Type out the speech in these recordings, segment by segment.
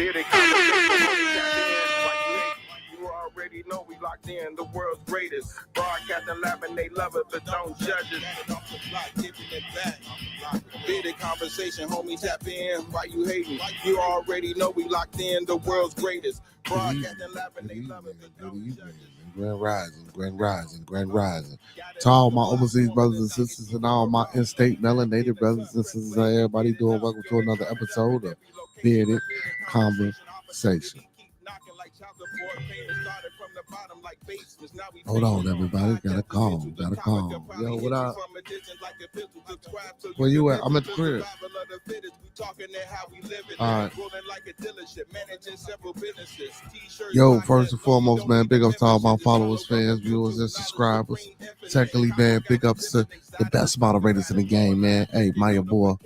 Bearded conversation. You already know we locked in, the world's greatest. Broadcasting live and they love it, but don't judge it. Bearded conversation, homie, tap in. Why you hating? You already know we locked in, the world's greatest. Broadcasting live and they love it, but don't judge it. Grand rising, grand rising, grand rising. To all my overseas brothers and sisters and all my in-state melanated brothers and sisters, how everybody doing? Welcome to another episode of Bearded Conversation. Hold on, everybody. Gotta calm. Yo, what up? Where you at? I'm at the crib. All right. Yo, first and foremost, man, big ups to all my followers, fans, viewers, and subscribers. Secondly, man, big ups to the best moderators in the game, man. Hey, Maya boy.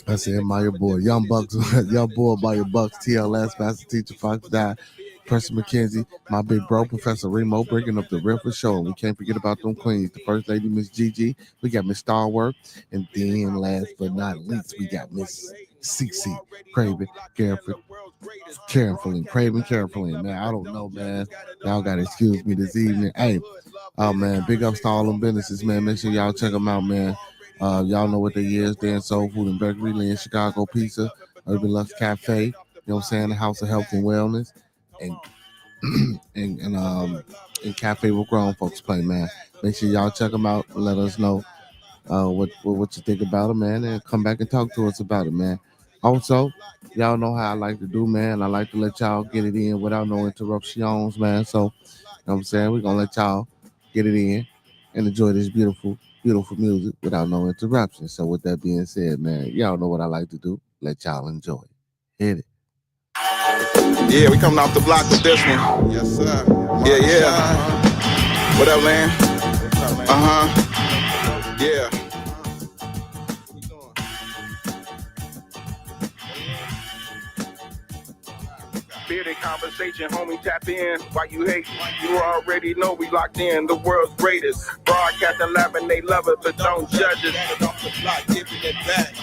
I said Maya boy. Young Bucks, young boy by your Bucks, TLS, Master Teacher Fox died. Preston McKenzie, my big bro, Professor Remo, bringing up the real for show. We can't forget about them queens. The first lady, Miss Gigi. We got Miss Starwork. And then last but not least, we got Miss CC, Craven, Carefully. Man, I don't know, man. Y'all got to excuse me this evening. Hey, oh, man, big ups to all them businesses, man. Make sure y'all check them out, man. Y'all know what they is. Dan Soul Food and Bakery, Lynn, Chicago Pizza, Urban Lux Cafe, you know what I'm saying, the House of Health and Wellness, and Cafe with grown folks play, man. Make sure y'all check them out and let us know what you think about them, man, and come back and talk to us about it, man. Also, y'all know how I like to do, man. I like to let y'all get it in without no interruptions, man. So, you know what I'm saying? We're going to let y'all get it in and enjoy this beautiful music without no interruptions. So with that being said, man, y'all know what I like to do. Let y'all enjoy it. Hit it. Yeah, we coming off the block with this one. Yes, sir. Yeah. What up, man? Yeah. Bearded conversation, homie, tap in. Why you hate? You already know we locked in, the world's greatest. Broadcasting live and they love it, but don't judge it. Off the block, giving it back.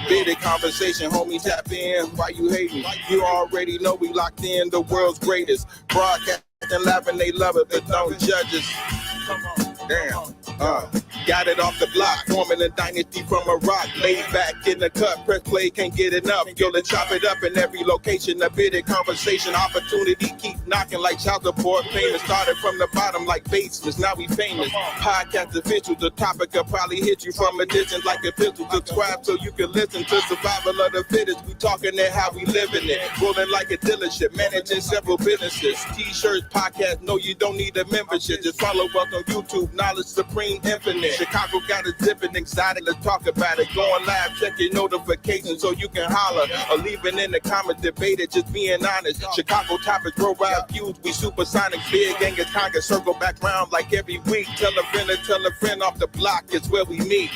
Bearded conversation, homie, tap in. Why you hating? You already know we locked in, the world's greatest. Broadcasting live and they love it, but don't judge us. Damn. Got it off the block, forming a dynasty from a rock. Laid back in the cut, press play, can't get enough. Yo, let's chop it up in every location. A bearded conversation, opportunity keep knocking like child support. Famous started from the bottom like basements, now we famous. Podcast official, the topic will probably hit you from a distance like a pistol. Subscribe so you can listen to survival of the fittest. We talking it how we living it. Rolling like a dealership, managing several businesses. T-shirts, podcast, no, you don't need a membership. Just follow us on YouTube, knowledge supreme, infinite. Chicago got a zipping exotic, let's talk about it. Going live, check your notifications so you can holler. Or leave it in the comments, debate it, just being honest. Chicago topics, roll ride views, we supersonic. Big gang is conquer, circle back round like every week. Tell a friend off the block, it's where we meet.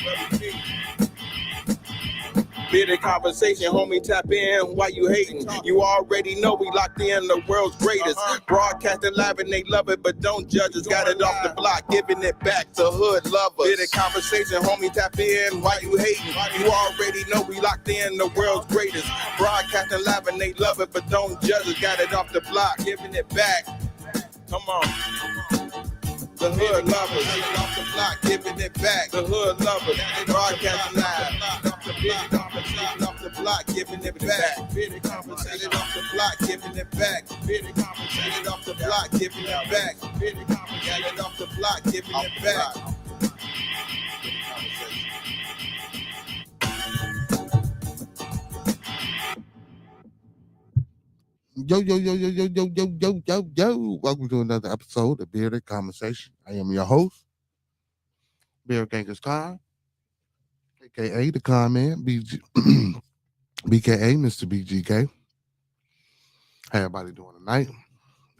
Bearded conversation, homie, tap in. Why you hating? You already know we locked in, the world's greatest. Broadcasting live and they love it, but don't judge us. Got it off the block, giving it back to hood lovers. Bearded conversation, homie, tap in. Why you hating? You already know we locked in, the world's greatest. Broadcasting live and they love it, but don't judge us. Got it off the block, giving it back. Come on. The hood lovers, off the block, giving it back. The hood lovers, broadcasting live. Off the block, giving it back. Bearded conversation off the block, giving it back. Bearded conversation off the block, giving it back. Bearded conversation off the block, giving it back. Yo. Welcome to another episode of Bearded Conversation. I am your host, Beard Gangers Con, aka the Con Man, BKA Mr. BGK. How everybody doing tonight?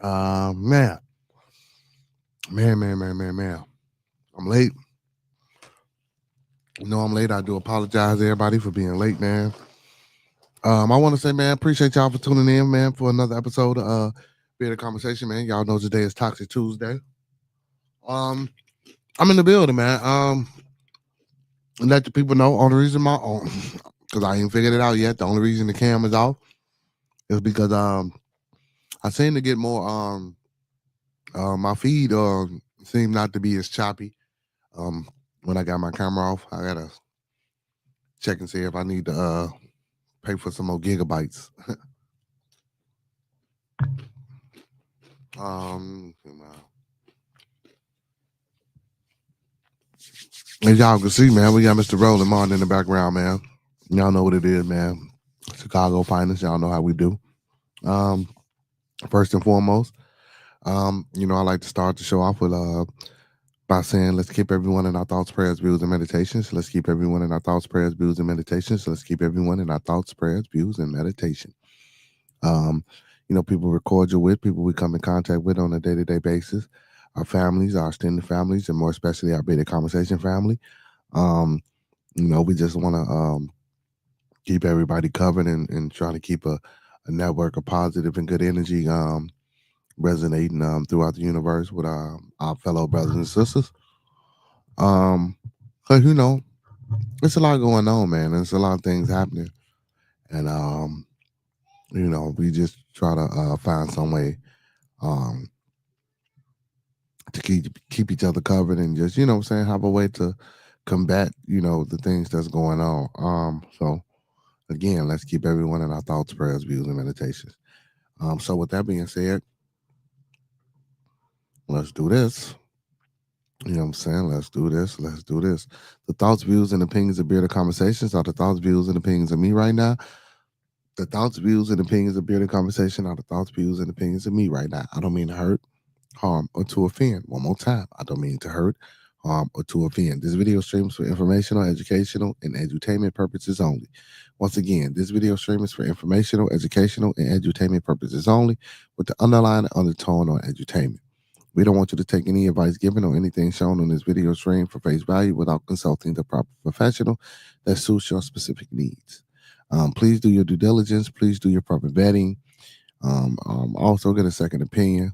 Man. I'm late. You know I'm late. I do apologize to everybody for being late, man. I want to say, man, appreciate y'all for tuning in, man, for another episode of Bearded Conversation, man. Y'all know today is Toxiq Tuesday. I'm in the building, man. And let the people know on the reason because I ain't figured it out yet. The only reason the cam is off is because I seem to get more my feed seem not to be as choppy. When I got my camera off, I gotta check and see if I need to pay for some more gigabytes. As y'all can see, man, we got Mr. Rolling Martin in the background, man. Y'all know what it is, man. Chicago finest. Y'all know how we do. First and foremost, you know, I like to start the show off with by saying, let's keep everyone in our thoughts, prayers, views, and meditations. Let's keep everyone in our thoughts, prayers, views, and meditations. Let's keep everyone in our thoughts, prayers, views, and meditation. You know, people we're cordial with, people we come in contact with on a day-to-day basis, our families, our extended families, and more especially our Bearded Conversation family. You know, we just want to keep everybody covered and try to keep a network of positive and good energy resonating throughout the universe with our fellow brothers and sisters. Cause you know, it's a lot going on, man. There's a lot of things happening, and you know, we just try to find some way to keep each other covered and just, you know what I'm saying, have a way to combat, you know, the things that's going on. So again, let's keep everyone in our thoughts, prayers, views, and meditations. So with that being said, let's do this. You know what I'm saying? Let's do this. Let's do this. The thoughts, views, and opinions of Bearded Conversations are the thoughts, views, and opinions of me right now. The thoughts, views, and opinions of Bearded Conversation are the thoughts, views, and opinions of me right now. I don't mean to hurt, harm, or to offend. One more time. I don't mean to hurt, harm, or to offend. This video streams for informational, educational, and edutainment purposes only. Once again, this video stream is for informational, educational, and edutainment purposes only, with the underlying undertone on edutainment. We don't want you to take any advice given or anything shown on this video stream for face value without consulting the proper professional that suits your specific needs. Please do your due diligence. Please do your proper vetting. Also get a second opinion.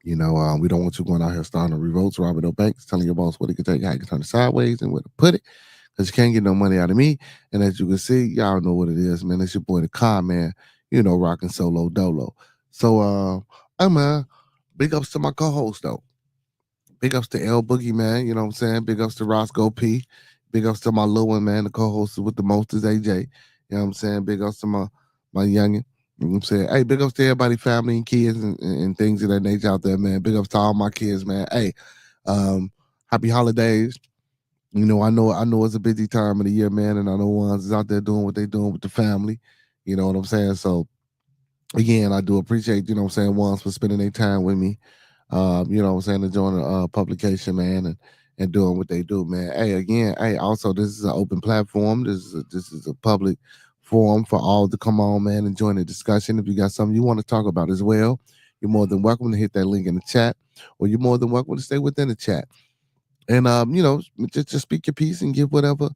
You know, we don't want you going out here starting a revolts, robbing no banks, telling your boss what he can take, how he can turn it sideways, and where to put it, because you can't get no money out of me. And as you can see, y'all know what it is, man. It's your boy, the Con Man, you know, rocking solo dolo. So, man, big ups to my co-host, though. Big ups to L Boogie, man. You know what I'm saying? Big ups to Roscoe P. Big ups to my little one, man. The co-host with the most is AJ. You know what I'm saying? Big ups to my youngin'. You know what I'm saying? Hey, big ups to everybody, family and kids and things of that nature out there, man. Big ups to all my kids, man. Hey, happy holidays. You know it's a busy time of the year, man, and I know ones is out there doing what they doing with the family. You know what I'm saying? So again, I do appreciate, you know what I'm saying, ones for spending their time with me. You know what I'm saying, enjoying the publication, man, and doing what they do, man. Hey, again, hey, also this is an open platform. This is a public forum for all to come on, man, and join the discussion. If you got something you want to talk about as well, you're more than welcome to hit that link in the chat, or you're more than welcome to stay within the chat. And you know, just speak your piece and give whatever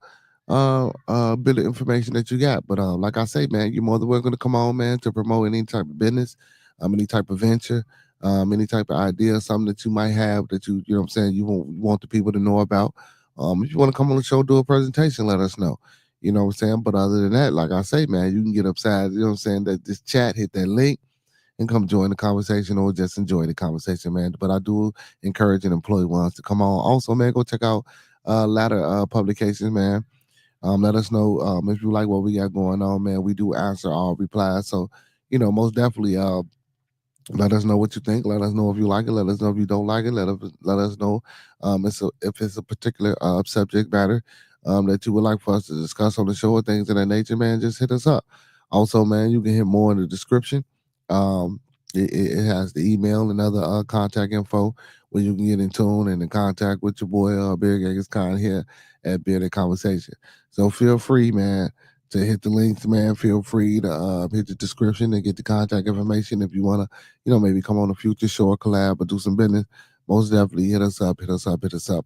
bit of information that you got. But like I say, man, you're more than welcome to come on, man, to promote any type of business, any type of venture, any type of idea, something that you might have that you know what I'm saying, you want the people to know about. If you want to come on the show, do a presentation, let us know. You know what I'm saying? But other than that, like I say, man, you can get upside, you know what I'm saying, that this chat, hit that link and come join the conversation or just enjoy the conversation, man. But I do encourage and employ ones to come on. Also, man, go check out Ladder Publications, man. Let us know if you like what we got going on, man. We do answer all replies. So, you know, most definitely let us know what you think. Let us know if you like it. Let us know if you don't like it. Let us know if it's a particular subject matter that you would like for us to discuss on the show or things of that nature, man. Just hit us up. Also, man, you can hit more in the description. It has the email and other contact info where you can get in tune and in contact with your boy BEARDEDBUCKZ Con here at Bearded Conversation. So feel free, man, to hit the links, man. Feel free to hit the description and get the contact information if you want to, you know, maybe come on a future show or collab or do some business. Most definitely hit us up.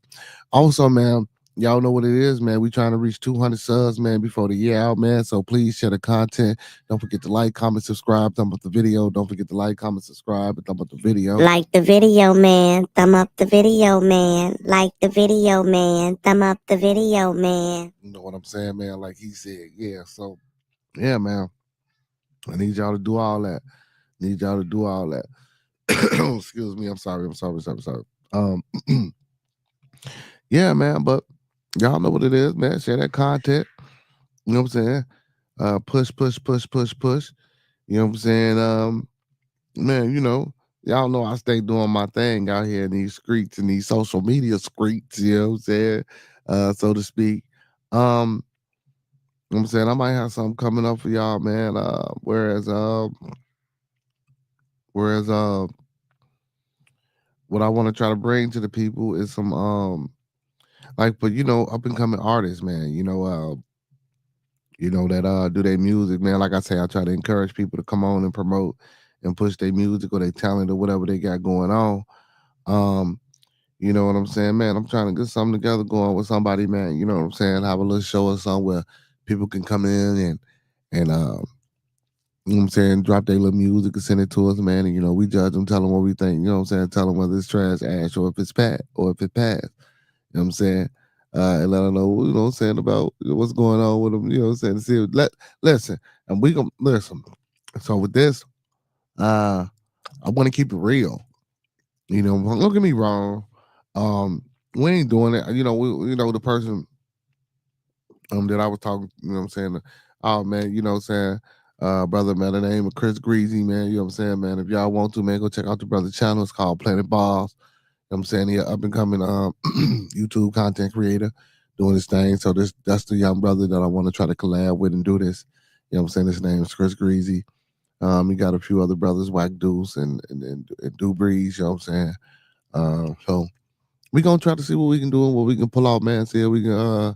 Also, man, y'all know what it is, man. We trying to reach 200 subs, man, before the year out, man. So please share the content. Don't forget to like, comment, subscribe, thumb up the video. Don't forget to like, comment, subscribe, and thumb up the video. Like the video, man. Thumb up the video, man. Like the video, man. Thumb up the video, man. You know what I'm saying, man? Like he said, yeah. So, yeah, man. I need y'all to do all that. Need y'all to do all that. Excuse me. I'm sorry. Um, yeah, man. But y'all know what it is, man. Share that content. You know what I'm saying? Push, push, push, push, push. You know what I'm saying? Man, y'all know I stay doing my thing out here in these streets and these social media streets, you know what I'm saying? So to speak. You know what I'm saying? I might have something coming up for y'all, man. Whereas what I want to try to bring to the people is some but up and coming artists, man. That do their music, man. Like I say, I try to encourage people to come on and promote and push their music or their talent or whatever they got going on. You know what I'm saying, man? I'm trying to get something together going with somebody, man. You know what I'm saying? Have a little show or something where people can come in and you know what I'm saying, drop their little music and send it to us, man. And we judge them, tell them what we think, you know what I'm saying? Tell them whether it's trash, ash, or if it's pat or if it passed. You know what I'm saying? And let them know, you know what I'm saying, about what's going on with them, you know what I'm saying? Listen, and we gonna listen. So with this, I want to keep it real. Don't get me wrong. We ain't doing it. The person that I was talking, you know what I'm saying? Oh man, you know what I'm saying? Brother, man, the name of Chris Greasy, man. You know what I'm saying, man? If y'all want to, man, go check out the brother channel. It's called Planet Balls. You know what I'm saying? He an up and coming YouTube content creator doing his thing. So that's the young brother that I want to try to collab with and do this. You know what I'm saying? His name is Chris Greasy. He got a few other brothers, Whack Deuce and Do Breeze, you know what I'm saying? So we gonna try to see what we can do and what we can pull off, man. See if we can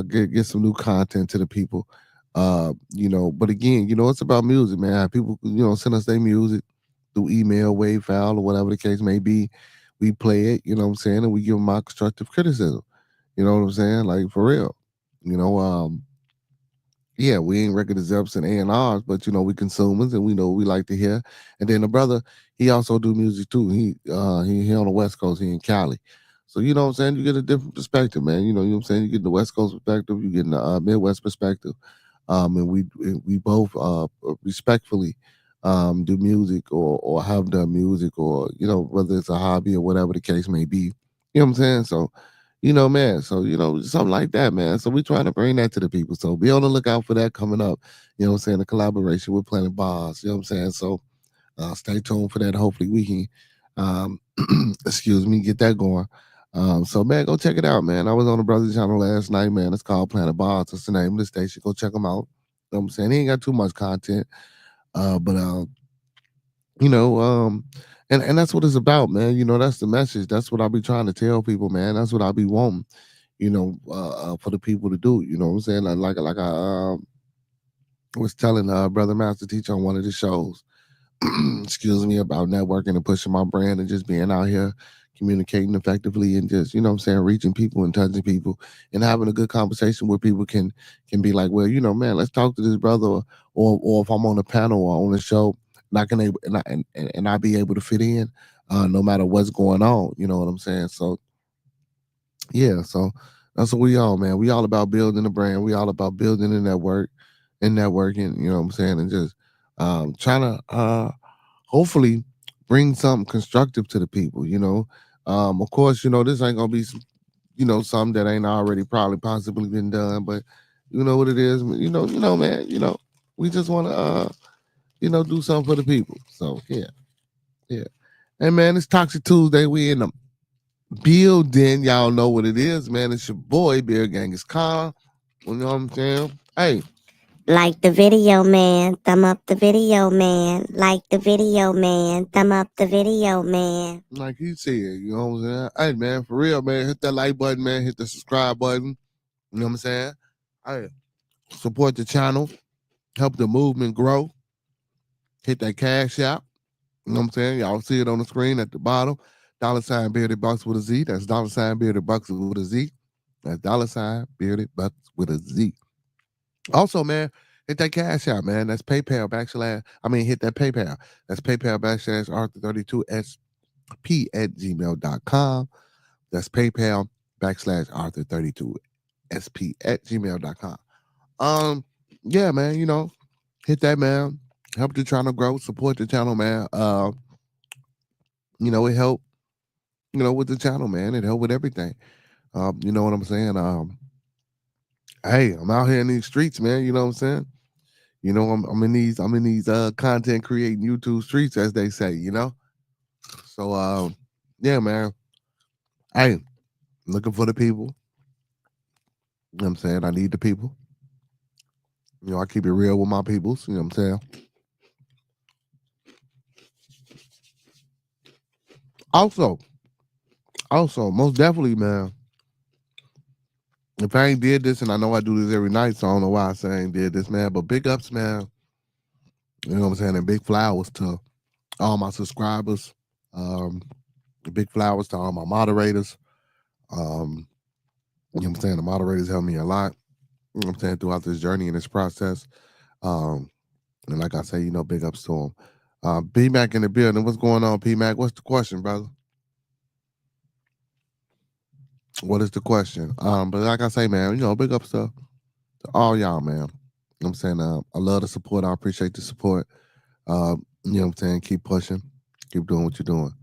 get some new content to the people. But again, it's about music, man. People, send us their music through email, wave file, or whatever the case may be. We play it, you know what I'm saying, and we give them our constructive criticism. You know what I'm saying? Like for real. You know, yeah, we ain't record execs and A&Rs, but we consumers and we know what we like to hear. And then the brother, he also do music too. He on the West Coast, he in Cali. So you know what I'm saying? You get a different perspective, man. You know what I'm saying? You get the West Coast perspective, you get the Midwest perspective. And we both respectfully do music or have done music or whether it's a hobby or whatever the case may be. You know what I'm saying? So man. So, something like that, man. So we trying to bring that to the people. So be on the lookout for that coming up. You know what I'm saying? A collaboration with Planet Boss. You know what I'm saying? So stay tuned for that. Hopefully we can excuse me, get that going. So man, go check it out, man. I was on the brother channel last night, man. It's called Planet Boss. That's the name of the station. Go check them out. You know what I'm saying? He ain't got too much content. But you know, and that's what it's about, man. That's the message. That's what I be trying to tell people, man. That's what I be wanting, for the people to do. You know what I'm saying? Like I was telling Brother Master Teacher on one of the shows, excuse me, about networking and pushing my brand and just being out here communicating effectively and just, you know what I'm saying, reaching people and touching people and having a good conversation where people can be like, well, man, let's talk to this brother or if I'm on a panel or on a show and I can able and I be able to fit in no matter what's going on, you know what I'm saying? So yeah, so that's what we all, man. We all about building a brand. We all about building a network and networking, you know what I'm saying, and just trying to hopefully bring something constructive to the people, of course, this ain't gonna be something that ain't already probably possibly been done, but you know what it is, man, we just want to do something for the people. So yeah. Hey man, it's Toxic Tuesday. We in the building. Y'all know what it is, man. It's your boy Beard Gang is Kyle. You know what I'm saying? Hey, Like the video, man. Thumb up the video, man. Like the video, man. Thumb up the video, man. like he said, you know what I'm saying? Hey man, for real, man, hit that like button, man. Hit the subscribe button. You know what I'm saying? Hey, support the channel, help the movement grow. Hit that cash app. You know what I'm saying? Y'all see it on the screen at the bottom. $ Bearded Bucks with a Z. That's $ Bearded Bucks with a Z. That's $ Bearded Bucks with a Z. Also, man, hit that cash app, man. That's PayPal hit that PayPal. That's PayPal /Arthur32SP@gmail.com. That's PayPal /Arthur32SP@gmail.com. Yeah, man, hit that, man. Help the channel grow. Support the channel, man. It helped, with the channel, man. It helped with everything. You know what I'm saying? Hey, I'm out here in these streets, man. You know what I'm saying? I'm in these content creating YouTube streets, as they say, So yeah, man. Hey, looking for the people. You know what I'm saying? I need the people. I keep it real with my peoples, you know what I'm saying? Also, most definitely, man. If I ain't did this, and I know I do this every night, so I don't know why I say I ain't did this, man. But big ups, man. You know what I'm saying? And big flowers to all my subscribers. Big flowers to all my moderators. You know what I'm saying? The moderators help me a lot. You know what I'm saying? Throughout this journey and this process. And like I say, big ups to them. P-Mac in the building. What's going on, P-Mac? What's the question, brother? What is the question? But like I say, man, big ups to all y'all, man. You know what I'm saying? I love the support. I appreciate the support. You know what I'm saying? Keep pushing. Keep doing what you're doing.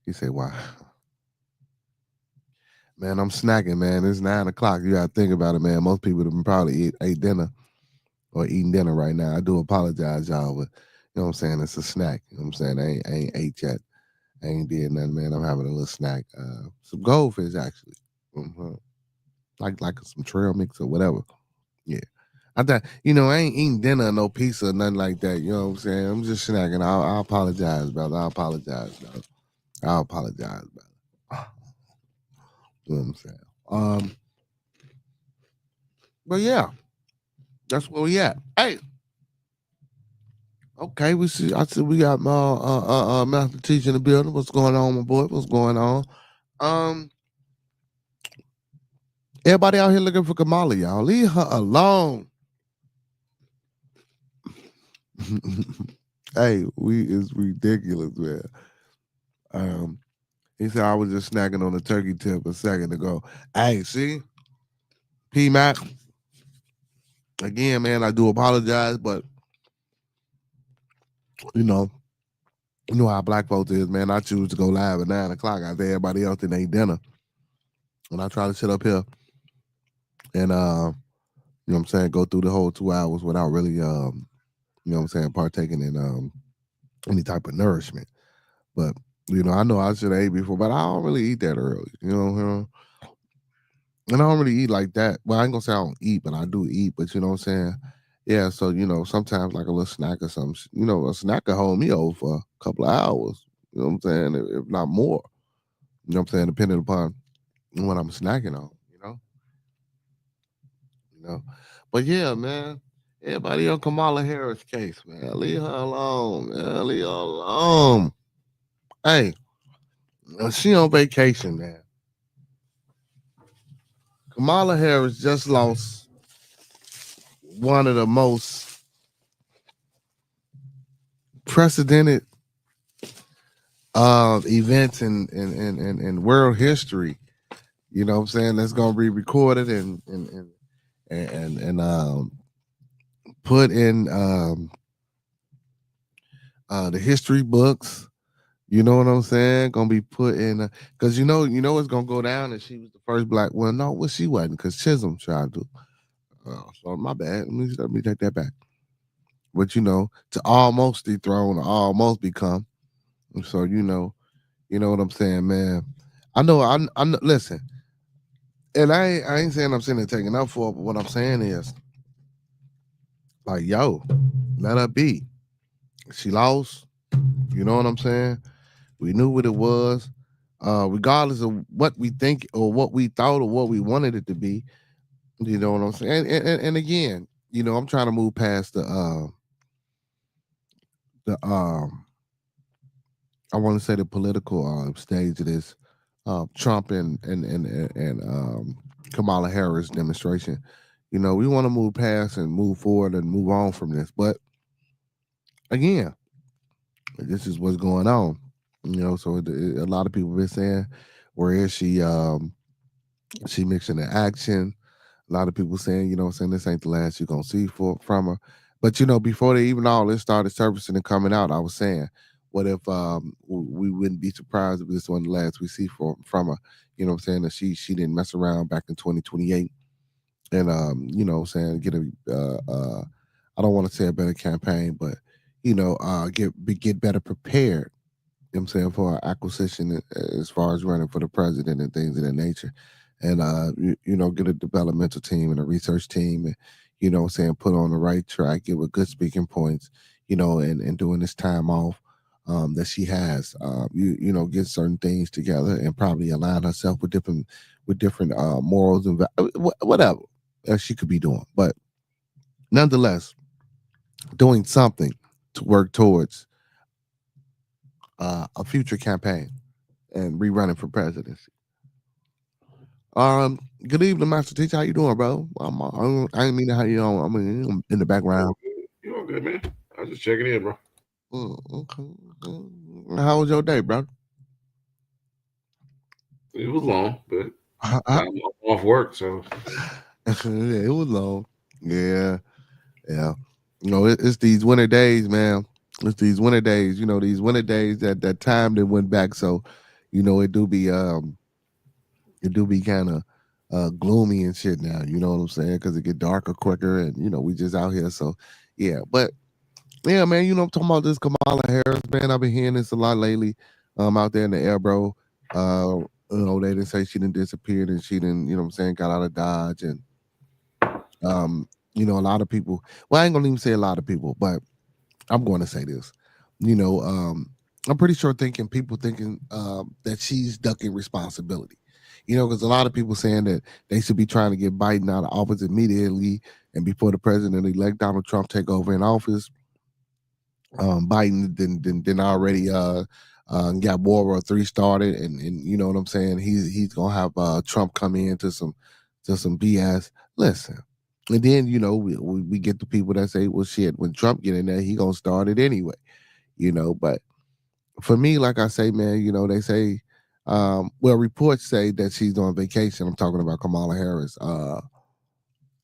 You say, why? Man, I'm snacking, man. It's 9 o'clock. You gotta think about it, man. Most people have probably ate dinner or eating dinner right now. I do apologize, y'all, but you know what I'm saying? It's a snack. You know what I'm saying? I ain't ate yet. I ain't did nothing, man. I'm having a little snack. Some goldfish, actually. Like some trail mix or whatever. Yeah. I thought, I ain't eating dinner, no pizza, or nothing like that. You know what I'm saying? I'm just snacking. I apologize, brother. I apologize, brother. I apologize, brother. You know what I'm saying? But yeah, that's where we at. Hey, okay, we see. I said we got my master teacher in the building. What's going on, my boy? What's going on? Everybody out here looking for Kamala, y'all. Leave her alone. Hey, it's ridiculous, man. He said I was just snacking on a turkey tip a second ago. Hey, see? P-Mac. Again, man, I do apologize, but you know how black folks is, man. I choose to go live at 9 o'clock after everybody else in ate dinner. When I try to sit up here and you know what I'm saying, go through the whole 2 hours without really you know what I'm saying, partaking in any type of nourishment. But I know I should have ate before, but I don't really eat that early. And I don't really eat like that. Well, I ain't gonna say I don't eat, but I do eat. But you know what I'm saying? Yeah, so sometimes like a little snack or something. A snack can hold me over for a couple of hours. You know what I'm saying? If not more. You know what I'm saying? Depending upon what I'm snacking on. But yeah, man. Everybody on Kamala Harris case, man. Leave her alone, man. Leave her alone. Hey, she on vacation, man. Kamala Harris just lost one of the most precedented events in world history. You know what I'm saying? That's gonna be recorded and put in the history books. You know what I'm saying? Gonna be put in because it's gonna go down that she was the first black. Well, no, well she wasn't because Chisholm tried to. So my bad. Let me take that back. But to almost dethrone or almost become. So you know what I'm saying, man. I know. I know, listen, and I ain't saying I'm sitting there taking up for it, but what I'm saying is, like, yo, let her be. She lost. You know what I'm saying? We knew what it was. Regardless of what we think or what we thought or what we wanted it to be. You know what I'm saying? And again, I'm trying to move past the I want to say the political stage of this Trump and Kamala Harris demonstration. We want to move past and move forward and move on from this. But again, this is what's going on. So a lot of people have been saying, where is she? She mixing the action. A lot of people saying, this ain't the last you're gonna see from her. But before they even all this started surfacing and coming out, I was saying, what if we wouldn't be surprised if this one of the last we see from her? You know what I'm saying? That she didn't mess around back in 2028, and get a I don't want to say a better campaign, but get better prepared. You know what I'm saying, for acquisition as far as running for the president and things of that nature, and get a developmental team and a research team, and what I'm saying, put on the right track, give her good speaking points, and doing this time off that she has, get certain things together and probably align herself with different morals and whatever she could be doing, but nonetheless, doing something to work towards a future campaign and rerunning for presidency. Good evening, Master Teacher. How you doing, bro? I didn't mean to have you on. I'm in the background. You all good, man? I was just checking in, bro. Okay. How was your day, bro? It was long, but I'm off work, so yeah, it was long. Yeah. It's these winter days, man. It's these winter days. These winter days that time that went back. So, it do be kind of gloomy and shit now. You know what I'm saying? Because it get darker quicker, and we just out here. So, yeah. But yeah, man. I'm talking about this Kamala Harris, man. I've been hearing this a lot lately. Out there in the air, bro. They didn't say she didn't disappeared and she didn't, what I'm saying, got out of Dodge, and a lot of people. Well, I ain't gonna even say a lot of people, but I'm going to say this. I'm pretty sure people thinking that she's ducking responsibility. Because a lot of people saying that they should be trying to get Biden out of office immediately, and before the president-elect Donald Trump take over in office, Biden then already got World War III started, and you know what I'm saying. He's gonna have Trump come into some BS. Listen, and then we get the people that say, well, shit, when Trump get in there, he gonna start it anyway. But for me, like I say, man, they say, reports say that she's on vacation. I'm talking about Kamala Harris.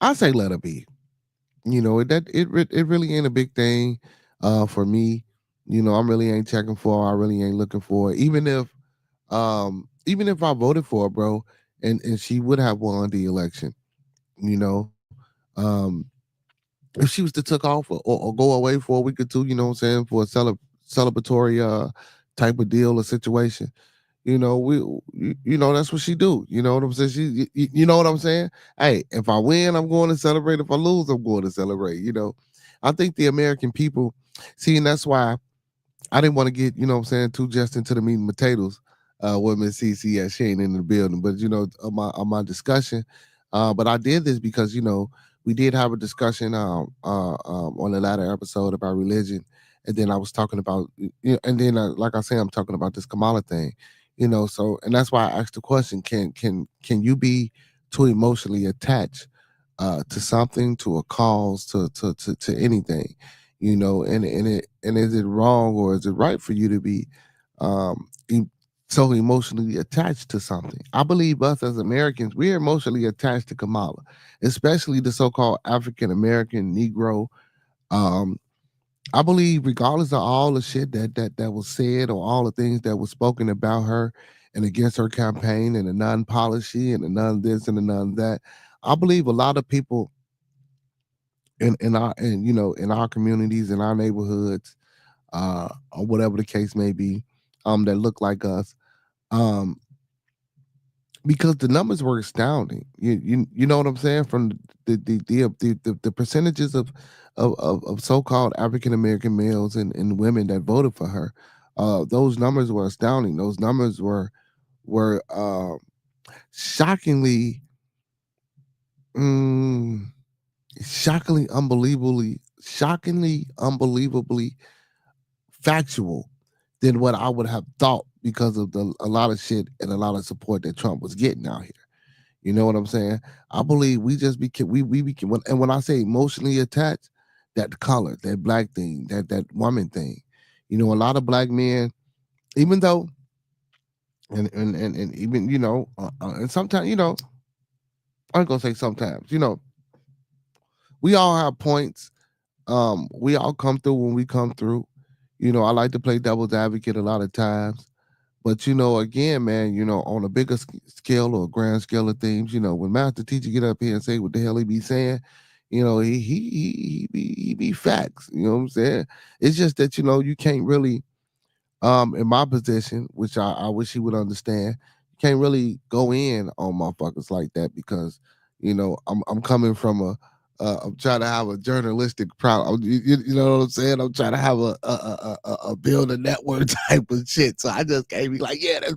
I say let her be. It really ain't a big thing for me. I really ain't checking for her. I really ain't looking for her. Even if I voted for her, bro, and she would have won the election, you know, um, if she was to took off or go away for a week or two, you know what I'm saying, for a celebratory type of deal or situation, that's what she do. You know what I'm saying? You know what I'm saying? Hey, if I win, I'm going to celebrate. If I lose, I'm going to celebrate. I think the American people, see, and that's why I didn't want to get, too just into the meat and potatoes with Miss CC as she ain't in the building. But, on my discussion, but I did this because, we did have a discussion on the latter episode about religion. And then I was talking about, and then like I say, I'm talking about this Kamala thing, so, and that's why I asked the question, can you be too emotionally attached to something, to a cause, to anything, and is it wrong or is it right for you to be so emotionally attached to something? I believe us as Americans, we're emotionally attached to Kamala, especially the so-called African American Negro. I believe, regardless of all the shit that was said or all the things that was spoken about her and against her campaign and the non-policy and the none this and the none that, I believe a lot of people in our communities, in our neighborhoods, or whatever the case may be, that look like us, because the numbers were astounding. You know what I'm saying? From the percentages of so-called African American males and women that voted for her, those numbers were astounding. Those numbers were shockingly, unbelievably factual than what I would have thought because of a lot of shit and a lot of support that Trump was getting out here. You know what I'm saying? I believe we just became and when I say emotionally attached, that color, that black thing, that woman thing. A lot of black men, even though, and even and sometimes, I'm gonna say sometimes, we all have points we all come through when we come through. I like to play devil's advocate a lot of times. But again, man, on a bigger scale or a grand scale of things, when Master Teacher get up here and say what the hell he be saying, he be facts. You know what I'm saying? It's just that you can't really, in my position, which I wish he would understand, you can't really go in on motherfuckers like that because I'm coming from I'm trying to have a journalistic problem. You know what I'm saying? I'm trying to have a build a network type of shit. So I just can't be like, yeah, that's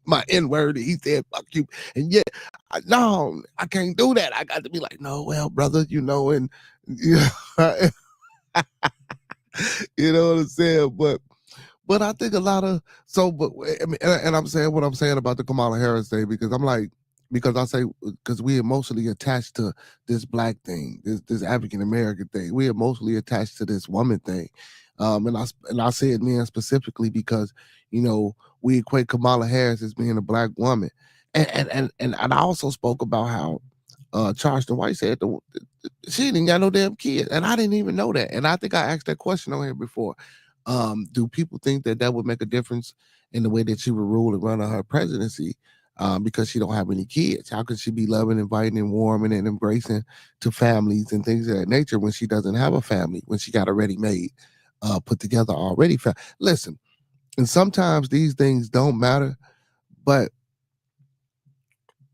my N word. He said, fuck you. And yeah, no, I can't do that. I got to be like, no, well, brother, and you know, you know what I'm saying? But I think a lot of I mean, and I'm saying what I'm saying about the Kamala Harris thing because I'm like, because we emotionally attached to this black thing, this African American thing. We emotionally attached to this woman thing, and I say it men specifically because we equate Kamala Harris as being a black woman, and I also spoke about how Charleston White said she didn't got no damn kids, and I didn't even know that, and I think I asked that question on here before. Do people think that would make a difference in the way that she would rule and run on her presidency? Because she don't have any kids. How could she be loving, inviting, and warming and embracing to families and things of that nature when she doesn't have a family, when she got a ready-made, put together already? Listen, and sometimes these things don't matter, but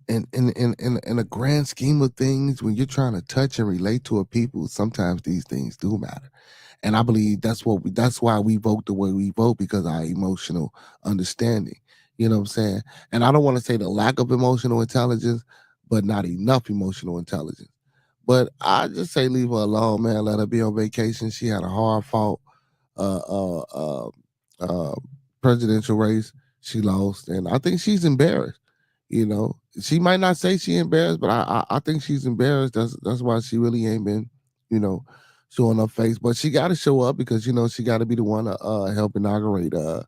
in a grand scheme of things, when you're trying to touch and relate to a people, sometimes these things do matter. And I believe that's why we vote the way we vote, because our emotional understanding. You know what I'm saying? And I don't want to say the lack of emotional intelligence, but not enough emotional intelligence. But I just say leave her alone, man. Let her be on vacation. She had a hard fought uh, uh, uh, uh, presidential race. She lost, and I think she's embarrassed. She might not say she embarrassed, but I think she's embarrassed. That's why she really ain't been, you know, showing her face. But she got to show up because she got to be the one to help inaugurate the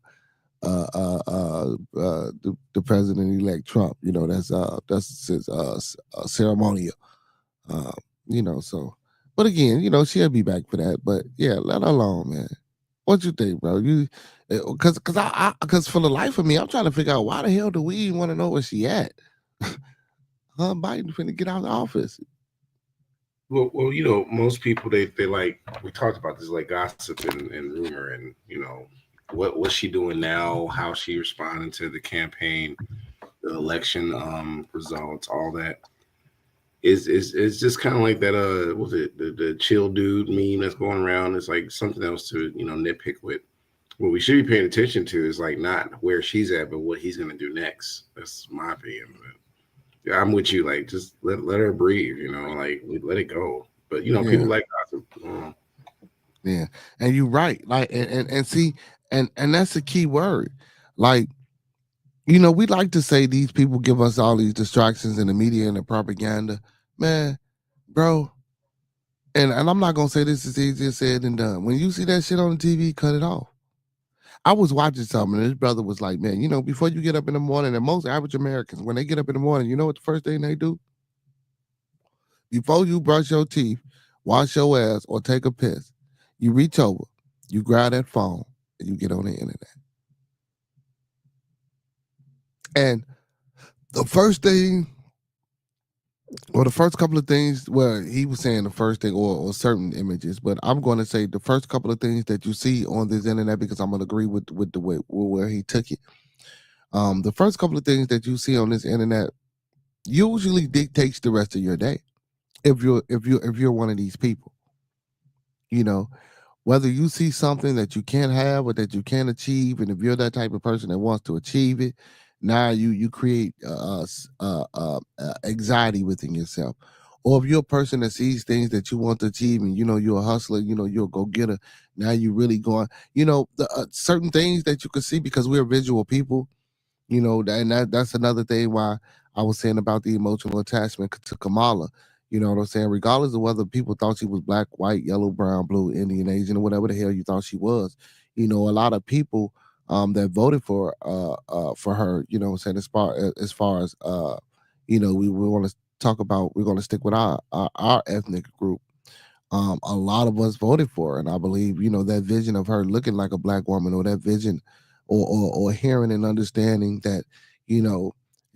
president-elect Trump. That's his ceremonial. Uh, so. But again, she'll be back for that. But yeah, let her alone, man. What you think, bro? Because for the life of me, I'm trying to figure out why the hell do we even want to know where she at? Biden finna get out of the office. Well, most people they like, we talked about this, like gossip and rumor, and what's she doing now, how she responding to the campaign, the election results, all that. It's just kind of like that was it the chill dude meme that's going around. It's like something else to nitpick with. What we should be paying attention to is like not where she's at, but what he's gonna do next. That's my opinion. But yeah, I'm with you. Like, just let her breathe. Like let it go. But people like gossip. Yeah, and you're right. Like, and see, and that's the key word. Like, we like to say these people give us all these distractions in the media and the propaganda, man, bro. And I'm not gonna say this is easier said than done. When you see that shit on the TV, cut it off. I was watching something, and his brother was like, man, before you get up in the morning, and most average Americans, when they get up in the morning, you know what the first thing they do? Before you brush your teeth, wash your ass, or take a piss, you reach over, you grab that phone, and you get on the internet. And the first thing, or the first couple of things, well, he was saying the first thing, or certain images, but I'm going to say the first couple of things that you see on this internet, because I'm going to agree with the way where he took it. The first couple of things that you see on this internet usually dictates the rest of your day. If you're one of these people, whether you see something that you can't have or that you can't achieve, and if you're that type of person that wants to achieve it, now you create anxiety within yourself. Or if you're a person that sees things that you want to achieve, and you're a hustler, you're a go-getter, now you really going, the certain things that you can see, because we're visual people, and that's another thing why I was saying about the emotional attachment to Kamala. You know what I'm saying? Regardless of whether people thought she was black, white, yellow, brown, blue, Indian, Asian, or whatever the hell you thought she was, a lot of people that voted for her, what I'm saying, as far as we want to talk about, we're going to stick with our ethnic group. a lot of us voted for her. And I believe, that vision of her looking like a black woman, or that vision, or hearing and understanding that,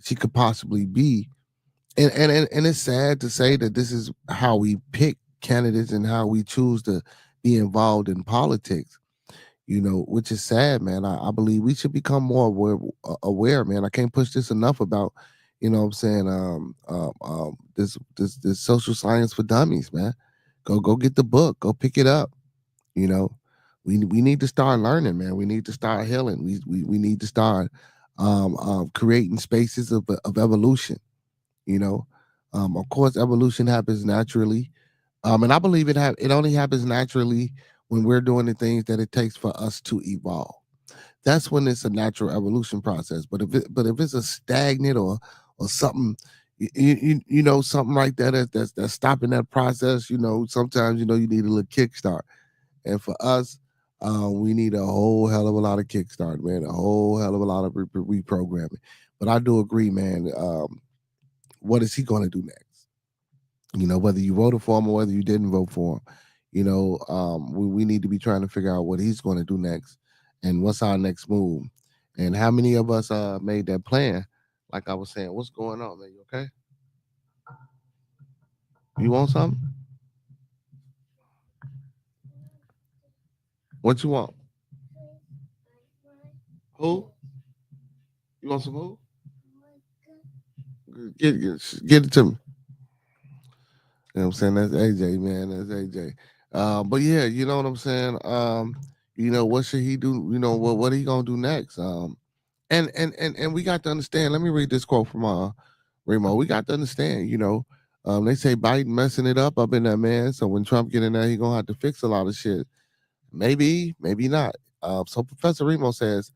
she could possibly be. And it's sad to say that this is how we pick candidates and how we choose to be involved in politics, which is sad, man. I believe we should become more aware, man. I can't push this enough about, what I'm saying, this social science for dummies, man. Go get the book, go pick it up. You know, we need to start learning, man. We need to start healing. We need to start creating spaces of evolution. You know, of course, evolution happens naturally, and I believe it only happens naturally when we're doing the things that it takes for us to evolve. That's when it's a natural evolution process. But if it's a stagnant or something, something like that that's stopping that process. Sometimes you need a little kickstart. And for us, we need a whole hell of a lot of kickstart, man. A whole hell of a lot of reprogramming. But I do agree, man. What is he going to do next? Whether you voted for him or whether you didn't vote for him, we need to be trying to figure out what he's going to do next and what's our next move. And how many of us made that plan? Like I was saying, what's going on, man? You okay? You want something? What you want? Who? You want some who? Get it to me. You know what I'm saying? That's AJ, man. That's AJ. But yeah, you know what I'm saying? What should he do? What are he gonna do next? And we got to understand. Let me read this quote from Remo. We got to understand, they say Biden messing it up in there, man. So when Trump get in there, he gonna have to fix a lot of shit. Maybe not. So Professor Remo says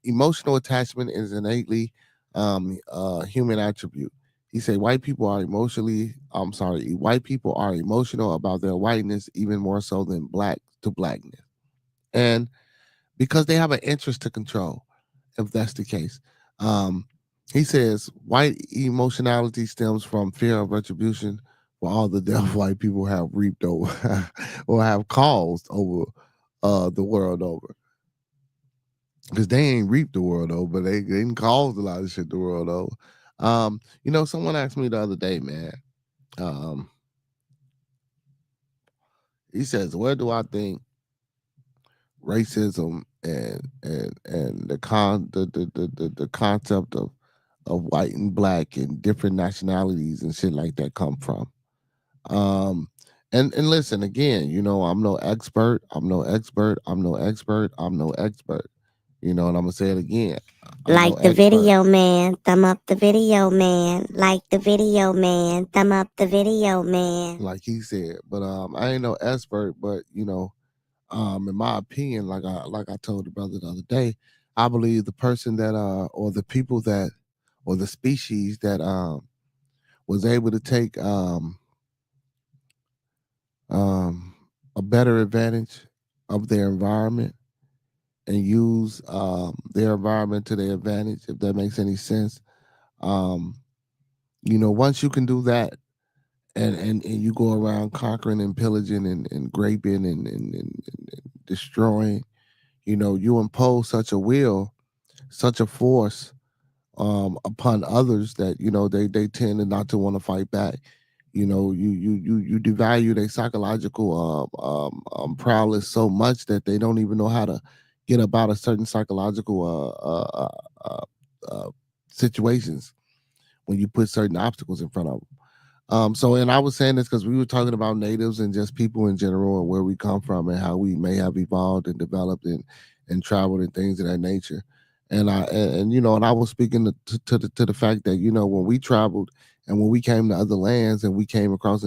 emotional attachment is innately human attribute. He said white people are white people are emotional about their whiteness even more so than black to blackness. And because they have an interest to control, if that's the case. He says white emotionality stems from fear of retribution for all the death white people have reaped over or have caused over the world over. Because they ain't reaped the world over, but they didn't cause a lot of shit the world over. Someone asked me the other day, man. He says, where do I think racism and the concept of white and black and different nationalities and shit like that come from? And listen, again, I'm no expert. I'm no expert. And I'm gonna say it again. Like the video, man. Thumb up the video, man. Like the video, man. Thumb up the video, man. Like he said, but I ain't no expert. But in my opinion, like I told the brother the other day, I believe the person that or the people that or the species that was able to take a better advantage of their environment and use their environment to their advantage, if that makes any sense. Once you can do that and you go around conquering and pillaging and raping and destroying, you impose such a will, such a force upon others that they tend to not to want to fight back. You devalue their psychological prowess so much that they don't even know how to get about a certain psychological situations when you put certain obstacles in front of them. And I was saying this because we were talking about natives and just people in general and where we come from and how we may have evolved and developed and traveled and things of that nature. And I was speaking to the fact that when we traveled and when we came to other lands and we came across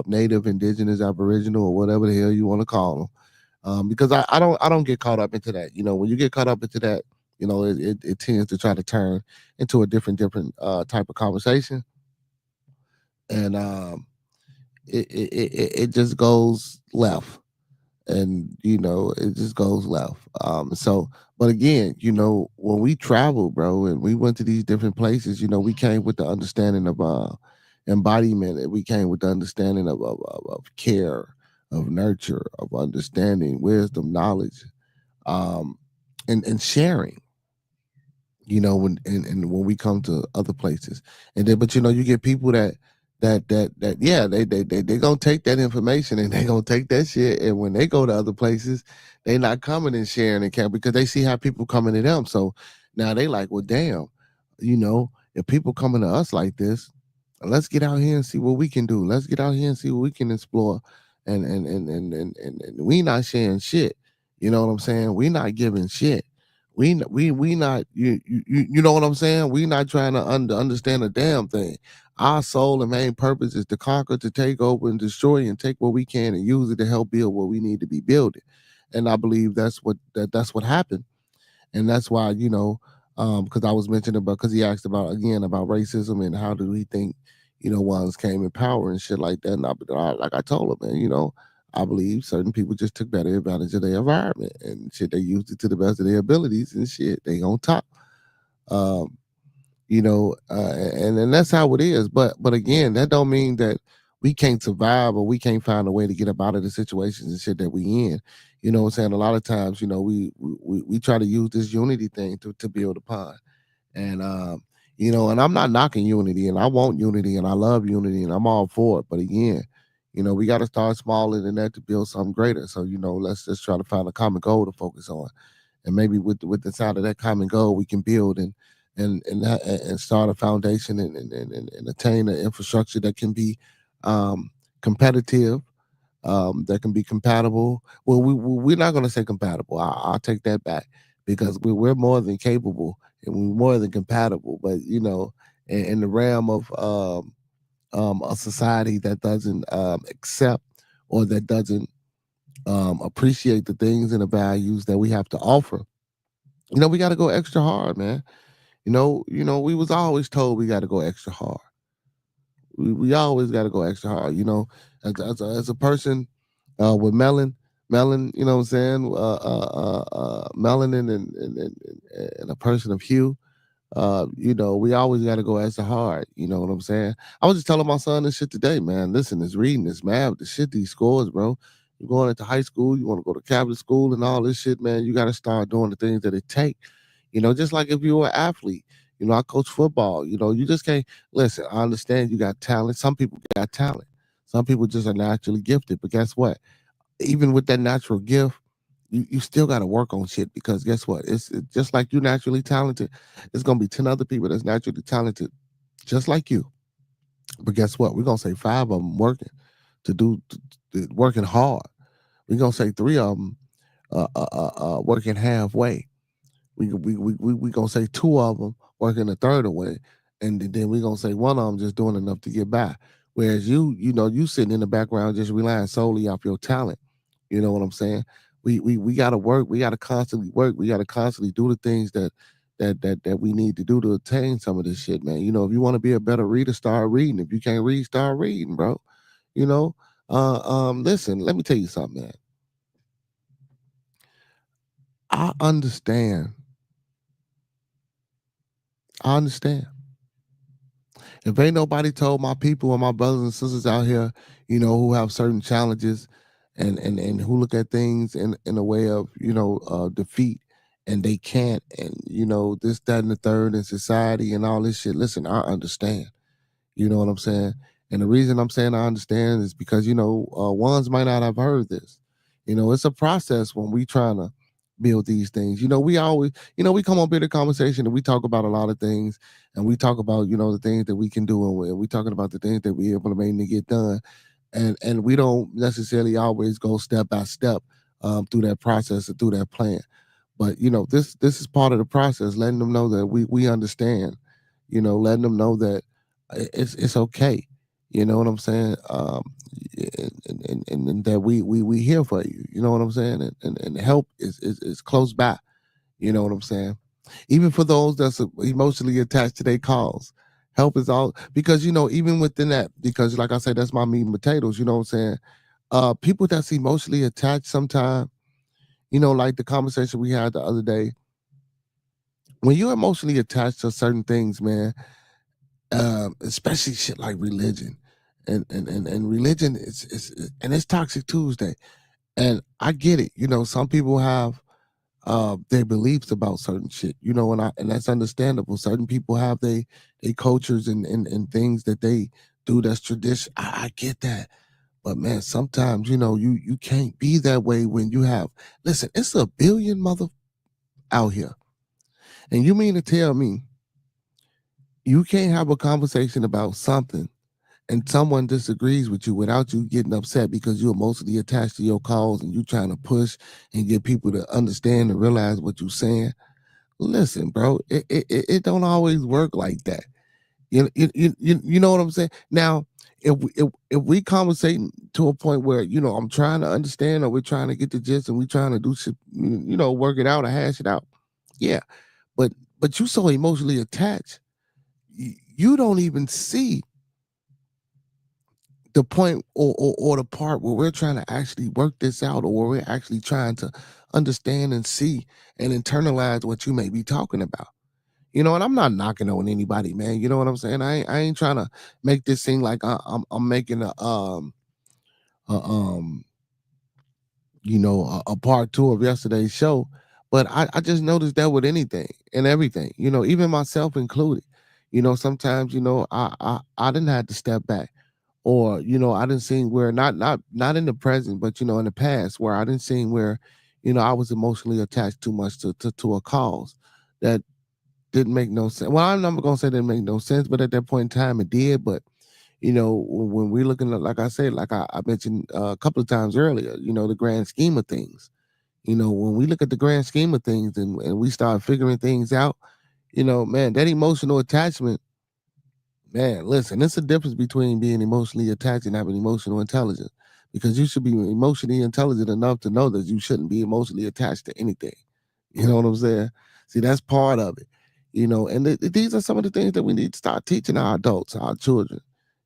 native, indigenous, aboriginal, or whatever the hell you want to call them, because I don't get caught up into that. When you get caught up into that, it tends to try to turn into a different type of conversation, and it just goes left. And it just goes left. But again, when we traveled, bro, and we went to these different places, we came with the understanding of embodiment. And we came with the understanding of care, of nurture, of understanding, wisdom, knowledge, and sharing. And when we come to other places, and then, but you get people that yeah, they gonna take that information and they gonna take that shit, and when they go to other places, they not coming and sharing and care because they see how people coming to them. So now they like, well, damn, if people coming to us like this, let's get out here and see what we can do. Let's get out here and see what we can explore, and we not sharing shit. You know what I'm saying? We not giving shit. We not you know what I'm saying? We not trying to understand a damn thing. Our sole and main purpose is to conquer, to take over and destroy and take what we can and use it to help build what we need to be building. And I believe that's what happened. And that's why, because I was mentioning about, because he asked about again about racism and how do we think, ones came in power and shit like that. And like I told him, man, I believe certain people just took better advantage of their environment and shit. They used it to the best of their abilities and shit. They on top. And that's how it is. But again, that don't mean that we can't survive or we can't find a way to get up out of the situations and shit that we in. You know what I'm saying? A lot of times, we try to use this unity thing to build upon. And and I'm not knocking unity, and I want unity and I love unity and I'm all for it. But again, we got to start smaller than that to build something greater. So, let's just try to find a common goal to focus on. And maybe with the side of that common goal, we can build and start a foundation and attain an infrastructure that can be competitive, that can be compatible. Well, we're not going to say compatible. I'll take that back because we're more than capable and we're more than compatible. But in the realm of a society that doesn't accept or that doesn't appreciate the things and the values that we have to offer, we got to go extra hard, man. We was always told we got to go extra hard. We always got to go extra hard. As a person with melon, you know what I'm saying, melanin and a person of hue. We always got to go extra hard. You know what I'm saying? I was just telling my son this shit today, man. Listen, it's reading, it's math, the shit, these scores, bro. You're going into high school, you want to go to Catholic school and all this shit, man. You got to start doing the things that it take. Just like if you were an athlete, I coach football. You just can't listen. I understand you got talent. Some people got talent. Some people just are naturally gifted. But guess what? Even with that natural gift, you still got to work on shit because guess what? It's just like you naturally talented. It's gonna be 10 other people that's naturally talented, just like you. But guess what? We're gonna say 5 of them working hard. We're gonna say 3 of them working halfway. We gonna say 2 of them working a third away, and then we gonna say 1 of them just doing enough to get by. Whereas you sitting in the background just relying solely off your talent. You know what I'm saying? We gotta work. We gotta constantly work. We gotta constantly do the things that we need to do to attain some of this shit, man. If you want to be a better reader, start reading. If you can't read, start reading, bro. Listen, let me tell you something, man. I understand. If ain't nobody told my people and my brothers and sisters out here, who have certain challenges and who look at things in a way of, defeat and they can't, and, this, that, and the third in society and all this shit. Listen, I understand. You know what I'm saying? And the reason I'm saying I understand is because, ones might not have heard this. It's a process when we trying to build these things. We always, we come up here to conversation and we talk about a lot of things and we talk about, the things that we can do and we talking about the things that we implement to get done. And we don't necessarily always go step by step through that process or through that plan. But this is part of the process, letting them know that we understand, letting them know that it's okay. You know what I'm saying? And that we here for you. You know what I'm saying? And help is close by. You know what I'm saying? Even for those that's emotionally attached to their cause, help is all because even within that, because like I said, that's my meat and potatoes. You know what I'm saying? People that's emotionally attached sometimes, like the conversation we had the other day. When you're emotionally attached to certain things, man, especially shit like religion, and religion is and it's Toxic Tuesday, and I get it. You know, some people have their beliefs about certain shit, you know, and that's understandable. Certain people have they cultures and things that they do that's tradition. I get that. But man, sometimes, you know, you can't be that way when you have listen, it's a billion mother out here. And you mean to tell me you can't have a conversation about something and someone disagrees with you without you getting upset because you're emotionally attached to your cause and you trying to push and get people to understand and realize what you're saying? Listen, bro, it don't always work like that. You know what I'm saying? Now, if we conversate to a point where, you know, I'm trying to understand or we're trying to get the gist and we're trying to do shit, you know, work it out or hash it out. Yeah. But you so emotionally attached, you don't even see the point or the part where we're trying to actually work this out or where we're actually trying to understand and see and internalize what you may be talking about. You know, and I'm not knocking on anybody, man. You know what I'm saying? I ain't trying to make this seem like I'm making a you know a part two of yesterday's show, but I just noticed that with anything and everything, you know, even myself included. You know, sometimes, you know, I didn't have to step back, or, you know, I didn't see where not in the present, but, you know, in the past where I didn't see where, you know, I was emotionally attached too much to a cause that didn't make no sense. Well, I'm not gonna say it didn't make no sense, but at that point in time it did. But, you know, when we're looking at, like I said, like I mentioned a couple of times earlier, you know, the grand scheme of things. You know, when we look at the grand scheme of things and we start figuring things out, you know, man, that emotional attachment, man, listen, it's a difference between being emotionally attached and having emotional intelligence. Because you should be emotionally intelligent enough to know that you shouldn't be emotionally attached to anything. You know what I'm saying? See, that's part of it. You know, and these are some of the things that we need to start teaching our adults, our children,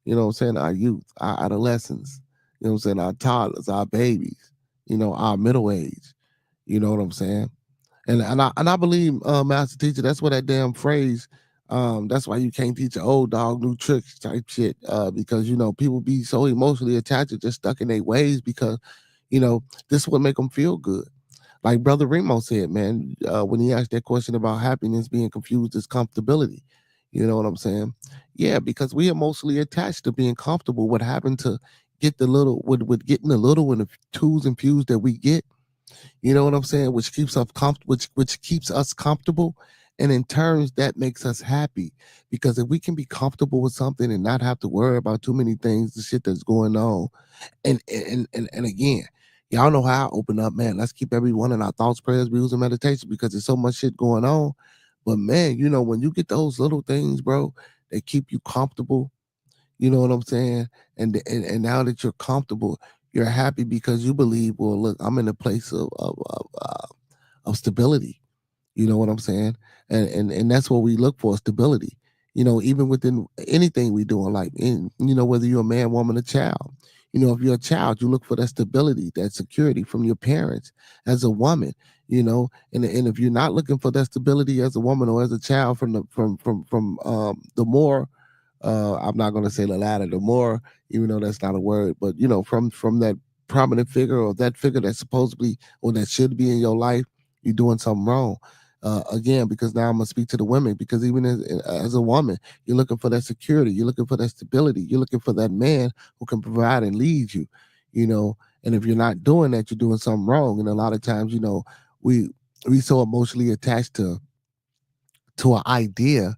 you know what I'm saying, our youth, our adolescents, you know what I'm saying, our toddlers, our babies, you know, our middle age. You know what I'm saying? And I believe, master teacher, that's what that damn phrase. That's why you can't teach an old dog new tricks type shit. Because, you know, people be so emotionally attached, just stuck in their ways because, you know, this would make them feel good. Like Brother Remo said, man, when he asked that question about happiness being confused as comfortability. You know what I'm saying? Yeah, because we emotionally attached to being comfortable. What happened to get the little with getting the little and the tools and fuse that we get, you know what I'm saying? Which keeps us which keeps us comfortable. And in turns, that makes us happy. Because if we can be comfortable with something and not have to worry about too many things, the shit that's going on. And again, y'all know how I open up, man. Let's keep everyone in our thoughts, prayers, views, and meditation because there's so much shit going on. But man, you know, when you get those little things, bro, they keep you comfortable. You know what I'm saying? And now that you're comfortable, you're happy because you believe, well, look, I'm in a place of stability. You know what I'm saying? And that's what we look for, stability. You know, even within anything we do in life, you know, whether you're a man, woman, or child. You know, if you're a child, you look for that stability, that security from your parents. As a woman, you know, and if you're not looking for that stability as a woman or as a child from the more, I'm not going to say the latter, the more, even though that's not a word, but, you know, from that prominent figure or that figure that's supposedly or that should be in your life, you're doing something wrong. Again, because now I'm gonna speak to the women, because even as a woman, you're looking for that security, you're looking for that stability, you're looking for that man who can provide and lead you, you know. And if you're not doing that, you're doing something wrong. And a lot of times, you know, we so emotionally attached to an idea,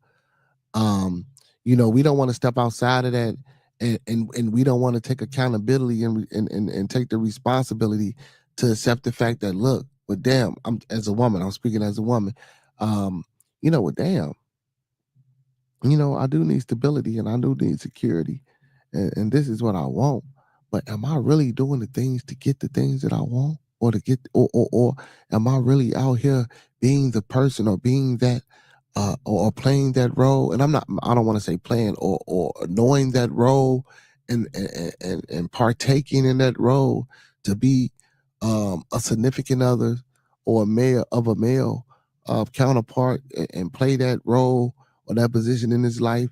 um you know, we don't want to step outside of that, and we don't want to take accountability and take the responsibility to accept the fact that, look, but damn, I'm as a woman, I'm speaking as a woman, um you know what, damn, you know, I do need stability and I do need security, and this is what I want. But am I really doing the things to get the things that I want, or to get, or am I really out here being the person or being that, or playing that role? And I don't want to say playing, or knowing that role, and partaking in that role to be a significant other or a male counterpart, and play that role or that position in his life,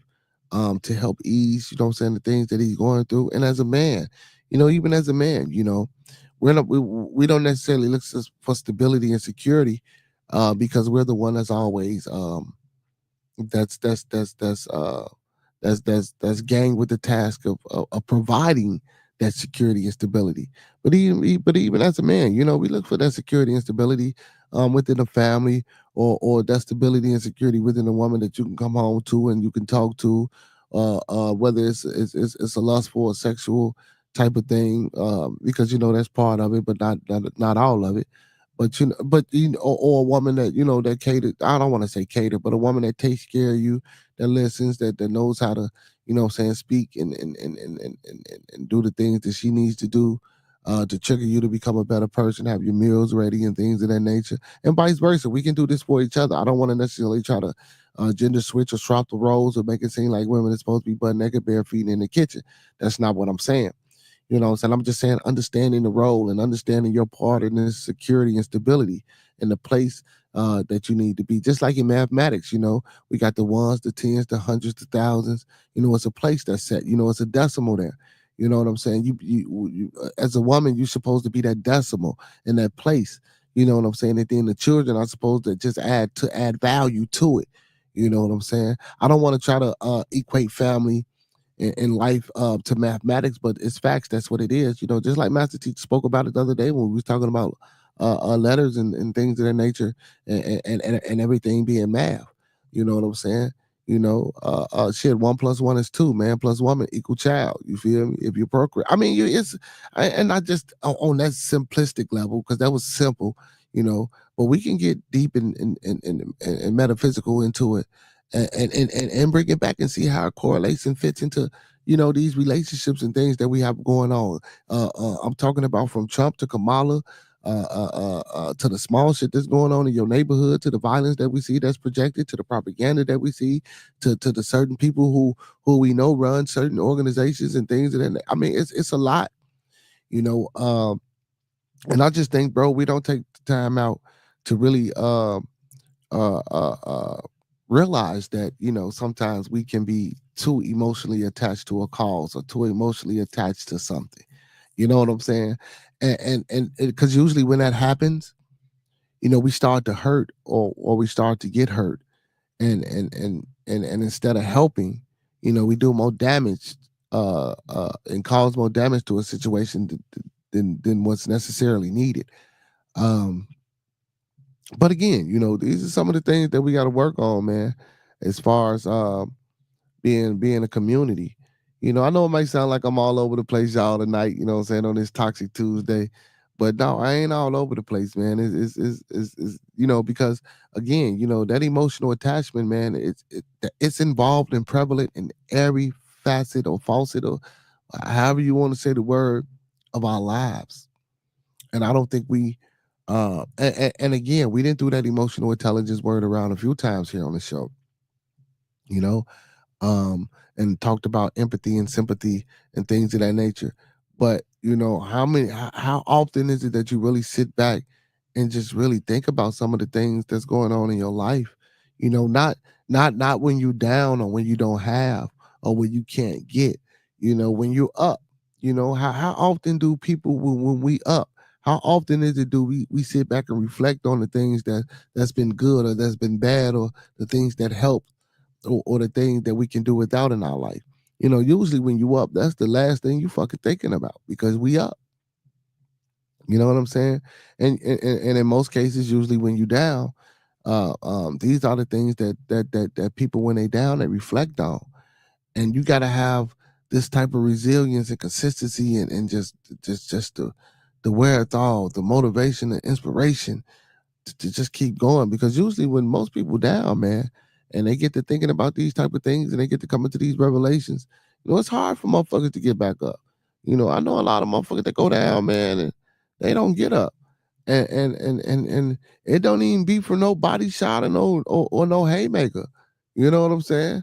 to help ease, you know what I'm saying, the things that he's going through. And as a man, even as a man, we don't necessarily look for stability and security because we're the one that's always that's that's that's that's uh that's gang with the task of providing that security and stability. But even as a man, we look for that security and stability within a family, or that stability and security within a woman that you can come home to and you can talk to, whether it's a lustful or sexual type of thing, because that's part of it, but not all of it. Or a woman that that cater. I don't want to say cater, but a woman that takes care of you, that listens, that knows how to, speak and do the things that she needs to do, to trigger you to become a better person, have your meals ready and things of that nature, and vice versa. We can do this for each other. I don't want to necessarily try to gender switch or swap the roles or make it seem like women are supposed to be butt naked, bare feet in the kitchen. That's not what I'm saying. And I'm just saying, understanding the role and understanding your part in this security and stability in the place that you need to be. Just like in mathematics, we got the ones, the tens, the hundreds, the thousands. It's a place that's set. It's a decimal there. You know what I'm saying? You as a woman, you're supposed to be that decimal in that place. You know what I'm saying? And then the children are supposed to just add value to it. You know what I'm saying? I don't want to try to equate family in life to mathematics, but it's facts. That's what it is. Just like Master Teacher spoke about it the other day when we was talking about letters and things of that nature, and everything being math. You know what I'm saying? Shit, 1+1 is 2, man, plus woman equal child. You feel me? If you procreate, I mean, and not just on that simplistic level, because that was simple, but we can get deep and metaphysical into it, and bring it back and see how it correlates and fits into these relationships and things that we have going on. I'm talking about from Trump to Kamala, to the small shit that's going on in your neighborhood, to the violence that we see that's projected, to the propaganda that we see, to the certain people who we know run certain organizations and things. And I mean, it's a lot, and I just think, bro, we don't take the time out to really uh, uh, uh, realize that sometimes we can be too emotionally attached to a cause or too emotionally attached to something. You know what I'm saying? And because usually when that happens, we start to hurt, or we start to get hurt, and instead of helping, we do more damage, and cause more damage to a situation than what's necessarily needed. Um, but again, these are some of the things that we got to work on, man, as far as being a community. I know it might sound like I'm all over the place, y'all, tonight, what I'm saying, on this Toxic Tuesday. But no, I ain't all over the place, man. It's because again, that emotional attachment, man, it's involved and prevalent in every facet or facet, or however you want to say the word, of our lives. And I don't think we and again, we didn't do that emotional intelligence word around a few times here on the show, you know, and talked about empathy and sympathy and things of that nature. But how often is it that you really sit back and just really think about some of the things that's going on in your life? Not when you're down, or when you don't have, or when you can't get. When you're up. How often do people, when we up? How often is it do we sit back and reflect on the things that's been good or that's been bad, or the things that help, or the things that we can do without in our life? Usually when you up, that's the last thing you fucking thinking about, because we up. You know what I'm saying? And in most cases, usually when you down, these are the things that people, when they down, they reflect on. And you got to have this type of resilience and consistency, and just the wherewithal, the motivation and inspiration to just keep going. Because usually when most people down, man, and they get to thinking about these type of things, and they get to come into these revelations, it's hard for motherfuckers to get back up. I know a lot of motherfuckers that go down, man, and they don't get up. And it don't even be for no body shot, or no haymaker. You know what I'm saying?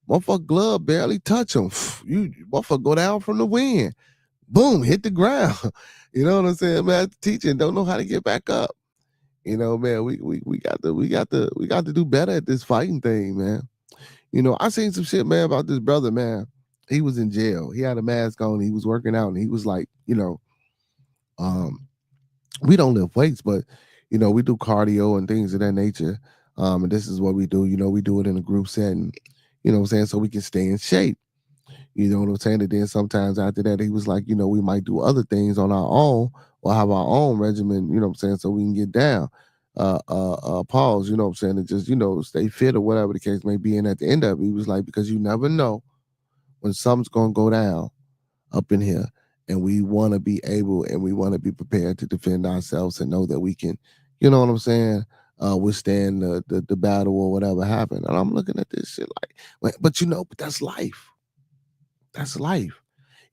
Motherfucker glove barely touch them. You motherfucker go down from the wind. Boom, hit the ground. You know what I'm saying, man? Teaching don't know how to get back up. Man, we got to do better at this fighting thing, man. You know, I seen some shit, man, about this brother, man. He was in jail. He had a mask on. He was working out, and he was like, you know, we don't lift weights, but you know, we do cardio and things of that nature. And this is what we do. You know, we do it in a group setting. You know what I'm saying? So we can stay in shape. You know what I'm saying? And then sometimes after that, he was like, you know, we might do other things on our own or have our own regimen, you know what I'm saying, so we can get down. Pause, you know what I'm saying, and just, you know, stay fit or whatever the case may be. And at the end of it, he was like, because you never know when something's gonna go down up in here. And we want to be able and we want to be prepared to defend ourselves and know that we can, you know what I'm saying, withstand the battle or whatever happened. And I'm looking at this shit like, but you know, but that's life. That's life.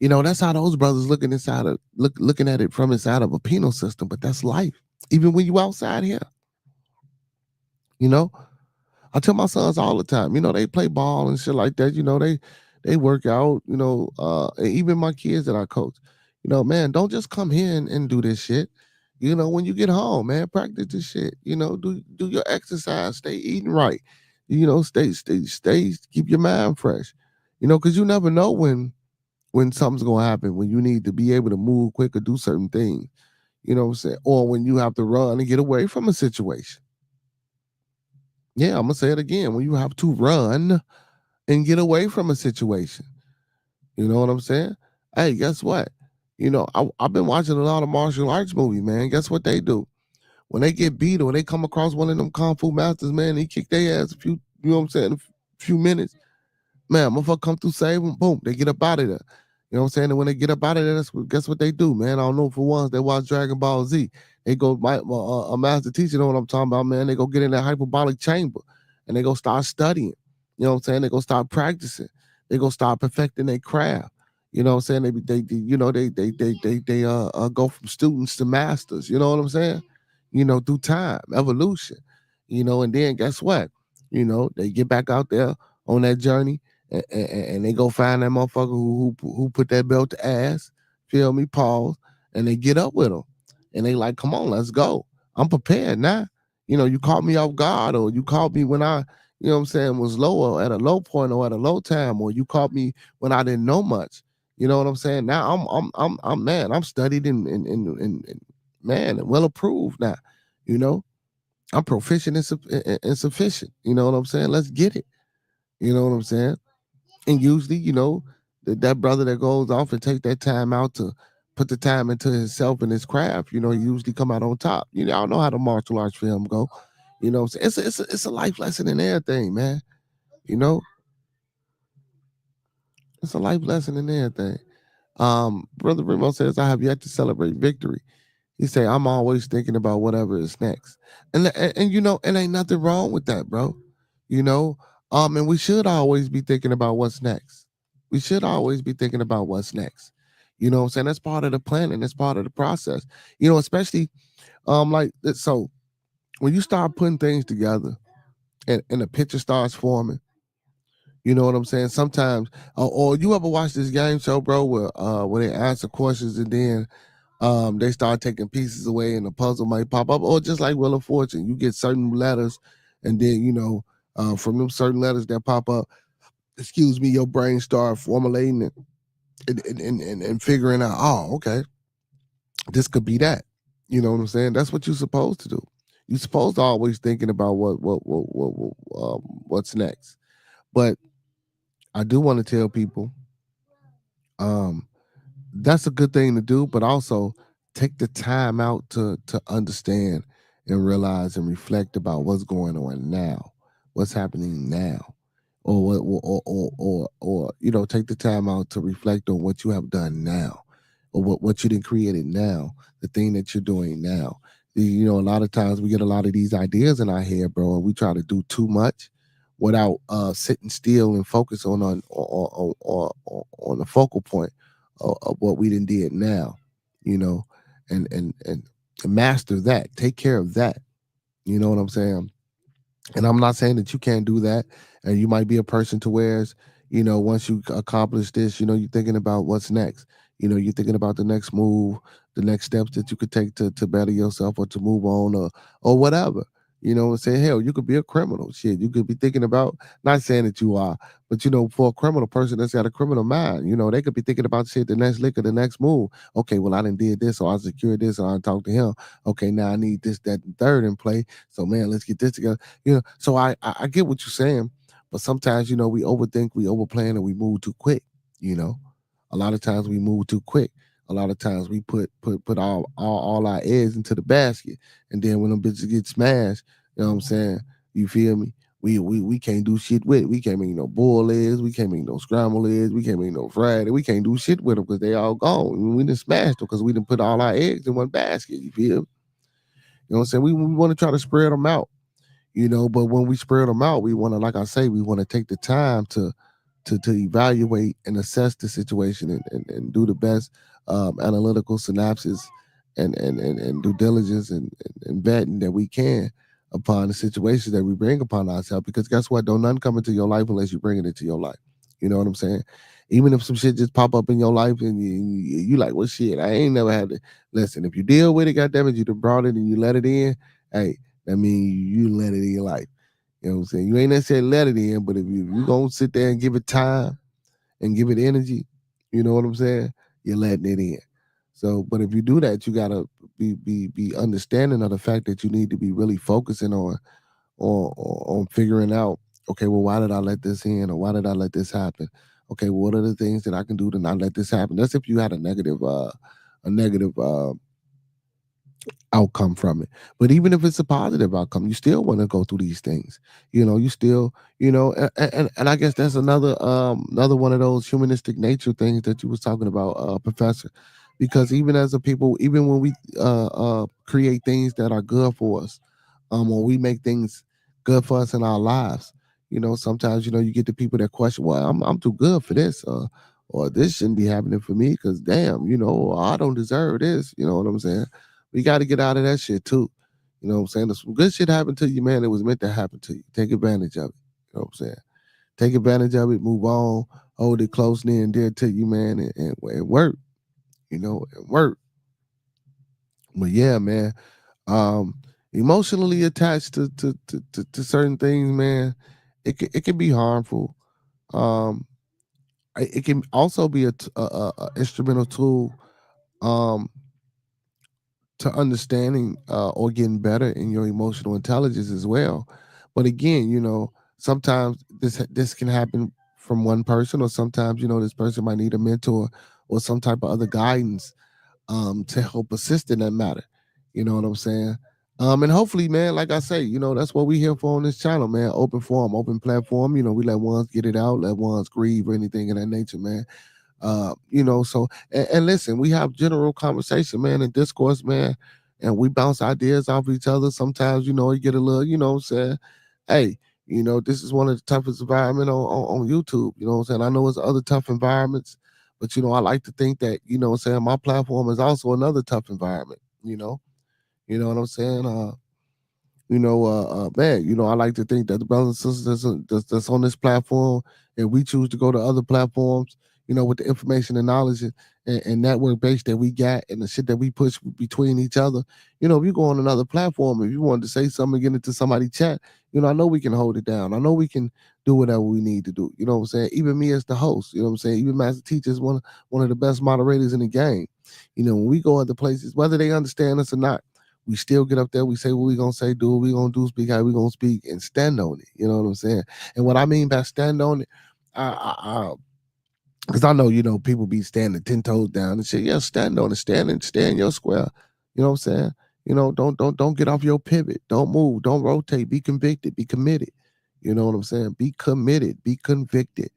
You know, that's how those brothers looking at it from inside of a penal system, but that's life. Even when you outside here. You know, I tell my sons all the time, you know, they play ball and shit like that. You know, they work out, you know, and even my kids that I coach, you know, man, don't just come here and do this shit. You know, when you get home, man, practice this shit. You know, do your exercise, stay eating right. You know, stay, keep your mind fresh. You know, because you never know when something's gonna happen, when you need to be able to move quick or do certain things. You know what I'm saying? Or when you have to run and get away from a situation. Yeah, I'm gonna say it again. When you have to run and get away from a situation. You know what I'm saying? Hey, guess what? You know, I've been watching a lot of martial arts movies, man. Guess what they do? When they get beat or they come across one of them kung fu masters, man, he kick their ass a few, you know what I'm saying, a few minutes. Man, motherfucker come through, save them, boom, they get up out of there. You know what I'm saying? And when they get up out of there, guess what they do, man? I don't know for once they watch Dragon Ball Z. They go, a master teacher know what I'm talking about, man. They go get in that hyperbolic chamber and they go start studying. You know what I'm saying? They go start practicing. They go start perfecting their craft. You know what I'm saying? They go from students to masters. You know what I'm saying? You know, through time, evolution. You know, and then guess what? You know, they get back out there on that journey and they go find that motherfucker who put that belt to ass, feel me, pause, and they get up with them. And they like, come on, let's go. I'm prepared now. You know, you caught me off guard, or you caught me when I, you know what I'm saying, was lower at a low point or at a low time, or you caught me when I didn't know much. You know what I'm saying? Now I'm man, I'm studied and man, and well approved now. You know, I'm proficient and sufficient. You know what I'm saying? Let's get it. You know what I'm saying? And usually, you know, that brother that goes off and take that time out to put the time into himself and his craft, you know, he usually come out on top. You know, I know how the martial arts film go. You know, it's a life lesson in everything, man. You know, it's a life lesson in everything. Brother Remo says, I have yet to celebrate victory. He say, I'm always thinking about whatever is next. And you know, and ain't nothing wrong with that, bro. You know, and we should always be thinking about what's next. We should always be thinking about what's next. You know what I'm saying? That's part of the planning, that's part of the process. You know, especially like so when you start putting things together and the picture starts forming, you know what I'm saying? Sometimes, or you ever watch this game show, bro, where they answer questions and then they start taking pieces away and the puzzle might pop up, or just like Wheel of Fortune, you get certain letters, and then you know from them certain letters that pop up, excuse me, your brain start formulating it and figuring out, oh, okay, this could be that. You know what I'm saying? That's what you're supposed to do. You're supposed to always thinking about what's next. But I do want to tell people, um, that's a good thing to do, but also take the time out to understand and realize and reflect about what's going on now, what's happening now, or you know, take the time out to reflect on what you have done now, or what you done created now, the thing that you're doing now. You know, a lot of times we get a lot of these ideas in our head, bro, and we try to do too much without sitting still and focus on the focal point of what we done did now, you know, and master that, take care of that. You know what I'm saying? And I'm not saying that you can't do that. And you might be a person to whereas, you know, once you accomplish this, you know, you're thinking about what's next. You know, you're thinking about the next move, the next steps that you could take to better yourself or to move on or whatever. You know, and say, hell, you could be a criminal. Shit, you could be thinking about, not saying that you are, but for a criminal person that's got a criminal mind, they could be thinking about shit, the next lick or the next move. Okay, well, I done did this, or I secured this, or I talked to him. Okay, now I need this, that, and third in play. So man, let's get this together. So I get what you're saying, but sometimes we overthink, we overplan, and we move too quick. A lot of times we move too quick. A lot of times we put all our eggs into the basket, and then when them bitches get smashed, you know what I'm saying? You feel me? We can't do shit with it. We can't make no boiled eggs. We can't make no scrambled eggs. We can't make no fried. We can't do shit with them because they all gone. We done smashed them because we done put all our eggs in one basket. You feel me? You know what I'm saying? We want to try to spread them out. But when we spread them out, we want to, like I say, we want to take the time to evaluate and assess the situation, and do the best analytical synopsis and due diligence and vetting that we can upon the situations that we bring upon ourselves. Because guess what? Don't none come into your life unless you bring it into your life. You know what I'm saying? Even if some shit just pop up in your life and you like, well, shit, I ain't never had to. Listen, if you deal with it, goddammit, you done brought it and you let it in. Hey, that means you let it in your life. You know what I'm saying? You ain't necessarily let it in, but if you gonna sit there and give it time and give it energy, you know what I'm saying? You're letting it in. So, but if you do that, you gotta be understanding of the fact that you need to be really focusing on figuring out, okay, well, why did I let this in, or why did I let this happen? Okay, well, what are the things that I can do to not let this happen? That's if you had a negative outcome from it. But even if it's a positive outcome, you still want to go through these things. You still, and I guess that's another one of those humanistic nature things that you was talking about, Professor. Because even as a people, even when we create things that are good for us, or we make things good for us in our lives, sometimes you get the people that question, well, I'm too good for this, or this shouldn't be happening for me because damn, I don't deserve this. You know what I'm saying? We got to get out of that shit too. You know what I'm saying? There's some good shit happened to you, man. It was meant to happen to you. Take advantage of it. You know what I'm saying? Take advantage of it, move on, hold it close near and dear to you, man, and work. And work. But yeah, man. Um, Emotionally attached to certain things, man, it can be harmful. Um, it can also be a instrumental tool, um, to understanding, or getting better in your emotional intelligence as well. But again, sometimes this can happen from one person, or sometimes this person might need a mentor or some type of other guidance, to help assist in that matter. You know what I'm saying? And hopefully, man, like I say, that's what we here for on this channel, man. Open forum, open platform. We let ones get it out, let ones grieve or anything of that nature, man. So and listen, we have general conversation, man, and discourse, man, and we bounce ideas off each other. Sometimes, you get a little, what I'm saying, hey, this is one of the toughest environment on YouTube. You know what I'm saying? I know it's other tough environments, but I like to think that, what I'm saying, my platform is also another tough environment, You know what I'm saying? Man, I like to think that the brothers and sisters that's on this platform, and we choose to go to other platforms, with the information and knowledge and network base that we got and the shit that we push between each other. If you go on another platform, if you wanted to say something, get into somebody's chat, I know we can hold it down. I know we can do whatever we need to do. You know what I'm saying? Even me as the host, you know what I'm saying? Even Master Teacher is one of the best moderators in the game. When we go other places, whether they understand us or not, we still get up there, we say what we gonna say, do what we gonna do, speak how we gonna speak, and stand on it. You know what I'm saying? And what I mean by stand on it, because I know, people be standing 10 toes down and say, yeah, stand on it, stay in your square. You know what I'm saying? Don't get off your pivot. Don't move, don't rotate, be convicted, be committed. You know what I'm saying? Be committed, be convicted.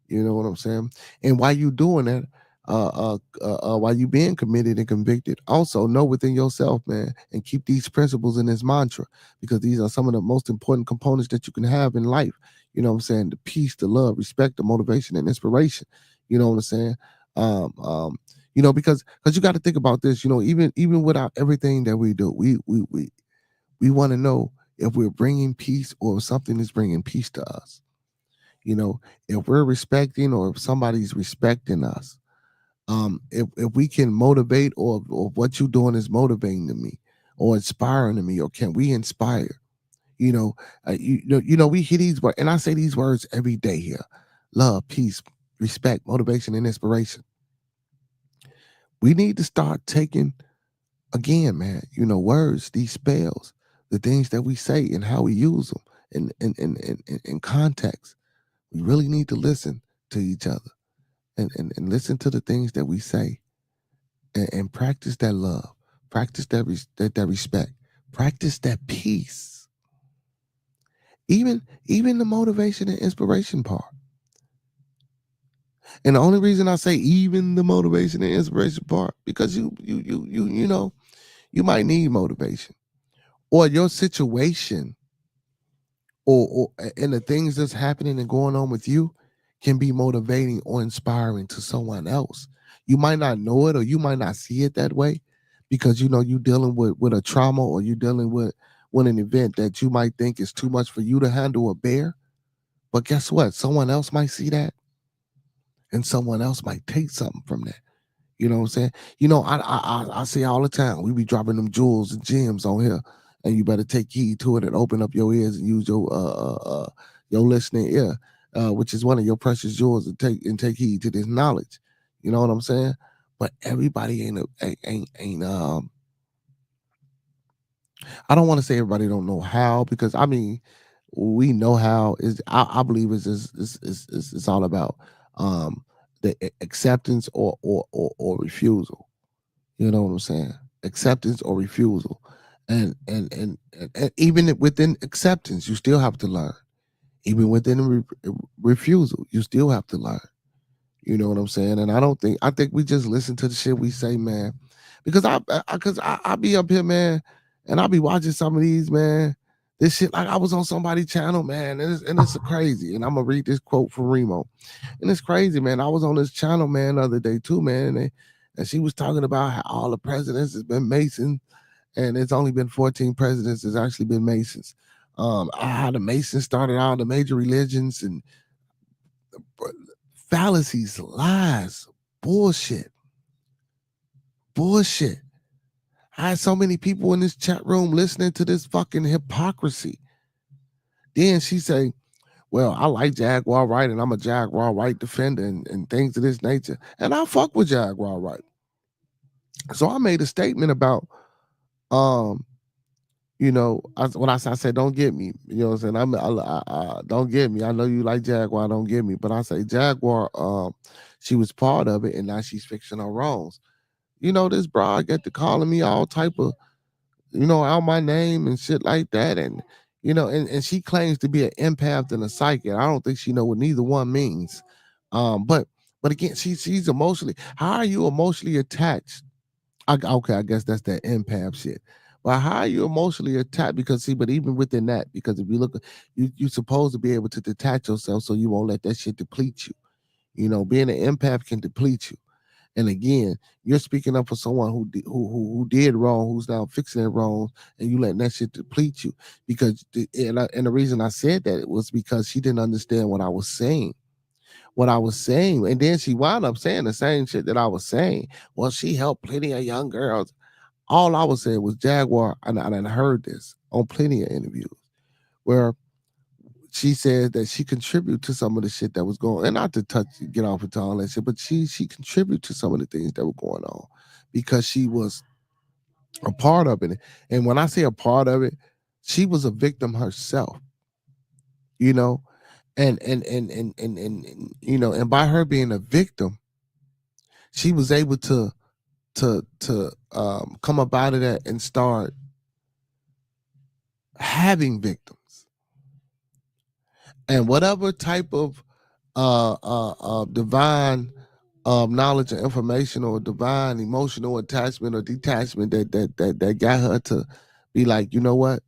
You know what I'm saying? And while you doing that, while you being committed and convicted, also know within yourself, man, and keep these principles in this mantra, because these are some of the most important components that you can have in life. You know what I'm saying? The peace, the love, respect, the motivation, and inspiration. You know what I'm saying? Because you got to think about this. Even without everything that we do, we want to know if we're bringing peace or if something is bringing peace to us. If we're respecting or if somebody's respecting us, if we can motivate or what you're doing is motivating to me or inspiring to me, or can we inspire? We hear these words, and I say these words every day here: love, peace, respect, motivation, and inspiration. We need to start taking, again, man, words, these spells, the things that we say and how we use them in context. We really need to listen to each other and listen to the things that we say and practice that love, practice that respect, practice that peace. Even the motivation and inspiration part. And the only reason I say even the motivation and inspiration part, because you might need motivation, or your situation or and the things that's happening and going on with you can be motivating or inspiring to someone else. You might not know it, or you might not see it that way, because you dealing with a trauma, or you dealing with an event that you might think is too much for you to handle or bear. But guess what? Someone else might see that, and someone else might take something from that. You know what I'm saying? I say all the time, we be dropping them jewels and gems on here, and you better take heed to it and open up your ears and use your listening ear, which is one of your precious jewels, and take heed to this knowledge. You know what I'm saying? But everybody ain't I don't want to say everybody don't know how, because I mean, we know how. Is I believe it's all about the acceptance or refusal. You know what I'm saying? Acceptance or refusal. And even within acceptance, you still have to learn. Even within refusal, you still have to learn. You know what I'm saying? And I think we just listen to the shit we say, man. Because I be up here, man, and I be watching some of these, man. This shit, like I was on somebody's channel, man, and it's crazy. And I'm gonna read this quote from Remo. And it's crazy, man. I was on this channel, man, the other day too, man, and she was talking about how all the presidents has been Masons, and it's only been 14 presidents that's actually been Masons. How the Masons started out the major religions, and fallacies, lies, bullshit. I had so many people in this chat room listening to this fucking hypocrisy. Then she say, well, I like Jaguar Wright, and I'm a Jaguar Wright defender, and things of this nature. And I fuck with Jaguar Wright. So I made a statement about, when I said, don't get me, you know what I'm saying? I don't get me. I know you like Jaguar, don't get me. But I say Jaguar, she was part of it, and now she's fixing her wrongs. This broad get to calling me all type of, out my name and shit like that. And, and she claims to be an empath and a psychic. I don't think she know what neither one means. But again, she's emotionally, how are you emotionally attached? Okay, I guess that's that empath shit. But how are you emotionally attached? Because but even within that, because if you look, you're supposed to be able to detach yourself so you won't let that shit deplete you. Being an empath can deplete you. And again, you're speaking up for someone who did wrong, who's now fixing their wrongs, and you letting that shit deplete you. Because and the reason I said that was because she didn't understand what I was saying. And then she wound up saying the same shit that I was saying. Well, she helped plenty of young girls. All I was saying was Jaguar, and I heard this on plenty of interviews where she said that she contributed to some of the shit that was going, and not to get off into all that shit, but she contributed to some of the things that were going on because she was a part of it. And when I say a part of it, she was a victim herself, and by her being a victim, she was able to come up out of that and start having victims. And whatever type of divine knowledge or information or divine emotional attachment or detachment that got her to be like, you know what?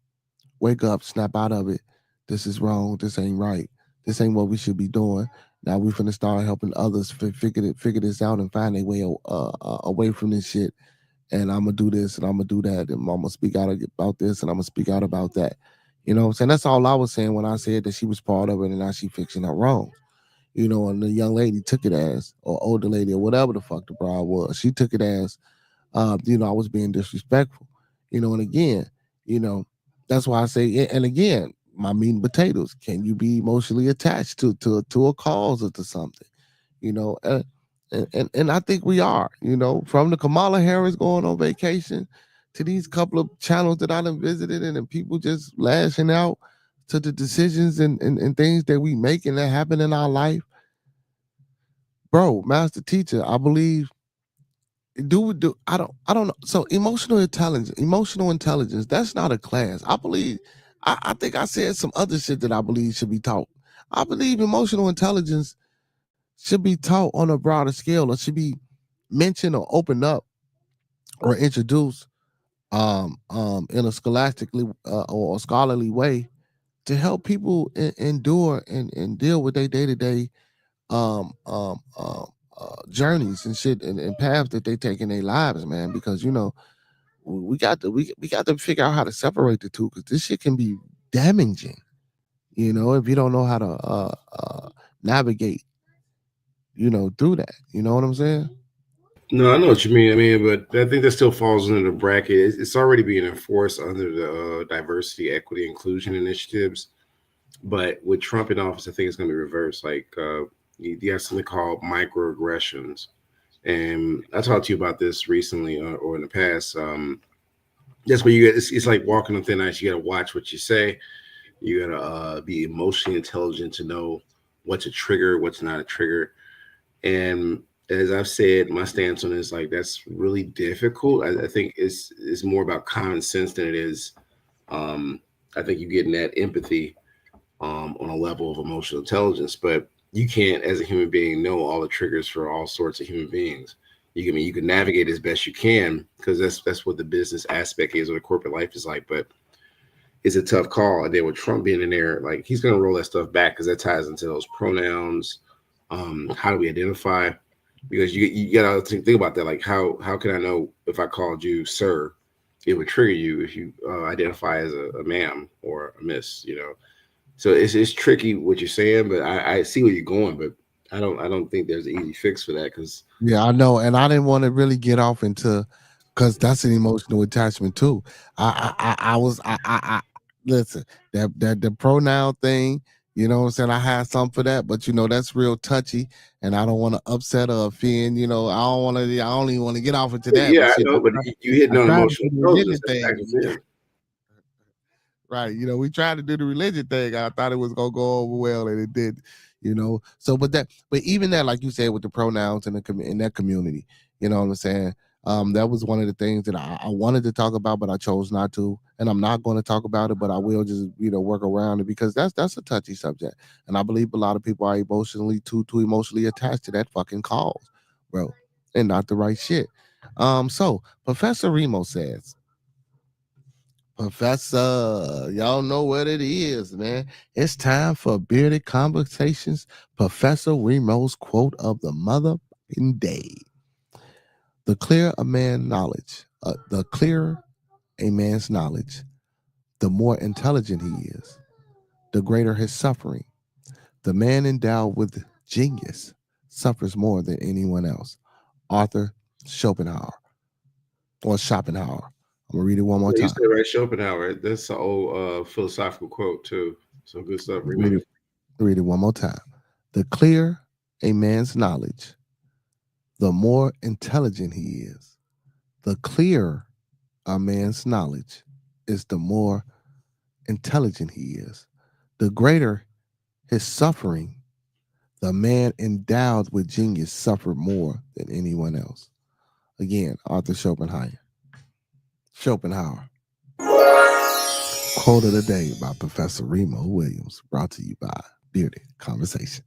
Wake up, snap out of it. This is wrong. This ain't right. This ain't what we should be doing. Now we're finna start helping others figure this out and find their way away from this shit. And I'm gonna do this and I'm gonna do that, and I'm gonna speak out about this and I'm gonna speak out about that. You know what I'm saying? That's all I was saying when I said that she was part of it and now she fixing her wrong. And the young lady took it as, or older lady, or whatever the fuck the bride was, she took it as, I was being disrespectful. And again, That's why I say, and again, my meat and potatoes. Can you be emotionally attached to a cause or to something? You know, and I think we are. You know, from the Kamala Harris going on vacation to these couple of channels that I done visited, and people just lashing out to the decisions and things that we make and that happen in our life. Bro, master teacher, I believe do I don't know. So emotional intelligence, that's not a class. I believe I think I said some other shit that I believe should be taught. I believe emotional intelligence should be taught on a broader scale, or should be mentioned or opened up or introduced in a scholastically or a scholarly way to help people endure and deal with their day-to-day um um um journeys and shit and paths that they take in their lives, man. Because we got to figure out how to separate the two, because this shit can be damaging, if you don't know how to navigate, through that. You know what I'm saying? No, I know what you mean. I mean, but I think that still falls under the bracket. It's already being enforced under the diversity, equity, inclusion initiatives. But with Trump in office, I think it's going to be reversed. Like you have something called microaggressions, and I talked to you about this recently or in the past. That's where you get. It's like walking on thin ice. You got to watch what you say. You got to be emotionally intelligent to know what's a trigger, what's not a trigger. And as I've said, my stance on it is like that's really difficult. I think it's more about common sense than it is. Um, I think you're getting that empathy on a level of emotional intelligence, but you can't, as a human being, know all the triggers for all sorts of human beings. You can navigate as best you can because that's what the business aspect is or the corporate life is like. But it's a tough call. And then with Trump being in there, like he's going to roll that stuff back because that ties into those pronouns. How do we identify? Because you got to think about that. Like how can I know if I called you sir, it would trigger you if you identify as a ma'am or a miss. So it's tricky what you're saying, but I see where you're going, but I don't think there's an easy fix for that because Yeah, I know, and I didn't want to really get off into, because that's an emotional attachment too. I was I listen, that the pronoun thing. You know what I'm saying? I had something for that, but that's real touchy, and I don't want to upset or offend. I don't want to. I don't even want to get off into that. yeah, But I shit, know, but you hitting I on tried to emotional do the intelligence. religion That thing. factors in. Right. We tried to do the religion thing. I thought it was gonna go over well, and it did. So, but even that, like you said, with the pronouns in that community, you know what I'm saying? That was one of the things that I wanted to talk about, but I chose not to, and I'm not going to talk about it. But I will just work around it, because that's a touchy subject, and I believe a lot of people are emotionally too emotionally attached to that fucking cause, bro, and not the right shit. So Professor Remo says, Professor, y'all know what it is, man. It's time for Bearded Conversations. Professor Remo's quote of the motherfucking day. The clearer a man's knowledge, the clearer a man's knowledge, the more intelligent he is, the greater his suffering. The man endowed with genius suffers more than anyone else. Arthur Schopenhauer or Schopenhauer. I'm gonna read it one more Yeah, you time. said right, Schopenhauer. That's an old philosophical quote too. So good stuff, Read Remo. it, read it one more time. The clearer a man's knowledge, the more intelligent he is. The clearer a man's knowledge is, the more intelligent he is. The greater his suffering, the man endowed with genius suffered more than anyone else. Again, Arthur Schopenhauer. Schopenhauer. Quote of the day by Professor Remo Williams, brought to you by Bearded Conversation.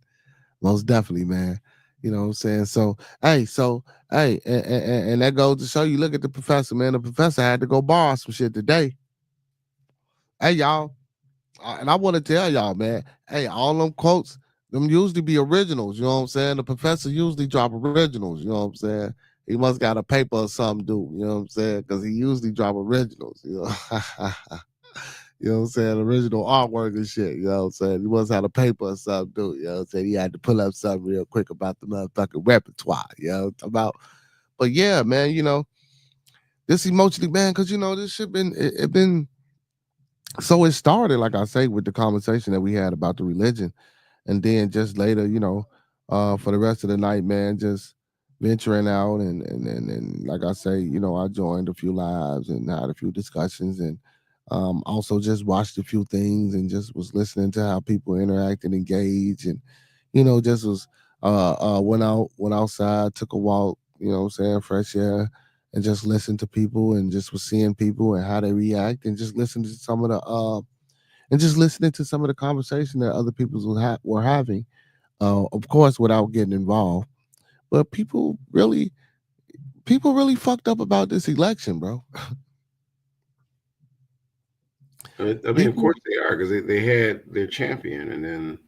Most definitely, man. You know what I'm saying? So, and that goes to show you, look at the professor, man. The professor had to go borrow some shit today. Hey, y'all. And I want to tell y'all, man, hey, all them quotes, them usually be originals. You know what I'm saying? The professor usually drop originals. You know what I'm saying? He must got a paper or something, dude. You know what I'm saying? Because he usually drop originals. You know what I'm saying? Original artwork and shit. You know what I'm saying? He must have a paper or something, dude. You know what I'm saying? He had to pull up something real quick about the motherfucking repertoire. You know what I'm talking about? But yeah, man, this emotionally, man, because this shit been So it started, like I say, with the conversation that we had about the religion, and then just later, for the rest of the night, man, just venturing out and like I say, I joined a few lives and had a few discussions, and also just watched a few things and just was listening to how people interact and engage, and just was went outside, took a walk, what I'm saying, fresh air, and just listened to people and just was seeing people and how they react, and just listened to some of the and just listening to some of the conversation that other people were having, of course, without getting involved. But people really fucked up about this election, bro. I mean, of People, course they are, because they had their champion, and then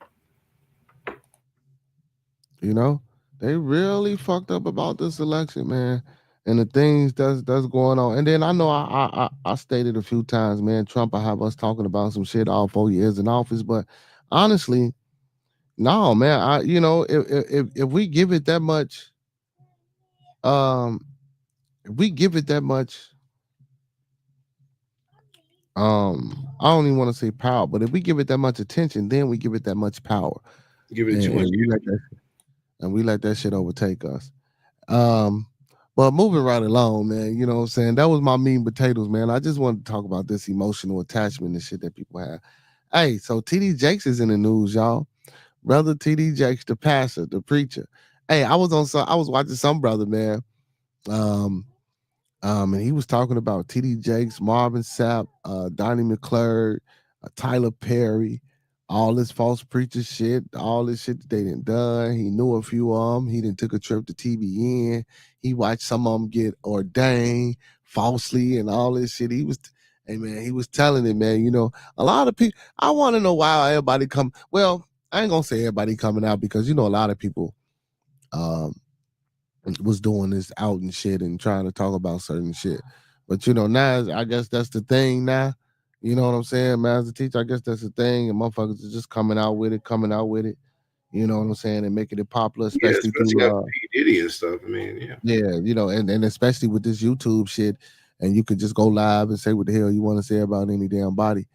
they really fucked up about this election, man, and the things that's going on. And then I know I stated a few times, man, Trump will have us talking about some shit all 4 years in office, but honestly, no, man. If we give it that much, um, if we give it that much, I don't even want to say power, but if we give it that much attention, then we give it that much power, give it and, too much. we let that shit overtake us. Um, but moving right along, man, you know what I'm saying? That was my meat and potatoes, man. I just wanted to talk about this emotional attachment and shit that people have. Hey, so TD Jakes is in the news, y'all. Brother TD Jakes, the pastor, the preacher. Hey, I was watching some brother, man. Um, and he was talking about TD Jakes, Marvin Sapp, Donnie McClurg, Tyler Perry, all this false preacher shit, all this shit that they done done. He knew a few of them. He done took a trip to TBN. He watched some of them get ordained falsely and all this shit. Hey man, he was telling it, man. A lot of people. I want to know why everybody come. Well, I ain't gonna say everybody coming out, because a lot of people um was doing this out and shit and trying to talk about certain shit. But now I guess that's the thing now. You know what I'm saying, man? As a teacher, I guess that's the thing, and motherfuckers are just coming out with it. You know what I'm saying, and making it popular, Yeah, especially especially through after P Diddy and stuff. I mean, yeah. yeah, and especially with this YouTube shit, and you could just go live and say what the hell you want to say about any damn body.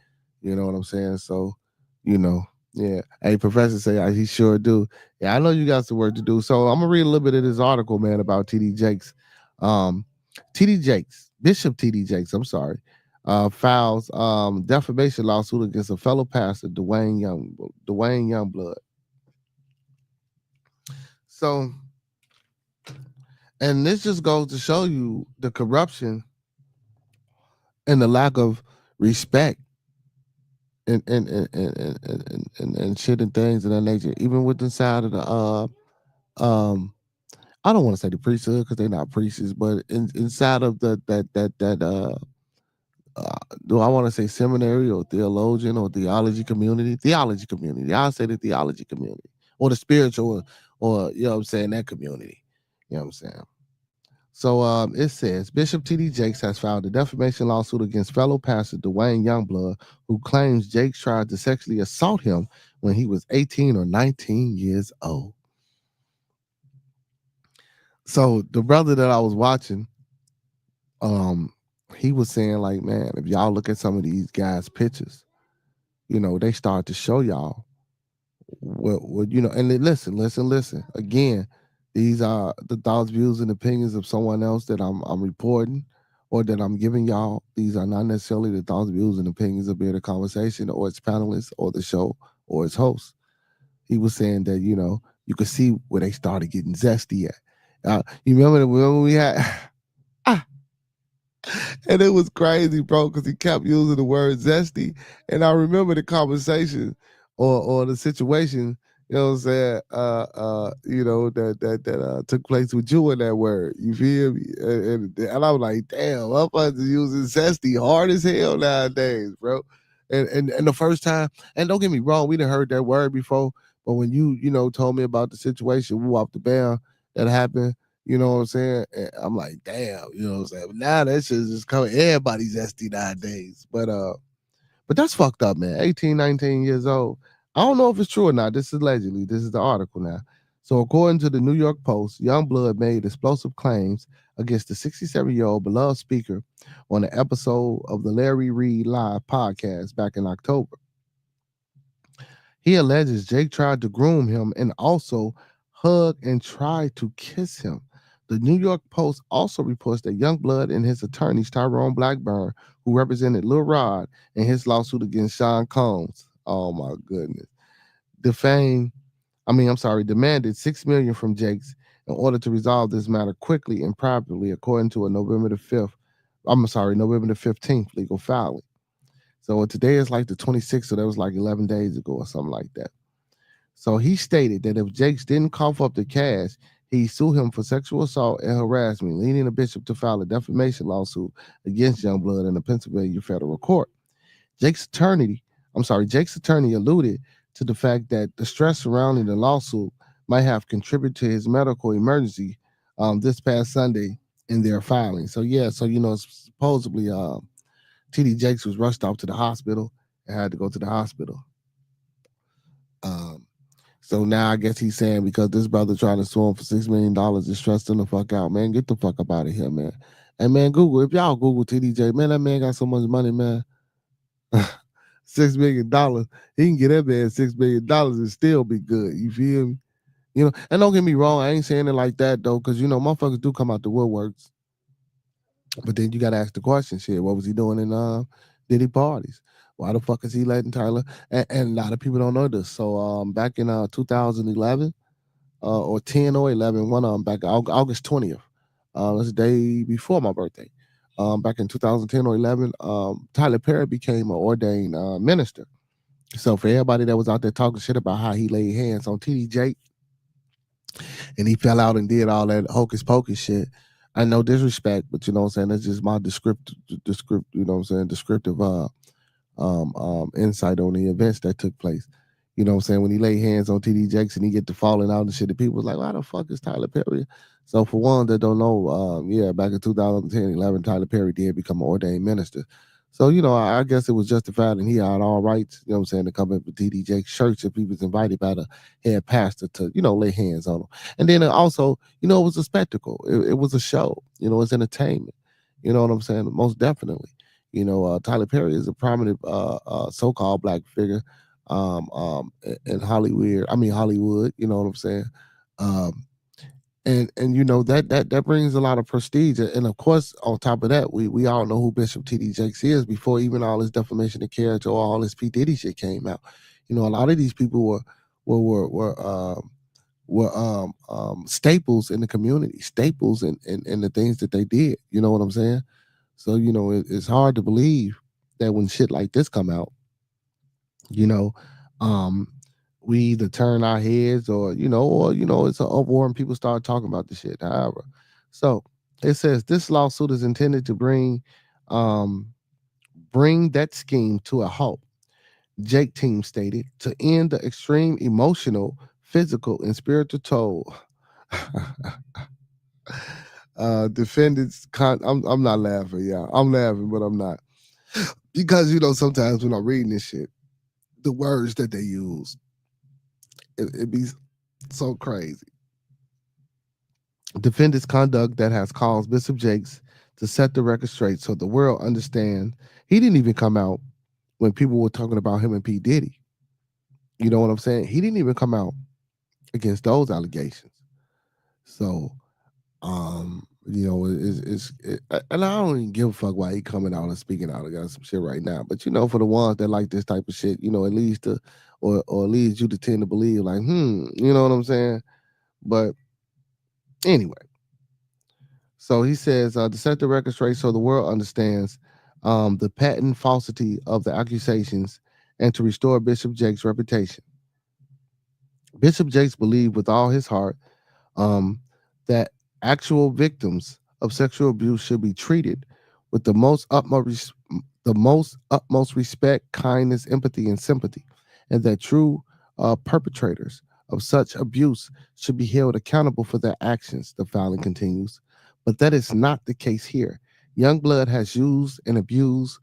You know what I'm saying? So, yeah. Hey, Professor say he sure do. Yeah, I know you got some work to do. So I'm gonna read a little bit of this article, man, about TD Jakes. TD Jakes, Bishop TD Jakes, I'm sorry, files defamation lawsuit against a fellow pastor, Dwayne Youngblood. So, and this just goes to show you the corruption and the lack of respect and shit and things of that nature, even with inside of the I don't want to say the priesthood, because they're not priests, but inside of do I want to say seminary or theologian or theology community. I'll say the theology community, or the spiritual, or what I'm saying, that community. You know what I'm saying? So it says Bishop T.D. Jakes has filed a defamation lawsuit against fellow pastor Dwayne Youngblood, who claims Jakes tried to sexually assault him when he was 18 or 19 years old. So the brother that I was watching, he was saying, like, man, if y'all look at some of these guys' pictures, they start to show y'all what and then listen. Again, these are the thoughts, views, and opinions of someone else that I'm reporting or that I'm giving y'all. These are not necessarily the thoughts, views, and opinions of Bearded Conversation or its panelists or the show or its host. He was saying that, you could see where they started getting zesty at. You remember when we had and it was crazy, bro, because he kept using the word zesty. And I remember the conversation or the situation, what I'm saying, that took place with you in that word. You feel me? And I was like, damn, motherfuckers using zesty hard as hell nowadays, bro. And the first time, and don't get me wrong, we done heard that word before, but when you told me about the situation, we walked the bell that happened. You know what I'm saying? And I'm like, damn, you know what I'm saying? But now that shit's just coming. Everybody's zesty nowadays. But that's fucked up, man. 18, 19 years old. I don't know if it's true or not. This is allegedly. This is the article now. So, according to the New York Post, Youngblood made explosive claims against the 67-year-old beloved speaker on an episode of the Larry Reed Live podcast back in October. He alleges Jake tried to groom him and also hug and try to kiss him. The New York Post also reports that Youngblood and his attorneys, Tyrone Blackburn, who represented Lil Rod in his lawsuit against Sean Combs, oh my goodness, demanded $6 million from Jakes in order to resolve this matter quickly and privately, according to a November the 15th legal filing. So today is like the 26th, so that was like 11 days ago or something like that. So he stated that if Jakes didn't cough up the cash, he'd sue him for sexual assault and harassment, leading the bishop to file a defamation lawsuit against Youngblood in the Pennsylvania federal court. Jake's attorney alluded to the fact that the stress surrounding the lawsuit might have contributed to his medical emergency this past Sunday in their filing. So supposedly TD Jakes was rushed off to the hospital and had to go to the hospital. So now I guess he's saying because this brother trying to sue him for $6 million is stressed him the fuck out, man. Get the fuck up out of here, man. And man, if y'all Google TDJ, man, that man got so much money, man. $6 million. He can get that man $6 million and still be good. You feel me? And don't get me wrong, I ain't saying it like that though, because motherfuckers do come out the woodworks. But then you gotta ask the question, shit, what was he doing in Diddy parties? Why the fuck is he letting Tyler? And a lot of people don't know this. So back in 2011 or 10 or 11, back August 20th, that's the day before my birthday. Back in 2010 or 11, Tyler Perry became an ordained minister. So for everybody that was out there talking shit about how he laid hands on TD Jake and he fell out and did all that hocus pocus shit, I know disrespect, but you know what I'm saying, that's just my descriptive insight on the events that took place. You know what I'm saying? When he laid hands on TD Jakes and he get to falling out and shit, the people was like, why the fuck is Tyler Perry? So for one that don't know, back in 2010, 11, Tyler Perry did become an ordained minister. So, I guess it was justified and he had all rights, you know what I'm saying, to come up with TD Jakes' church if he was invited by the head pastor to, lay hands on him. And then also, it was a spectacle. It was a show. It's entertainment. You know what I'm saying? Most definitely. Tyler Perry is a prominent so-called black figure in Hollywood, you know what I'm saying? And that brings a lot of prestige. And of course, on top of that, we all know who Bishop T.D. Jakes is before even all this defamation of character or all this P. Diddy shit came out. A lot of these people were staples in the community, staples in the things that they did. You know what I'm saying? So, it's hard to believe that when shit like this come out, we either turn our heads or it's an uproar and people start talking about the shit. However, so it says this lawsuit is intended to bring that scheme to a halt. Jake team stated to end the extreme emotional, physical, and spiritual toll. Defendants I'm not laughing, yeah. I'm laughing, but I'm not. Because sometimes when I'm reading this shit, the words that they use, it be so crazy. Defendants' conduct that has caused Bishop Jakes to set the record straight so the world understands he didn't even come out when people were talking about him and P. Diddy. You know what I'm saying? He didn't even come out against those allegations. So, and I don't even give a fuck why he coming out and speaking out against some shit right now. But for the ones that like this type of shit, it leads to or leads you to tend to believe like, you know what I'm saying? But anyway, so he says to set the record straight so the world understands the patent falsity of the accusations and to restore Bishop Jakes' reputation. Bishop Jakes believed with all his heart that actual victims of sexual abuse should be treated with the most utmost respect, kindness, empathy, and sympathy, and that true perpetrators of such abuse should be held accountable for their actions, the filing continues. But that is not the case here. Youngblood has used and abused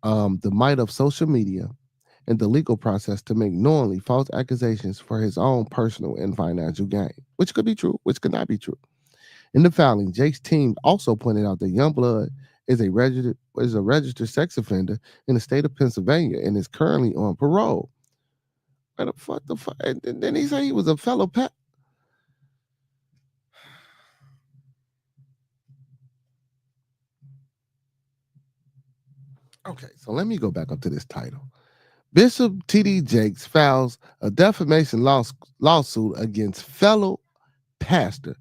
the might of social media in the legal process to make knowingly false accusations for his own personal and financial gain, which could be true, which could not be true. In the filing, Jake's team also pointed out that Youngblood is a registered sex offender in the state of Pennsylvania and is currently on parole. What the fuck? And then he said he was a fellow pet. Okay, so let me go back up to this title. Bishop T.D. Jakes files a defamation lawsuit against fellow pastor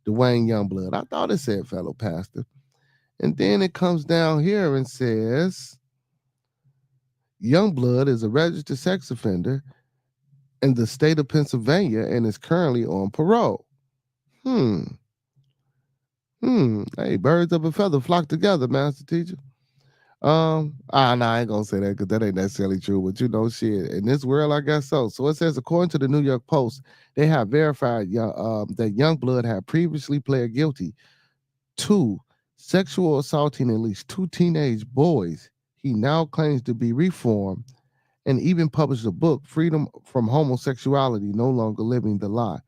Dwayne Youngblood. I thought it said fellow pastor. And then it comes down here and says Youngblood is a registered sex offender in the state of Pennsylvania and is currently on parole. Hey, birds of a feather flock together, master teacher. Nah, I ain't gonna say that because that ain't necessarily true, but shit. In this world, I guess so. So it says, according to the New York Post, they have verified that Youngblood had previously pled guilty to sexual assaulting at least 2 teenage boys. He now claims to be reformed and even published a book, Freedom from Homosexuality, No Longer Living the Lie.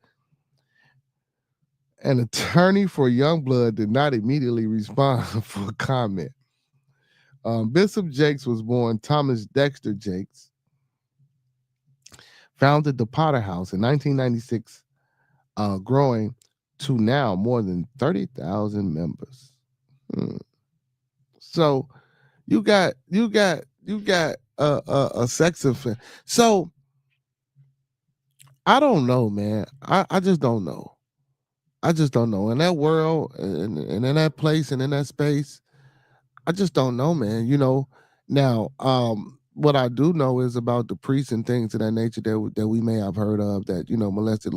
An attorney for Youngblood did not immediately respond for comment. Bishop Jakes was born Thomas Dexter Jakes, founded the Potter House in 1996, growing to now more than 30,000 members. So you got a sex offender. So I don't know, man. I just don't know. I just don't know. In that world and in that place and in that space, I just don't know, man. Now, what I do know is about the priests and things of that nature that we may have heard of that, molested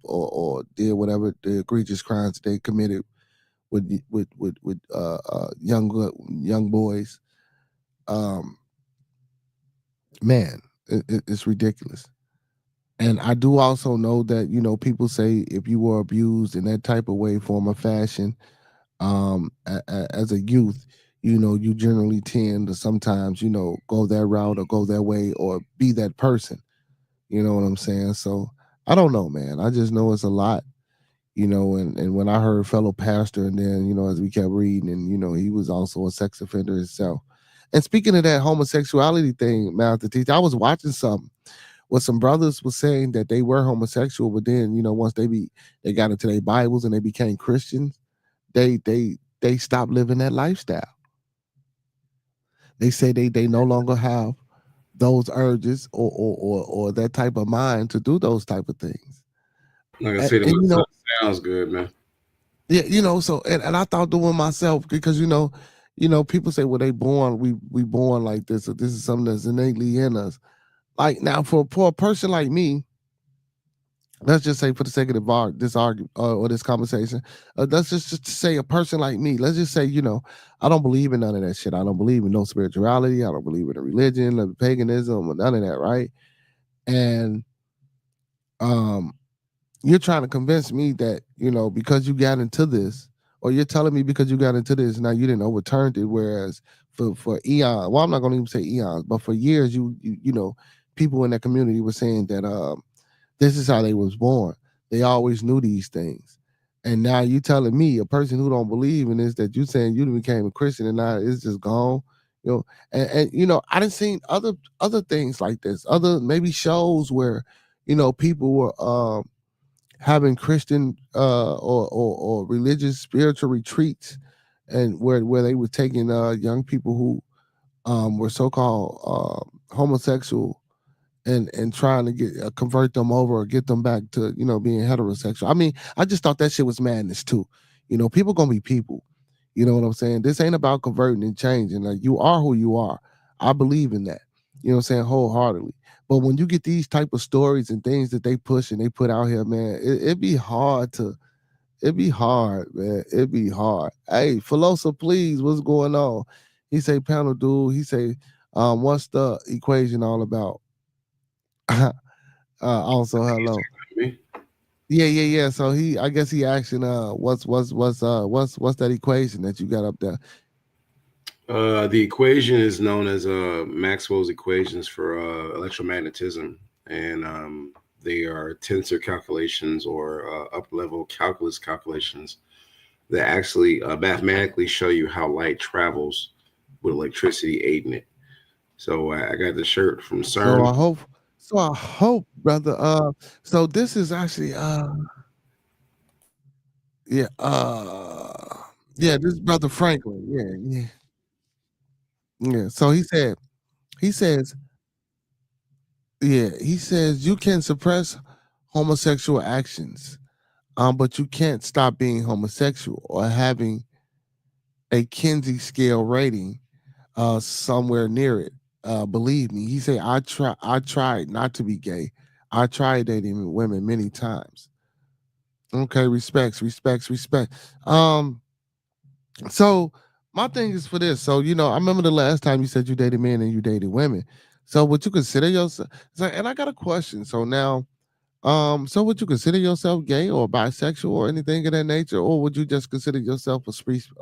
or did whatever the egregious crimes they committed with young boys. Man, it's ridiculous. And I do also know that, people say if you were abused in that type of way, form or fashion, as a youth, you generally tend to sometimes, go that route or go that way or be that person. You know what I'm saying? So I don't know, man. I just know it's a lot, and when I heard fellow pastor and then, as we kept reading and, he was also a sex offender himself. And speaking of that homosexuality thing, Master Teacher, I was watching something where some brothers were saying that they were homosexual, but then, once they got into their Bibles and they became Christians, they stopped living that lifestyle. They say they no longer have those urges or that type of mind to do those type of things. Like I said, it sounds good, man. Yeah, so and I thought doing myself because people say, well, they born we born like this, or this is something that's innately in us. Like now, for a person like me, let's just say for the sake of this argument or this conversation, let's just say a person like me, let's just say, I don't believe in none of that shit. I don't believe in no spirituality. I don't believe in a religion, or paganism, or none of that, right? And you're trying to convince me that, because you got into this, or you're telling me because you got into this, now you didn't overturn it, whereas for eons, well, I'm not going to even say eons, but for years, you people in that community were saying that this is how they was born. They always knew these things. And now you telling me, a person who don't believe in this, that you saying you became a Christian and now it's just gone. And I done seen other things like this, other maybe shows where, people were having Christian or religious spiritual retreats, and where they were taking young people who were so-called homosexual and trying to get convert them over or get them back to being heterosexual. I mean, I just thought that shit was madness too. People gonna be people. You know what I'm saying? This ain't about converting and changing. Like, you are who you are. I believe in that. You know what I'm saying? Wholeheartedly. But when you get these type of stories and things that they push and they put out here, man, it'd be hard, man. It'd be hard. Hey, Philosa, please, what's going on? He say, panel dude, he say, what's the equation all about? Also, hello. Yeah. So I guess he asking, what's that equation that you got up there? The equation is known as Maxwell's equations for electromagnetism, and they are tensor calculations or up-level calculus calculations that actually mathematically show you how light travels with electricity aiding it. So I got the shirt from So CERN. I hope, brother. So this is actually yeah, yeah, this is Brother Franklin. Yeah, yeah, yeah. So he says, yeah, he says you can suppress homosexual actions, but you can't stop being homosexual or having a Kinsey scale rating somewhere near it. Believe me, he said I tried not to be gay. I tried dating women many times. Okay, respect. So my thing is for this. So I remember the last time you said you dated men and you dated women. So would you consider yourself? So, and I got a question. So now, so would you consider yourself gay or bisexual or anything of that nature, or would you just consider yourself a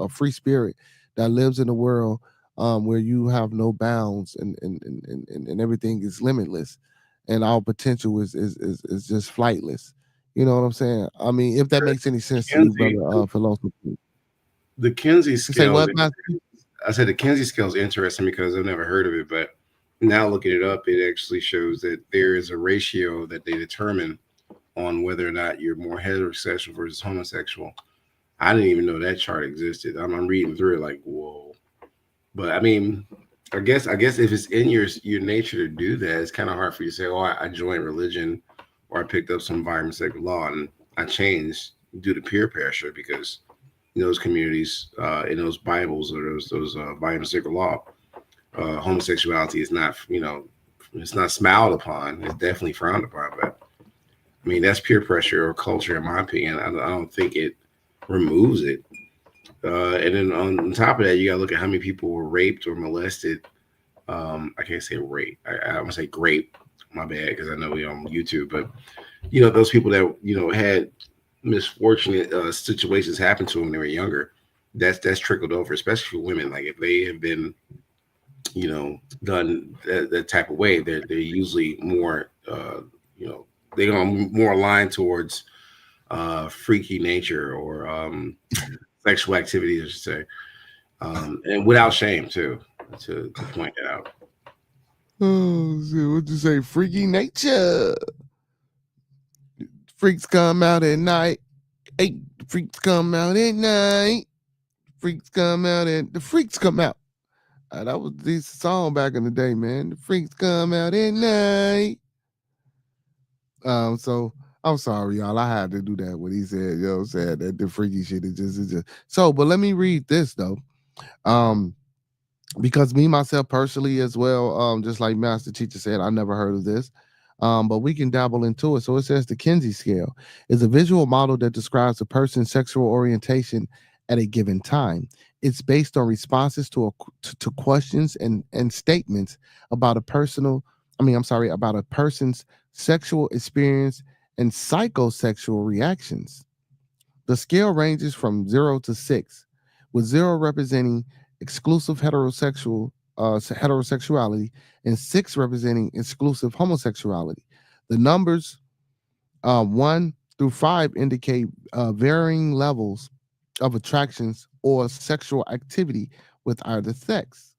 free spirit that lives in a world where you have no bounds and everything is limitless, and all potential is just flightless. You know what I'm saying? I mean, if that makes any sense to you, Kinsey, brother, philosophy. the Kinsey You say scale. what, man? I said the Kinsey scale is interesting because I've never heard of it, but now looking it up, it actually shows that there is a ratio that they determine on whether or not you're more heterosexual versus homosexual. I didn't even know that chart existed. I'm reading through it like, whoa. But I mean, I guess if it's in your nature to do that, it's kind of hard for you to say, oh, I joined religion or I picked up some environment sacred law and I changed due to peer pressure because in those communities, in those Bibles or those environment sacred law, homosexuality is not, it's not smiled upon. It's definitely frowned upon. But I mean, that's peer pressure or culture, in my opinion. I don't think it removes it. And then on top of that, you got to look at how many people were raped or molested. I can't say rape. I'm gonna say grape. My bad, because I know we on YouTube. But those people that had misfortunate situations happen to them when they were younger. That's trickled over, especially for women. Like if they have been done that type of way, they're usually more they're more aligned towards freaky nature or sexual activities, I should say, and without shame too. To point that out. Oh, shit, what'd you say? Freaky nature. Freaks come out at night. Hey, freaks come out at night. Freaks come out at the freaks come out. That was this song back in the day, man. The freaks come out at night. So I'm sorry, y'all. I had to do that when he said, you know what I'm saying, that the freaky shit is just so. But let me read this though. Because me myself personally as well, just like Master Teacher said, I never heard of this. But we can dabble into it. So it says the Kinsey scale is a visual model that describes a person's sexual orientation at a given time. It's based on responses to questions and statements about about a person's sexual experience and psychosexual reactions. The scale ranges from 0 to 6, with 0 representing exclusive heterosexuality and 6 representing exclusive homosexuality. The numbers 1 through 5 indicate varying levels of attractions or sexual activity with either sex.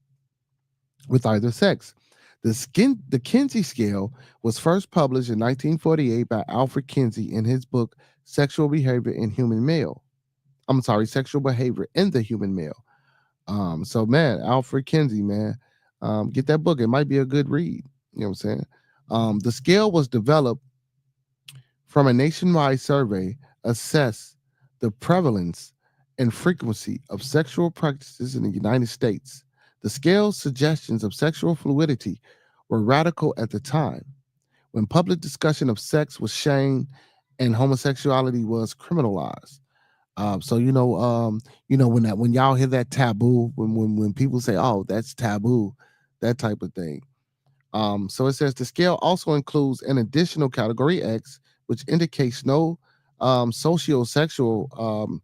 The Kinsey scale was first published in 1948 by Alfred Kinsey in his book Sexual Behavior in Human Male. Sexual Behavior in the Human Male. So man, Alfred Kinsey, man, get that book. It might be a good read. You know what I'm saying? The scale was developed from a nationwide survey, assess the prevalence and frequency of sexual practices in the United States. The scale's suggestions of sexual fluidity were radical at the time, when public discussion of sex was shamed and homosexuality was criminalized. So when y'all hear that taboo, when people say, "Oh, that's taboo," that type of thing. So it says the scale also includes an additional category X, which indicates no sociosexual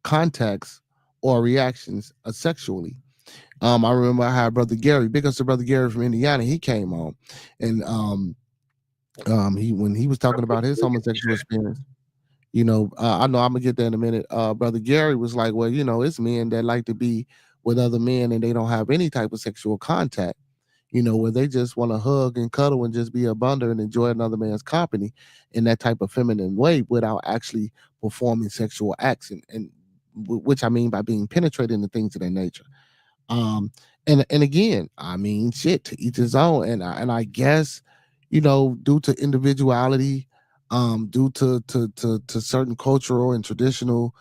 contacts or reactions sexually. I remember I had Brother Gary, big up to Brother Gary from Indiana. He came on, and he when he was talking about his homosexual experience. I know I'm gonna get there in a minute. Brother Gary was like, well, it's men that like to be with other men and they don't have any type of sexual contact, where they just want to hug and cuddle and just be a bonder and enjoy another man's company in that type of feminine way without actually performing sexual acts, and which I mean by being penetrated and things of that nature. Um, and again, I mean, shit, to each his own. And I guess, due to individuality, due to certain cultural and traditional,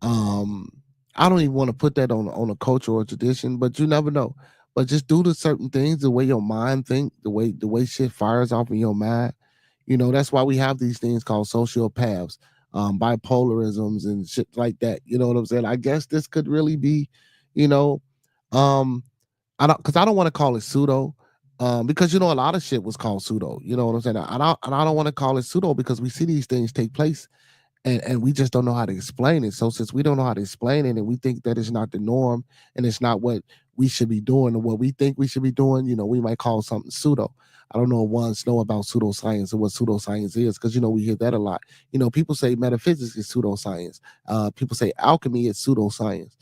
um, I don't even want to put that on a culture or tradition, but you never know. But just due to certain things, the way your mind think, the way shit fires off in your mind, that's why we have these things called sociopaths, bipolarisms and shit like that. You know what I'm saying? I guess this could really be, you know, um, I don't want to call it pseudo, because a lot of shit was called pseudo. You know what I'm saying? I don't want to call it pseudo because we see these things take place and we just don't know how to explain it. So since we don't know how to explain it and we think that it's not the norm and it's not what we should be doing or what we think we should be doing, we might call something pseudo. I don't know if ones know about pseudoscience and what pseudoscience is because we hear that a lot. People say metaphysics is pseudoscience. People say alchemy is pseudoscience.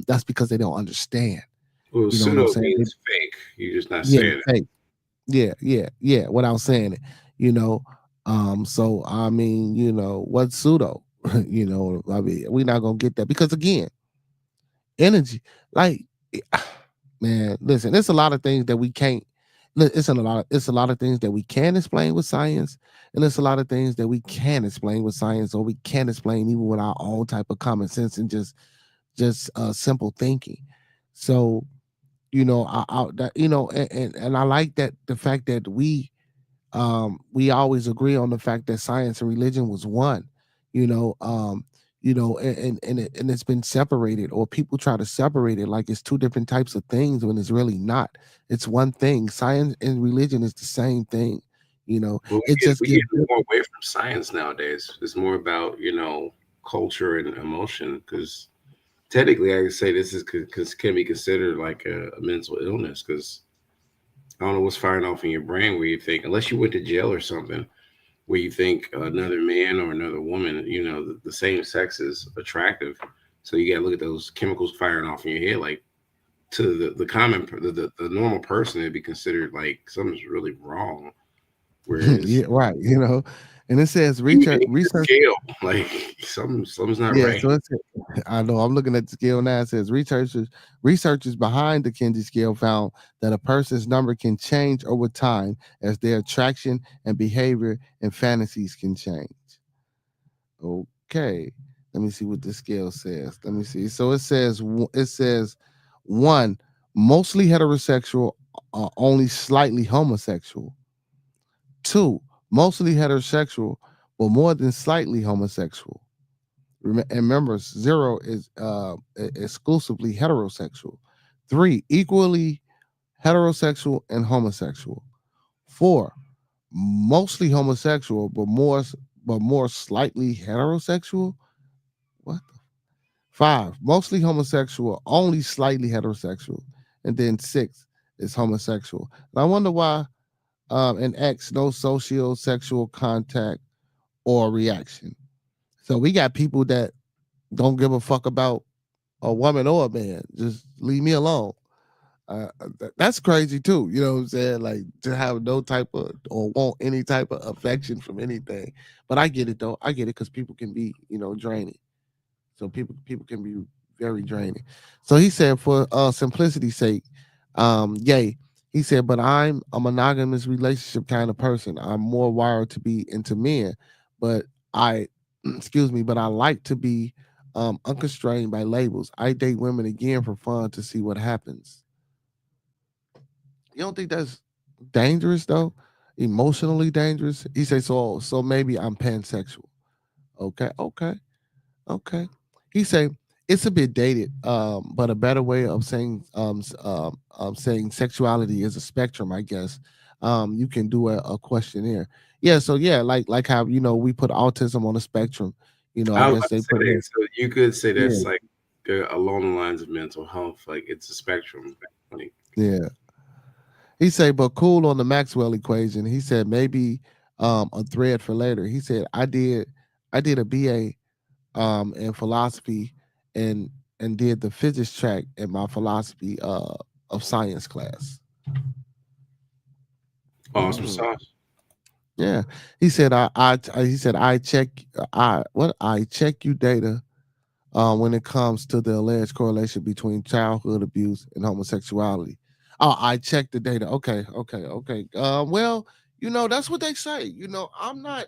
That's because they don't understand. Well, You know what I'm pseudo saying? means fake. You're just not Yeah, saying it. fake. Yeah, without saying it, you know. So I mean, what's pseudo? I mean, we're not gonna get that because again, energy, like man, listen, there's a lot of things that we can't it's a lot of things that we can explain with science, and there's a lot of things that we can explain with science, or we can explain even with our own type of common sense and just simple thinking. So and I like that the fact that we always agree on the fact that science and religion was one, you know um and it's been separated, or people try to separate it like it's two different types of things when it's really not. It's one thing. Science and religion is the same thing. But It just we get gives more away from science nowadays. It's more about culture and emotion. Because technically, I could say this is because can be considered like a mental illness. Because I don't know what's firing off in your brain where you think, unless you went to jail or something, where you think another man or another woman, the same sex is attractive. So you got to look at those chemicals firing off in your head. Like to the normal person, it'd be considered like something's really wrong. Whereas yeah, right. And it says you even research need the research scale, like something's not Yeah, right. so I know I'm looking at the scale now. It says researchers behind the Kinsey scale found that a person's number can change over time as their attraction and behavior and fantasies can change. Okay, let me see what the scale says. Let me see. So it says one, mostly heterosexual, only slightly homosexual. Two, mostly heterosexual, but more than slightly homosexual. And remember, zero is exclusively heterosexual. Three, equally heterosexual and homosexual. Four, mostly homosexual, but more slightly heterosexual. What? Five, mostly homosexual, only slightly heterosexual. And then six is homosexual. And I wonder why in X, no socio sexual contact or reaction. So we got people that don't give a fuck about a woman or a man. Just leave me alone. That's crazy too. You know what I'm saying? Like to have no type of or want any type of affection from anything. But I get it though. I get it because people can be, draining. So people can be very draining. So he said for simplicity's sake, yay. He said, but I'm a monogamous relationship kind of person. I'm more wired to be into men, but I excuse me, but I like to be unconstrained by labels. I date women again for fun to see what happens. You don't think that's dangerous though? Emotionally dangerous? He said, so maybe I'm pansexual. Okay. Okay. He say it's a bit dated, but a better way of saying sexuality is a spectrum, I guess. You can do a questionnaire. Yeah, so yeah, like how we put autism on a spectrum. I I was guess about to they say put that. it. So you could say Yeah, that's like along the lines of mental health. Like it's a spectrum. Like Yeah. He said, but cool on the Maxwell equation. He said maybe a thread for later. He said I did a BA in philosophy and did the physics track in my philosophy of science class. awesome sauce. Yeah. He said he said I check you data when it comes to the alleged correlation between childhood abuse and homosexuality. Oh, I checked the data. Okay. Well, that's what they say. I'm not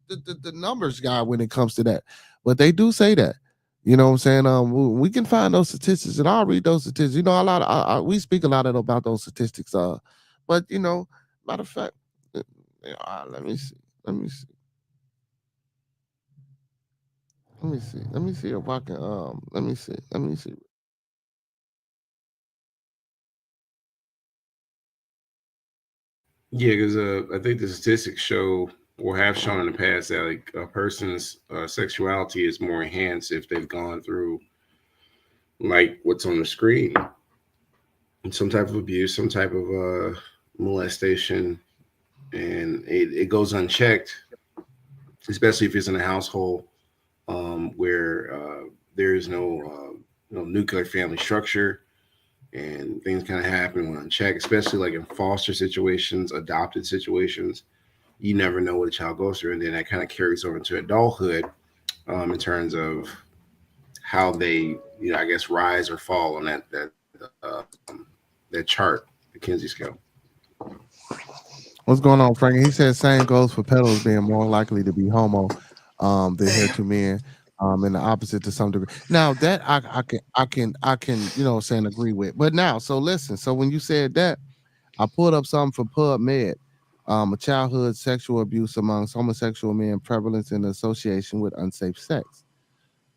the numbers guy when it comes to that, but they do say that. You know what I'm saying? We can find those statistics, and I'll read those statistics. A lot. We speak a lot about those statistics. But matter of fact, let me see. Let me see. Let me see. Let me see if I can. Let me see. Let me see. Yeah, because I think the statistics show or have shown in the past that like a person's sexuality is more enhanced if they've gone through like what's on the screen, some type of abuse, some type of molestation, and it goes unchecked, especially if it's in a household where there is no nuclear family structure, and things kind of happen when unchecked, especially like in foster situations, adopted situations. You never know what a child goes through, and then that kind of carries over into adulthood in terms of how they, I guess, rise or fall on that chart, the Kinsey scale. What's going on, Frankie? He said same goes for pedals being more likely to be homo than heter men, and the opposite to some degree. Now that I can saying agree with. But now, so listen. So when you said that, I pulled up something for PubMed. A childhood sexual abuse amongst homosexual men prevalence in association with unsafe sex.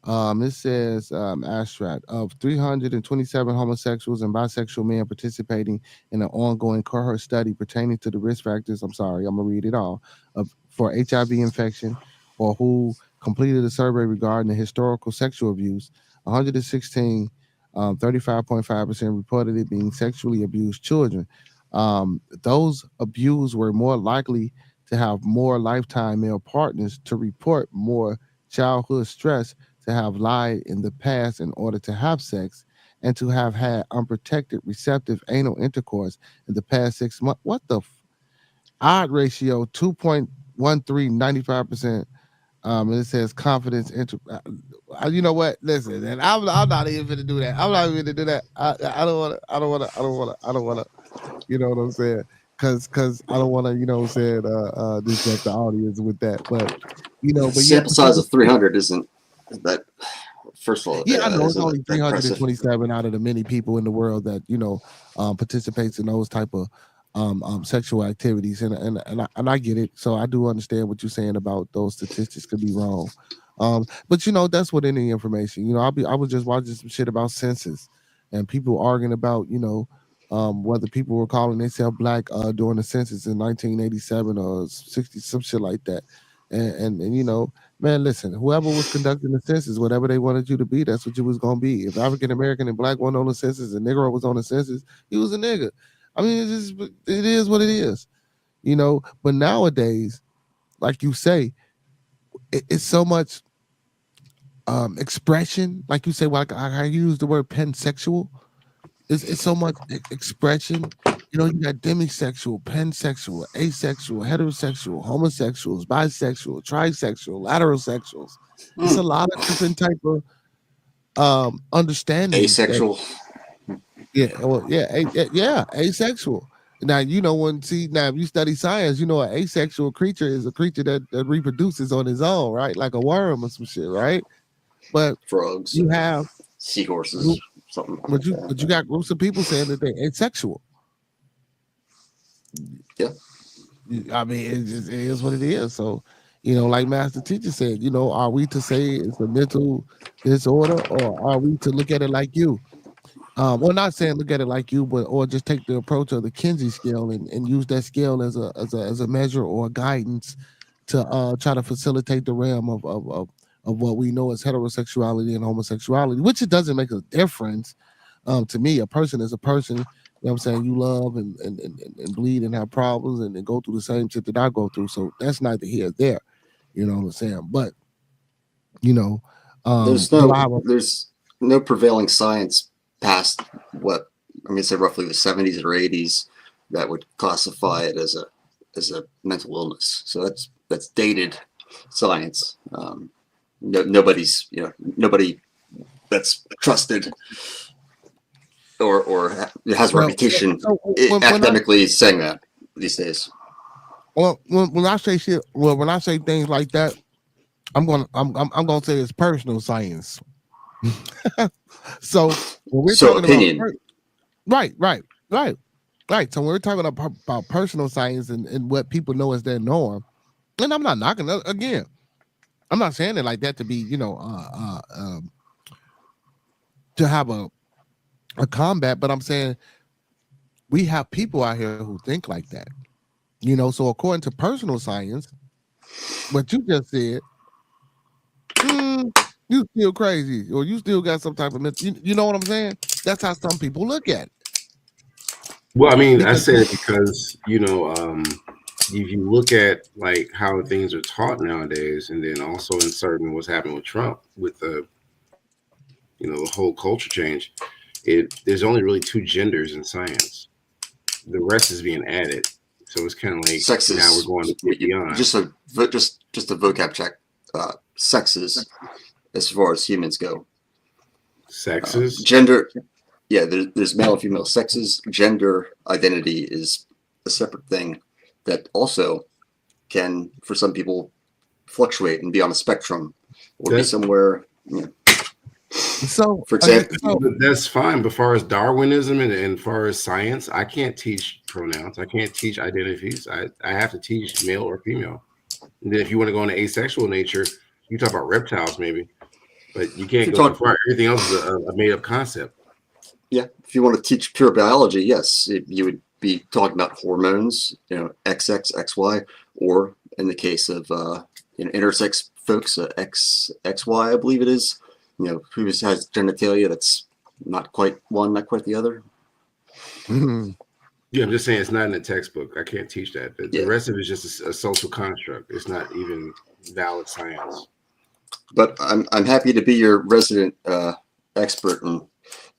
It says abstract of 327 homosexuals and bisexual men participating in an ongoing cohort study pertaining to the risk factors. I'm sorry, I'm gonna read it all for HIV infection, or who completed a survey regarding the historical sexual abuse. 116, 35.5% reported it being sexually abused children. Those abused were more likely to have more lifetime male partners, to report more childhood stress, to have lied in the past in order to have sex, and to have had unprotected receptive anal intercourse in the past 6 months. What the odd ratio? 2.13, 95%. And it says confidence. You know what? Listen, and I'm not even going to do that. I'm not even going to do that. I don't want to. I don't want to. I don't want to. I don't want to. You know what I'm saying? Because I don't want to. You know what I'm saying? Disrupt the audience with that. But but sample size of 300 isn't that. First of all, yeah, I know it's only 327 out of the many people in the world that participates in those type of sexual activities, and I get it. So I do understand what you're saying about those statistics could be wrong, but that's what any information. I was just watching some shit about census, and people arguing about whether people were calling themselves black during the census in 1987 or 60, some shit like that, and man, listen, whoever was conducting the census, whatever they wanted you to be, that's what you was gonna be. If African American and black one on the census and Negro was on the census, he was a nigga. I mean, it is what it is, But nowadays, like you say, it's so much expression. Like you say, like I use the word pansexual. It's so much expression. You got demisexual, pansexual, asexual, heterosexual, homosexuals, bisexual, trisexual, lateral sexuals. It's a lot of different type of understanding. Asexual. Asexual. Now if you study science, an asexual creature is a creature that reproduces on his own, right? Like a worm or some shit, right? But frogs, you have seahorses, something. But you got groups of people saying that they're asexual. Yeah. I mean, it is what it is. So, like Master Teacher said, are we to say it's a mental disorder, or are we to look at it like you? Well, not saying look at it like you, but or just take the approach of the Kinsey scale and use that scale as a measure or a guidance to try to facilitate the realm of of what we know as heterosexuality and homosexuality, which it doesn't make a difference. To me, a person is a person. You know what I'm saying? You love and bleed and have problems and go through the same shit that I go through. So that's neither here nor there. You know what I'm saying? But you know, there's no prevailing science past what I mean, say roughly the 70s or 80s that would classify it as a mental illness. So that's dated science. Nobody's nobody that's trusted or has a reputation academically saying that these days. Well, when I say shit, when I say things like that, I'm gonna say it's personal science. So when we're talking opinion. about right. So when we're talking about personal science and what people know as their norm, and I'm not knocking again. I'm not saying it like that to be, to have a combat, but I'm saying we have people out here who think like that. So according to personal science, what you just said, you still crazy, or you still got some type of mental, you know what I'm saying? That's how some people look at it. Well, I mean, I said it because, if you look at like how things are taught nowadays, and then also inserting what's happening with Trump with the whole culture change, there's only really two genders in science. The rest is being added. So it's kind of like sexes. Now we're going to beyond. Just a vocab check. Sexes, as far as humans go. Sexes? Gender. Yeah, there's male and female sexes. Gender identity is a separate thing that also can, for some people, fluctuate and be on a spectrum or be somewhere. So, for example, that's fine. But as far as Darwinism and far as science, I can't teach pronouns. I can't teach identities. I have to teach male or female. And then if you want to go into asexual nature, you talk about reptiles maybe, but you can't go too far. Everything else is a made up concept. Yeah, if you want to teach pure biology, yes, you would be talking about hormones, XX, XY, or in the case of intersex folks, XY, I believe it is. Who has genitalia that's not quite one, not quite the other. Yeah, I'm just saying it's not in the textbook. I can't teach that. The rest of it is just a social construct. It's not even valid science. But I'm happy to be your resident expert and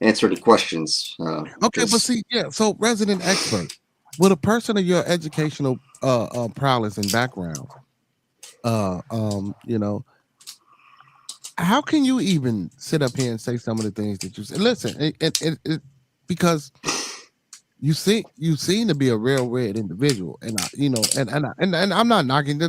answer the questions. Okay, but see, so resident expert, with a person of your educational prowess and background, how can you even sit up here and say some of the things that you say? Listen, because you seem to be a real weird individual, and I'm not knocking.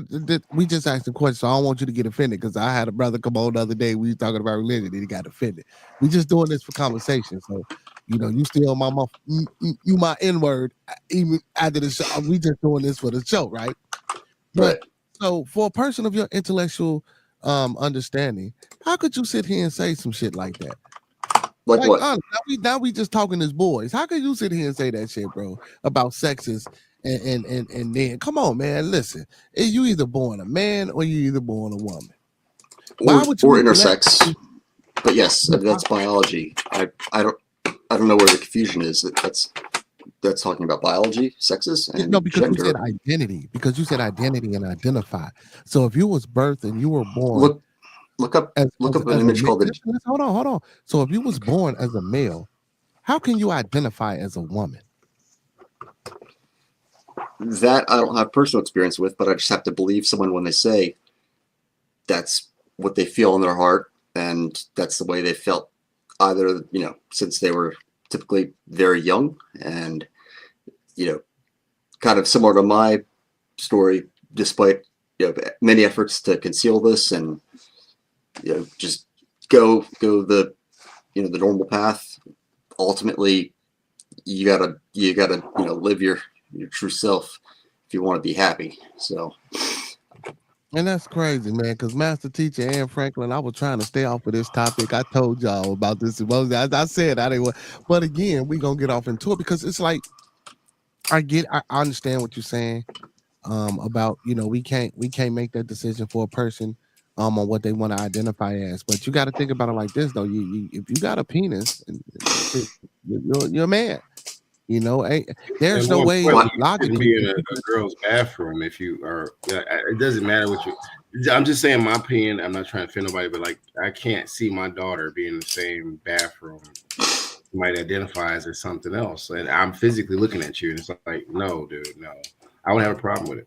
We just asked the question, so I don't want you to get offended, because I had a brother come on the other day. We were talking about religion, and he got offended. We just doing this for conversation, so you still my mouth, you my N-word even after the show. We just doing this for the show, right? But so for a person of your intellectual understanding, how could you sit here and say some shit like that? Like what? Honestly, now we just talking as boys. How could you sit here and say that shit, bro, about sexes and then come on, man, listen. You either born a man or you either born a woman. Or intersex. But yes, that's biology. I don't know where the confusion is. That's talking about biology, sexes, and because gender. you said identity. Because you said identity and identify. So if you was birthed and you were born, look up an image called the. Hold on. So if you was born as a male, how can you identify as a woman? That I don't have personal experience with, but I just have to believe someone when they say that's what they feel in their heart, and that's the way they felt either, since they were typically very young, and, kind of similar to my story, despite, many efforts to conceal this and, just go the, the normal path. Ultimately, you gotta, live your true self if you want to be happy. So. And that's crazy, man, because Master Teacher Anne Franklin, I was trying to stay off of this topic. I told y'all about this. I said I didn't want, but again, we're going to get off into it, because it's like, I understand what you're saying about, we can't make that decision for a person on what they want to identify as. But you got to think about it like this, though. If you got a penis, you're a man. You know, there's And no more way importantly, you could logically. be in a girl's bathroom if you are. It doesn't matter what you. I'm just saying my opinion. I'm not trying to offend nobody, but like I can't see my daughter being in the same bathroom. Might identify as something else, and I'm physically looking at you, and it's like, no, dude, no, I wouldn't have a problem with it.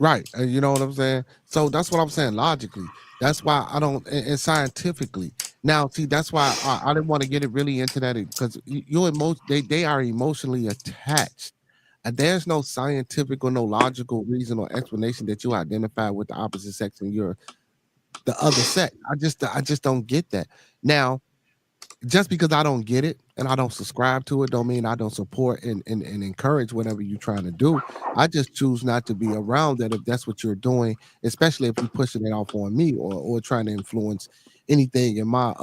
Right. You know what I'm saying? So that's what I'm saying logically. That's why I don't, and scientifically. Now, see, that's why I didn't want to get it really into that because they are emotionally attached. And there's no scientific or no logical reason or explanation that you identify with the opposite sex and you're the other sex. I just don't get that. Now, just because I don't get it and I don't subscribe to it don't mean I don't support and encourage whatever you're trying to do. I just choose not to be around that if that's what you're doing, especially if you're pushing it off on me or trying to influence anything in my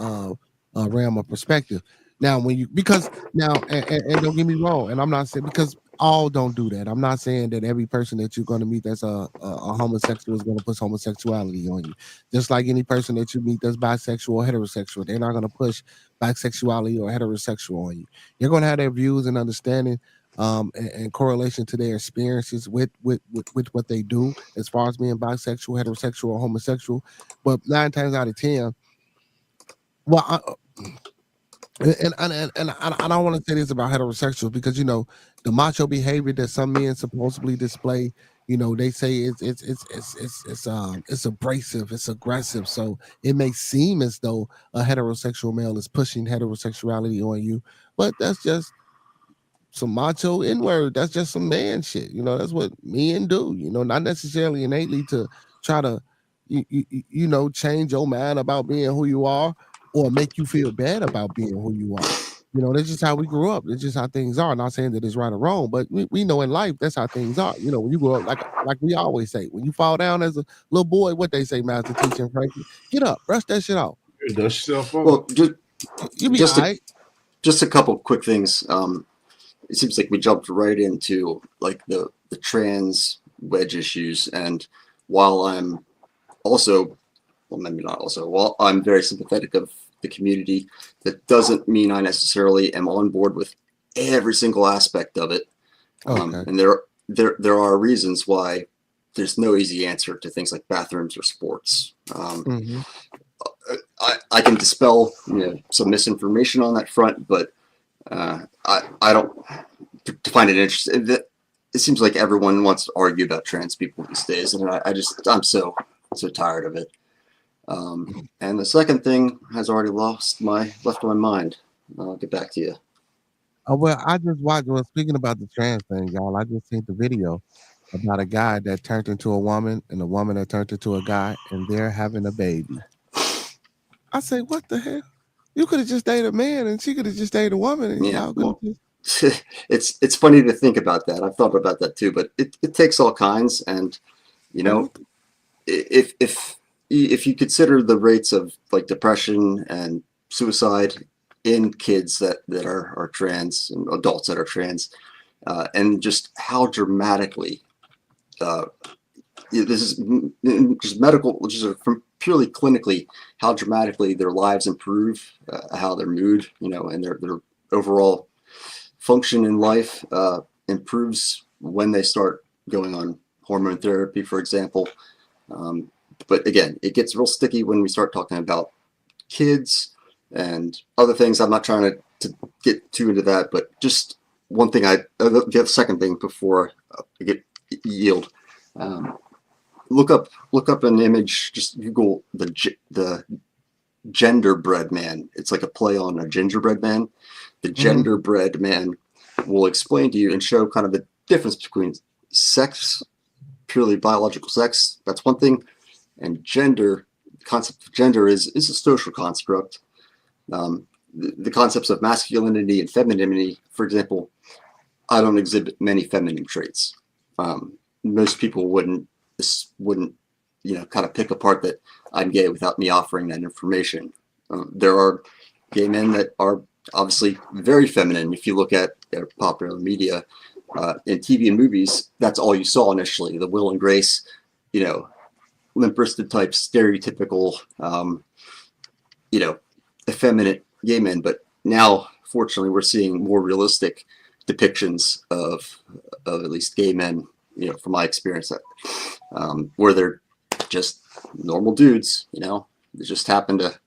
realm of perspective. Now, because and don't get me wrong, and I'm not saying because all don't do that. I'm not saying that every person that you're going to meet that's a homosexual is going to push homosexuality on you. Just like any person that you meet that's bisexual or heterosexual, they're not going to push bisexuality or heterosexual on you. You're going to have their views and understanding and correlation to their experiences with what they do as far as being bisexual, heterosexual, or homosexual. But 9 times out of 10, well, and I don't want to say this about heterosexuals because the macho behavior that some men supposedly display. They say it's abrasive, it's aggressive. So it may seem as though a heterosexual male is pushing heterosexuality on you, but that's just some macho N-word. That's just some man shit. That's what men do. Not necessarily innately to try to change your mind about being who you are or make you feel bad about being who you are. That's just how we grew up. It's just how things are. Not saying that it's right or wrong, but we know in life that's how things are. When you grow up, like we always say, when you fall down as a little boy, what they say, Master Teacher and Frankie, get up, brush that shit off. Dust yourself off. Well, you be all right. Just a couple quick things. It seems like we jumped right into like the trans wedge issues, and while I'm also, well, maybe not also, while I'm very sympathetic of the community, that doesn't mean I necessarily am on board with every single aspect of it. Okay. And there are reasons why there's no easy answer to things like bathrooms or sports. I can dispel some misinformation on that front, but I don't find it interesting. It seems like everyone wants to argue about trans people these days, and I'm so tired of it. And the second thing has already left my mind. I'll get back to you. Oh, well, I just watched. Well, speaking about the trans thing, y'all, I just seen the video about a guy that turned into a woman and a woman that turned into a guy, and they're having a baby. I say, what the hell? You could have just dated a man, and she could have just dated a woman, and y'all could have just... It's funny to think about that. I've thought about that too, but it takes all kinds, and if you consider the rates of like depression and suicide in kids that are trans and adults that are trans, and just how dramatically this is just medical, just from purely clinically, how dramatically their lives improve, how their mood, and their overall function in life improves when they start going on hormone therapy, for example. But again, it gets real sticky when we start talking about kids and other things. I'm not trying to get too into that, but just one thing, the second thing before I yield. Look up an image. Just Google the genderbread man. It's like a play on a gingerbread man. The genderbread man will explain to you and show kind of the difference between sex, purely biological sex. That's one thing. And gender, the concept of gender is a social construct. The concepts of masculinity and femininity, for example, I don't exhibit many feminine traits. Most people wouldn't kind of pick apart that I'm gay without me offering that information. There are gay men that are obviously very feminine. If you look at popular media, in TV and movies, that's all you saw initially. The Will and Grace, limp-wristed type stereotypical, effeminate gay men. But now, fortunately, we're seeing more realistic depictions of at least gay men, from my experience, where they're just normal dudes, they just happen to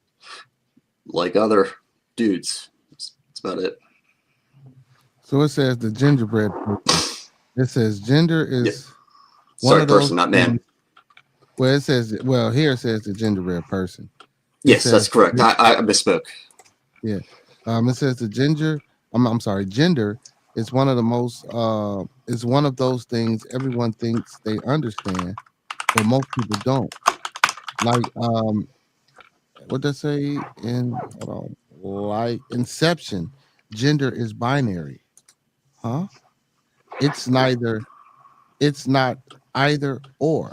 like other dudes. That's about it. So it says the gingerbread person. It says gender is Sorry, one of those person, not man. Well, it says, here it says the gingerbread person. Yes, that's correct. I misspoke. Yeah. It says the gender is one of the most, is one of those things everyone thinks they understand, but most people don't. Like, what they say like Inception, gender is binary. Huh? It's not either or.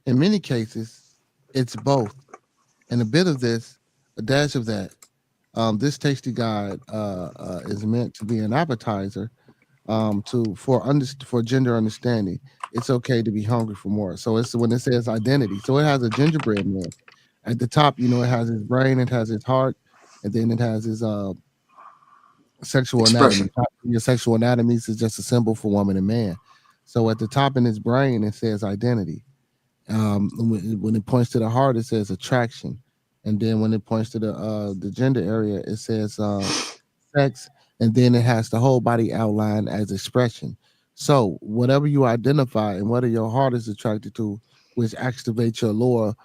In many cases, it's both. And a bit of this, a dash of that. This tasty guide is meant to be an appetizer for gender understanding. It's okay to be hungry for more. So it's when it says identity. So it has a gingerbread man. At the top, it has his brain, it has his heart, and then it has his sexual anatomy. Your sexual anatomy is just a symbol for woman and man. So at the top in his brain, it says identity. When it points to the heart, it says attraction, and then when it points to the gender area, it says sex, and then it has the whole body outlined as expression. So whatever you identify and whether your heart is attracted to, which activates your lower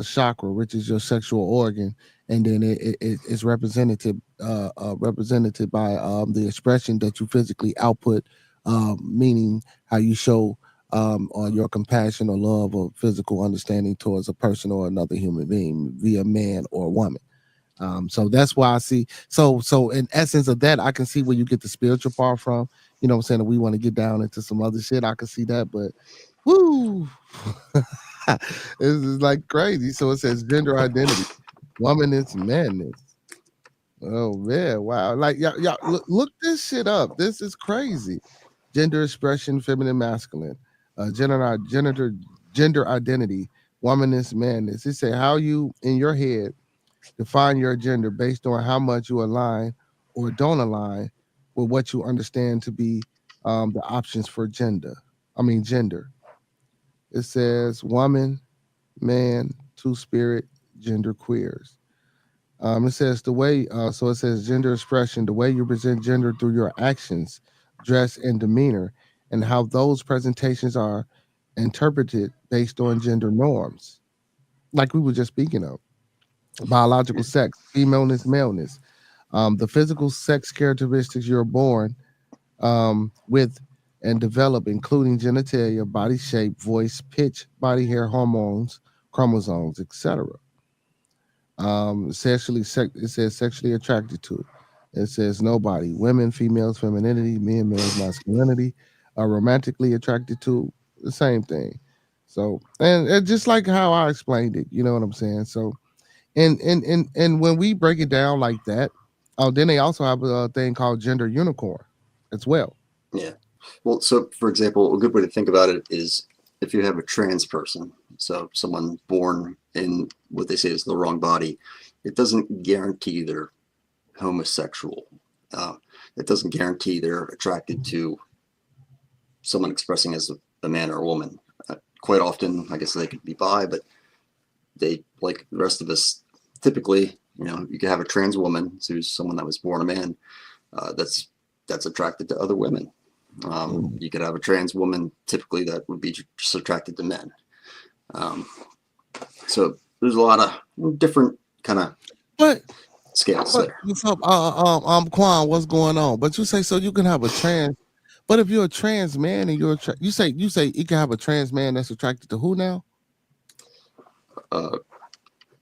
chakra, which is your sexual organ, and then it's represented by the expression that you physically output, meaning how you show or your compassion or love or physical understanding towards a person or another human being via man or woman. So that's why I see. So in essence of that, I can see where you get the spiritual part from. You know what I'm saying? If we want to get down into some other shit, I can see that. But woo, this is like crazy. So it says gender identity, woman is madness. Oh man, wow! Like y'all look this shit up. This is crazy. Gender expression, feminine, masculine. Gender identity, woman is madness. It say how you in your head define your gender based on how much you align or don't align with what you understand to be the options for gender. It says woman, man, two-spirit, gender queers. It says the way, so it says gender expression, the way you present gender through your actions, dress, and demeanor, and how those presentations are interpreted based on gender norms, like we were just speaking of. Biological sex, femaleness, maleness, the physical sex characteristics you're born with and develop, including genitalia, body shape, voice, pitch, body hair, hormones, chromosomes, etc. It says sexually attracted to. It says nobody, women, females, femininity, men, males, masculinity, are romantically attracted to, the same thing. So, and just like how I explained it, you know what I'm saying? So, and when we break it down like that, then they also have a thing called gender unicorn as well. Yeah. Well, so for example, a good way to think about it is if you have a trans person, so someone born in what they say is the wrong body, it doesn't guarantee they're homosexual. It doesn't guarantee they're attracted to someone expressing as a man or a woman. Quite often, I guess they could be bi, but they, like the rest of us, typically, you could have a trans woman who's someone that was born a man that's attracted to other women. You could have a trans woman typically that would be just attracted to men. So there's a lot of different kind of scales there. What's up, Quan? What's going on? But you say so you can have a trans. But if you're a trans man and you say you can have a trans man that's attracted to who now?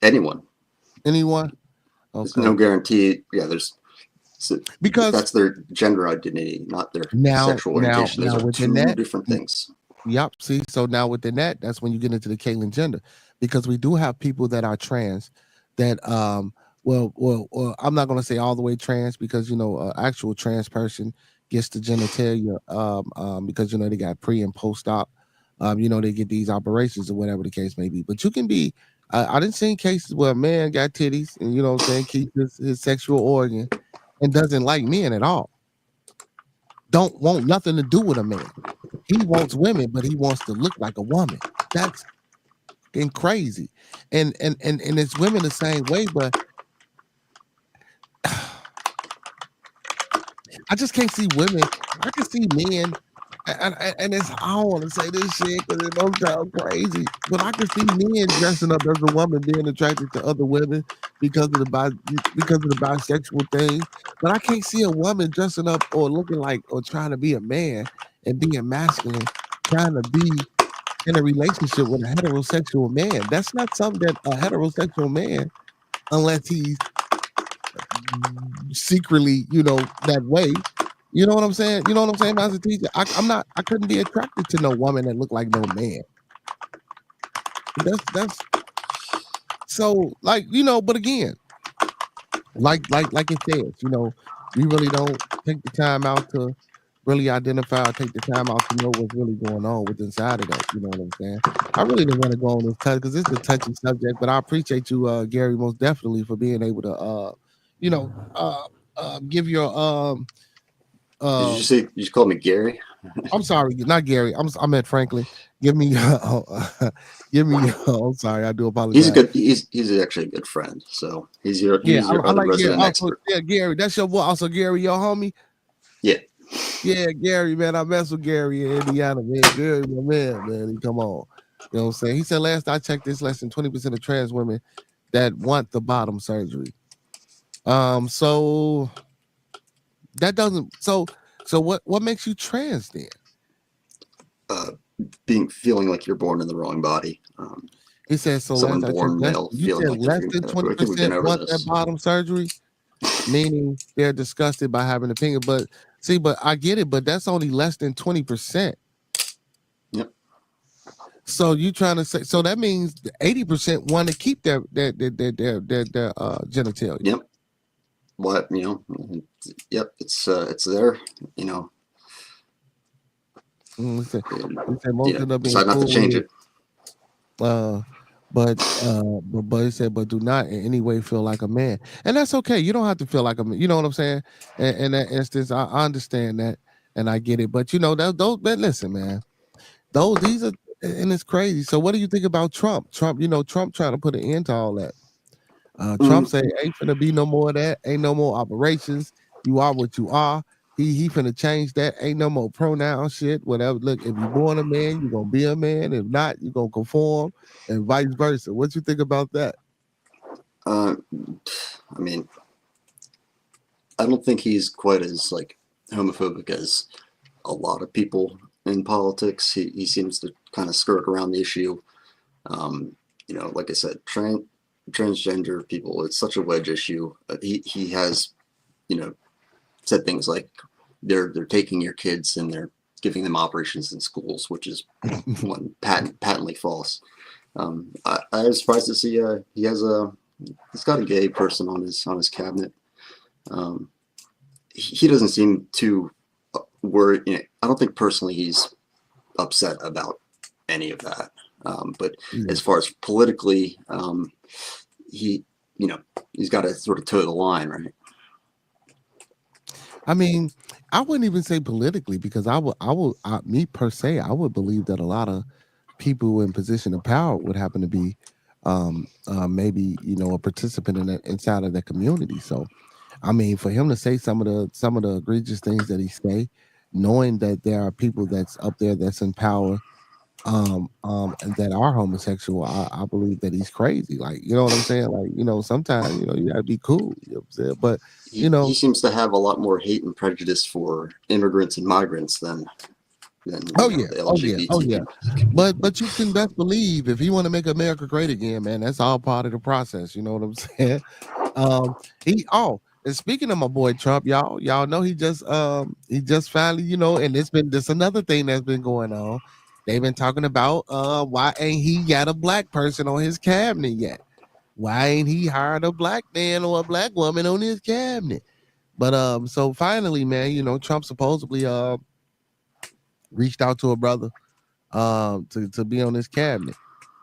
Anyone. Okay. There's no guarantee. Yeah, because that's their gender identity, not their sexual orientation. Those are two different things. Yep. See, so now within that, that's when you get into the Caitlyn gender, because we do have people that are trans that well, I'm not going to say all the way trans, because actual trans person gets the genitalia because they got pre and post op They get these operations or whatever the case may be. But you can be, I didn't see cases where a man got titties and, keep his sexual organ and doesn't like men at all. Don't want nothing to do with a man. He wants women, but he wants to look like a woman. That's crazy. And it's women the same way, but I just can't see women. I can see men, and it's, I don't want to say this shit because it don't sound crazy, but I can see men dressing up as a woman being attracted to other women because of the bisexual thing. But I can't see a woman dressing up or looking like or trying to be a man and being masculine, trying to be in a relationship with a heterosexual man. That's not something that a heterosexual man, unless he's secretly, that way. You know what I'm saying? You know what I'm saying, Master Teacher? I couldn't be attracted to no woman that looked like no man. That's so like, but again, like it says, we really don't take the time out to really identify or take the time out to know what's really going on with inside of that. You know what I'm saying? I really didn't want to go on this touch because it's a touchy subject, but I appreciate you, Gary, most definitely for being able to give your Did you call me Gary? I'm sorry, not Gary. I meant Franklin. Give me I'm sorry, I do apologize. He's actually a good friend. So he's your I like resident Gary. expert. Yeah, Gary, that's your boy. Also, Gary, your homie. Yeah. Yeah, Gary, man. I mess with Gary in Indiana, man. Gary, my man. He come on. You know what I'm saying? He said last I checked, there's less than 20% of trans women that want the bottom surgery. So that doesn't so what makes you trans then? Feeling like you're born in the wrong body. He said so. Someone born male feeling like less than 20% want that bottom surgery, meaning they're disgusted by having an opinion. But I get it, but that's only less than 20%. Yep. So you trying to say so that means 80% want to keep their genitalia. Yep. What yep, it's there, decide not to change it. But he said, but do not in any way feel like a man, and that's okay. You don't have to feel like a man. You know what I'm saying? In that instance, I understand that and I get it. But those. But listen, man, these are, and it's crazy. So what do you think about Trump? Trump trying to put an end to all that. Trump say ain't finna be no more of that. Ain't no more operations. You are what you are. He finna change that. Ain't no more pronoun shit. Whatever. Look, if you're born a man, you're gonna be a man. If not, you're gonna conform, and vice versa. What you think about that? I mean, I don't think he's quite as homophobic as a lot of people in politics. He seems to kind of skirt around the issue. Like I said, transgender people, it's such a wedge issue. He has, said things like they're taking your kids and they're giving them operations in schools, which is one patently false. I was surprised to see he's got a gay person on his cabinet. He doesn't seem too worried. I don't think personally he's upset about any of that. But as far as politically, he's got to sort of toe the line, right? I mean, I wouldn't even say politically because me per se, I would believe that a lot of people in position of power would happen to be maybe a participant in that inside of that community. So, I mean, for him to say some of the egregious things that he say, knowing that there are people that's up there that's in power, and that are homosexual, I believe that he's crazy. Like, you know what I'm saying? Like, sometimes you gotta be cool. You know what I'm saying? But he seems to have a lot more hate and prejudice for immigrants and migrants than the LGBT. But you can best believe if he want to make America great again, man, that's all part of the process. You know what I'm saying? And speaking of my boy Trump, y'all know he just finally, and this another thing that's been going on. They've been talking about why ain't he got a black person on his cabinet yet? Why ain't he hired a black man or a black woman on his cabinet? But so finally, man, Trump supposedly reached out to a brother to be on this cabinet.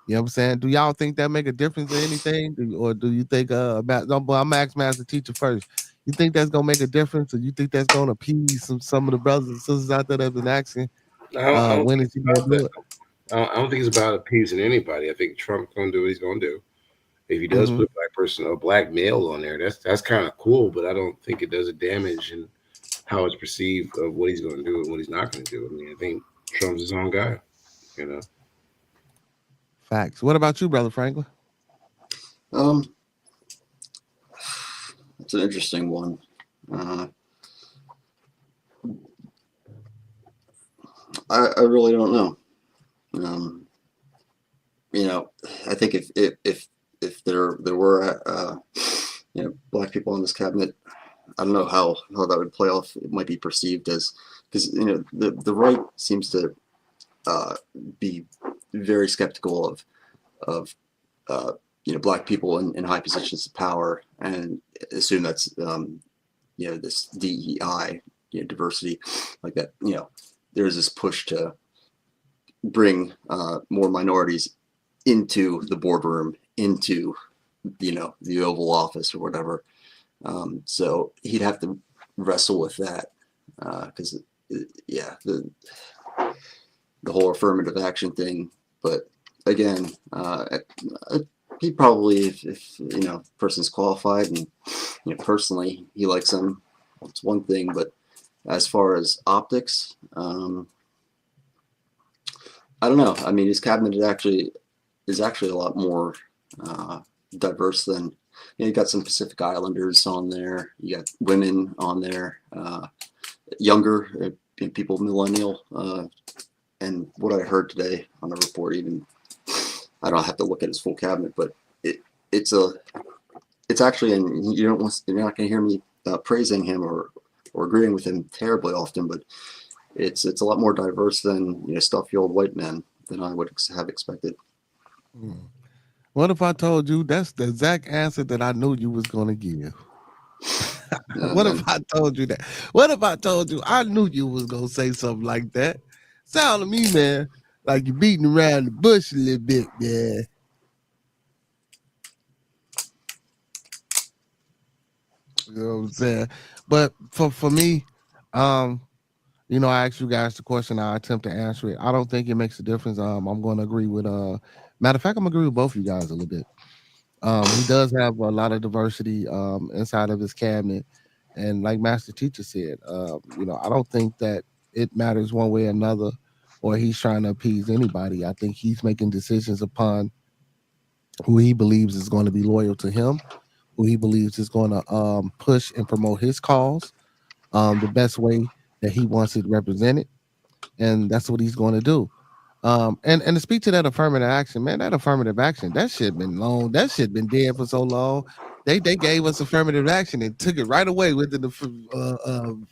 You know what I'm saying? Do y'all think that make a difference or anything? Or do you think about I'm gonna ask Master Teacher first. You think that's gonna make a difference, or you think that's gonna appease some of the brothers and sisters out there that have been asking I don't when think is he it's gonna about do that. it? I don't think it's about appeasing anybody. I think Trump's gonna do what he's gonna do. If he does Mm-hmm. put a black person, a black male on there, that's kind of cool. But I don't think it does a damage in how it's perceived of what he's gonna do and what he's not gonna do. I mean, I think Trump's his own guy. You know. Facts. What about you, Brother Franklin? It's an interesting one. I really don't know. You know, I think if there were black people in this cabinet, I don't know how that would play off. It might be perceived as, because the right seems to be very skeptical of black people in high positions of power, and assume that's this DEI, diversity, like that. There's this push to bring more minorities into the boardroom, into the Oval Office or whatever. So he'd have to wrestle with that, because the whole affirmative action thing. But again, he probably, if person's qualified and personally he likes them, it's one thing. But as far as optics, I don't know. I mean, his cabinet is actually a lot more diverse than, you got some Pacific Islanders on there, you got women on there, younger people, millennial, and what I heard today on a report, even I don't have to look at his full cabinet, but it's actually, and you're not going to hear me praising him or agreeing with him terribly often, but it's a lot more diverse than stuffy old white men than I would have expected. What if I told you that's the exact answer that I knew you was gonna give? What if I told you that? What if I told you I knew you was gonna say something like that? Sound to me, man, like you're beating around the bush a little bit, man. You know what I'm saying? But for me, I asked you guys the question. I attempt to answer it. I don't think it makes a difference. I'm going to agree with. Matter of fact, I'm going to agree with both of you guys a little bit. He does have a lot of diversity inside of his cabinet, and like Master Teacher said, I don't think that it matters one way or another, or he's trying to appease anybody. I think he's making decisions upon who he believes is going to be loyal to him, who he believes is going to push and promote his cause the best way that he wants it represented, and that's what he's going to do. And to speak to that affirmative action, man, that affirmative action, that shit been long. That shit been dead for so long. They gave us affirmative action and took it right away within the 5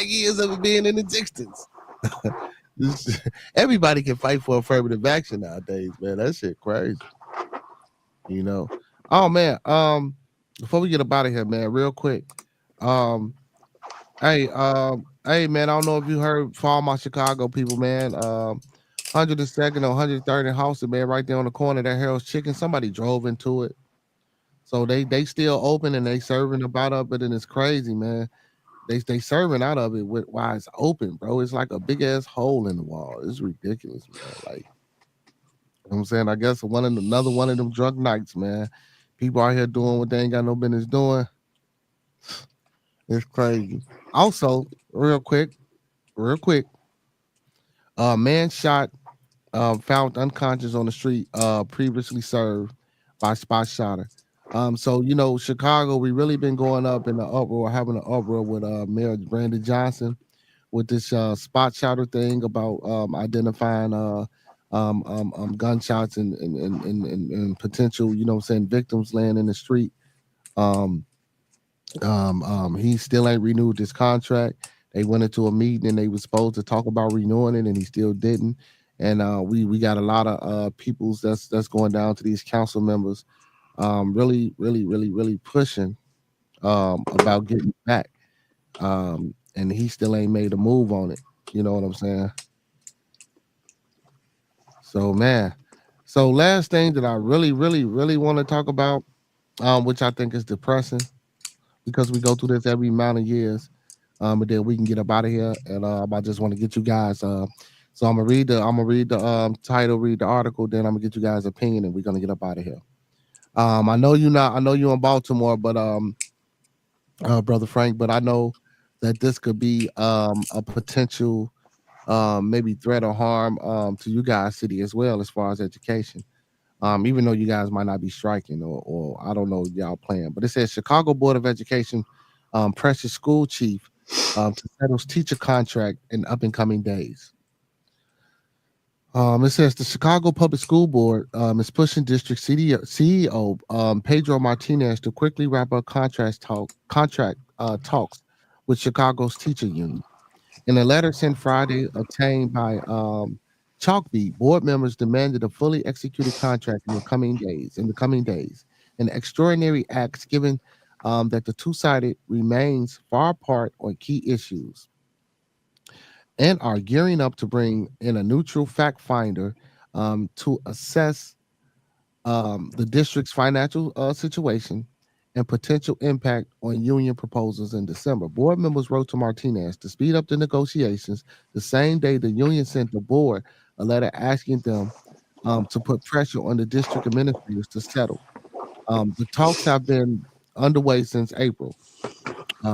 years of it being in existence. Everybody can fight for affirmative action nowadays, man. That shit crazy. Oh man. Before we get up out of here, man, real quick. Hey, man, I don't know if you heard for all my Chicago people, man. 102nd or 103rd and Houston, man, right there on the corner of that Harold's Chicken. Somebody drove into it. So they still open and they serving about of it, and it's crazy, man. They serving out of it while it's open, bro. It's like a big ass hole in the wall. It's ridiculous, man. Like, you know what I'm saying? I guess another one of them drunk nights, man. People out here doing what they ain't got no business doing. It's crazy. Also, real quick, man shot, found unconscious on the street, previously served by spot shotter. So Chicago, we really been going up in the uproar, having an uproar with Mayor Brandon Johnson with this spot shotter thing about identifying gunshots and potential, victims laying in the street. He still ain't renewed his contract. They went into a meeting and they were supposed to talk about renewing it, and he still didn't. And we got a lot of peoples that's going down to these council members, really, really, really, really pushing about getting back. And he still ain't made a move on it. You know what I'm saying? So man, so last thing that I really want to talk about, which I think is depressing because we go through this every amount of years, and then we can get up out of here. And I just want to get you guys. So I'm gonna read the title, read the article, then I'm gonna get you guys' opinion, and we're gonna get up out of here. I know you're in Baltimore, but brother Frank, but I know that this could be a potential maybe threat or harm to you guys' city as well as far as education. Even though you guys might not be striking or I don't know y'all plan, but it says Chicago Board of Education pressures school chief to settle teacher contract in up and coming days. It says the Chicago Public School Board is pushing district CEO Pedro Martinez to quickly wrap up contract talks with Chicago's teacher union. In a letter sent Friday, obtained by Chalkbeat, board members demanded a fully executed contract in the coming days. An extraordinary act, given that the two-sided remains far apart on key issues, and are gearing up to bring in a neutral fact finder to assess the district's financial situation and potential impact on union proposals in December. Board members wrote to Martinez to speed up the negotiations the same day the union sent the board a letter asking them to put pressure on the district administrators to settle. The talks have been underway since April.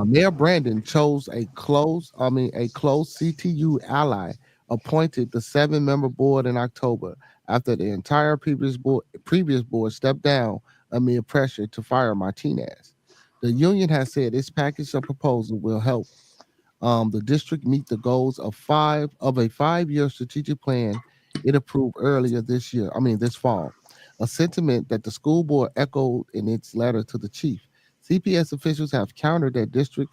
Mayor Brandon chose a close CTU ally, appointed the 7-member board in October after the entire previous board stepped down amid pressure to fire Martinez. The union has said its package of proposal will help the district meet the goals of a 5-year strategic plan it approved earlier this fall. A sentiment that the school board echoed in its letter to the chief. CPS officials have countered that district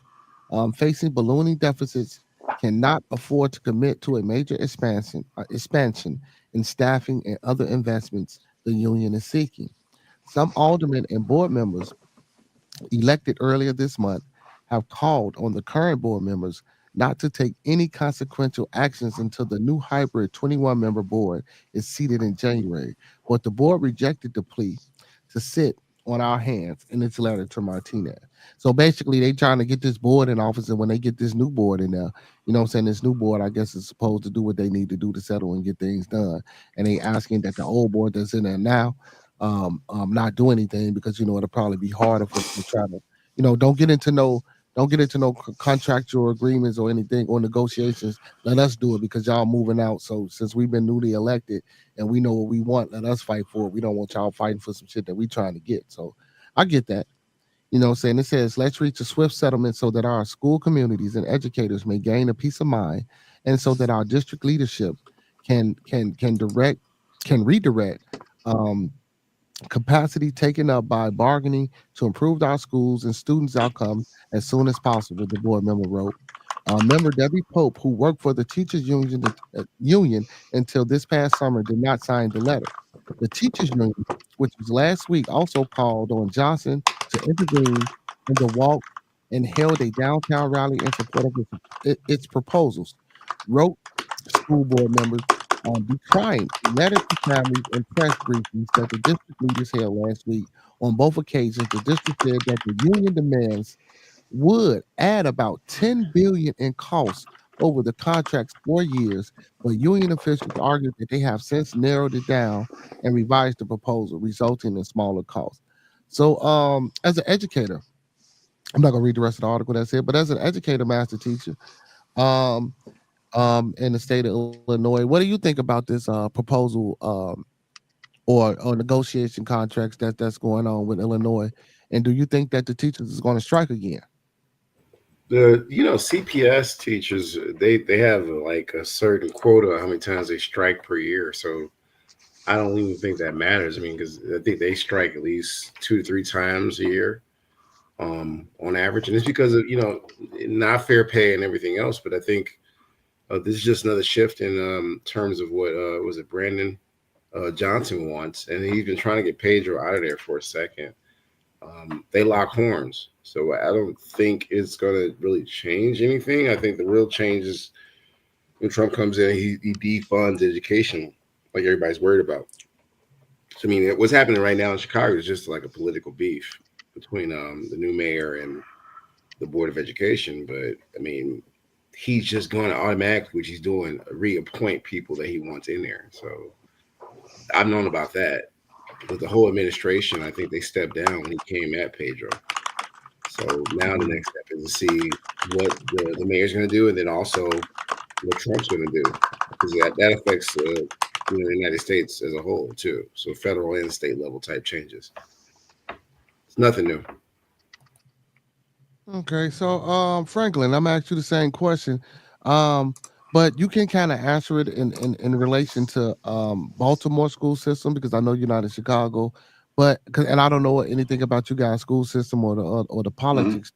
facing ballooning deficits cannot afford to commit to a major expansion in staffing and other investments the union is seeking. Some aldermen and board members elected earlier this month have called on the current board members not to take any consequential actions until the new hybrid 21-member board is seated in January. But the board rejected the plea to sit on our hands in its letter to Martinez. So basically, they trying to get this board in office, and when they get this new board in there, you know what I'm saying, this new board, I guess, is supposed to do what they need to do to settle and get things done. And they asking that the old board that's in there now not do anything because it'll probably be harder for them to try to don't get into no contractual agreements or anything or negotiations. Let us do it because y'all moving out. So since we've been newly elected and we know what we want, let us fight for it. We don't want y'all fighting for some shit that we trying to get. So I get that. What I'm saying? It says, let's reach a swift settlement so that our school communities and educators may gain a peace of mind, and so that our district leadership can redirect um, capacity taken up by bargaining to improve our schools and students' outcomes as soon as possible, the board member wrote. Member Debbie Pope, who worked for the teachers union until this past summer, did not sign the letter. The teachers union, which was last week, also called on Johnson to intervene in the walk and held a downtown rally in support of its proposals, wrote school board members decrying a letter to families and press briefings that the district leaders held last week. On both occasions, the district said that the union demands would add about $10 billion in costs over the contract's 4 years, but union officials argued that they have since narrowed it down and revised the proposal, resulting in smaller costs. So, as an educator, I'm not gonna read the rest of the article. That's it. But as an educator, master teacher, um, in the state of Illinois, what do you think about this proposal or negotiation contracts that's going on with Illinois? And do you think that the teachers is going to strike again? The CPS teachers, they have like a certain quota of how many times they strike per year. So I don't even think that matters. I mean, because I think they strike at least 2 to 3 times a year on average, and it's because of not fair pay and everything else. But I think this is just another shift in terms of what was it Brandon Johnson wants, and he's been trying to get Pedro out of there for a second. They lock horns, so I don't think it's going to really change anything. I think the real change is when Trump comes in, he defunds education. like everybody's worried about. So, I mean, what's happening right now in Chicago is just like a political beef between the new mayor and the Board of Education. But I mean, he's just going to automatically, which he's doing, reappoint people that he wants in there. So I've known about that. With the whole administration, I think they stepped down when he came at Pedro. So now the next step is to see what the mayor's going to do, and then also what Trump's going to do, because that affects the United States as a whole too. So federal and state level type changes. It's nothing new. Okay, so Franklin, I'm gonna ask you the same question, but you can kind of answer it in relation to Baltimore school system, because I know you're not in Chicago, but and I don't know anything about you guys' school system or the politics.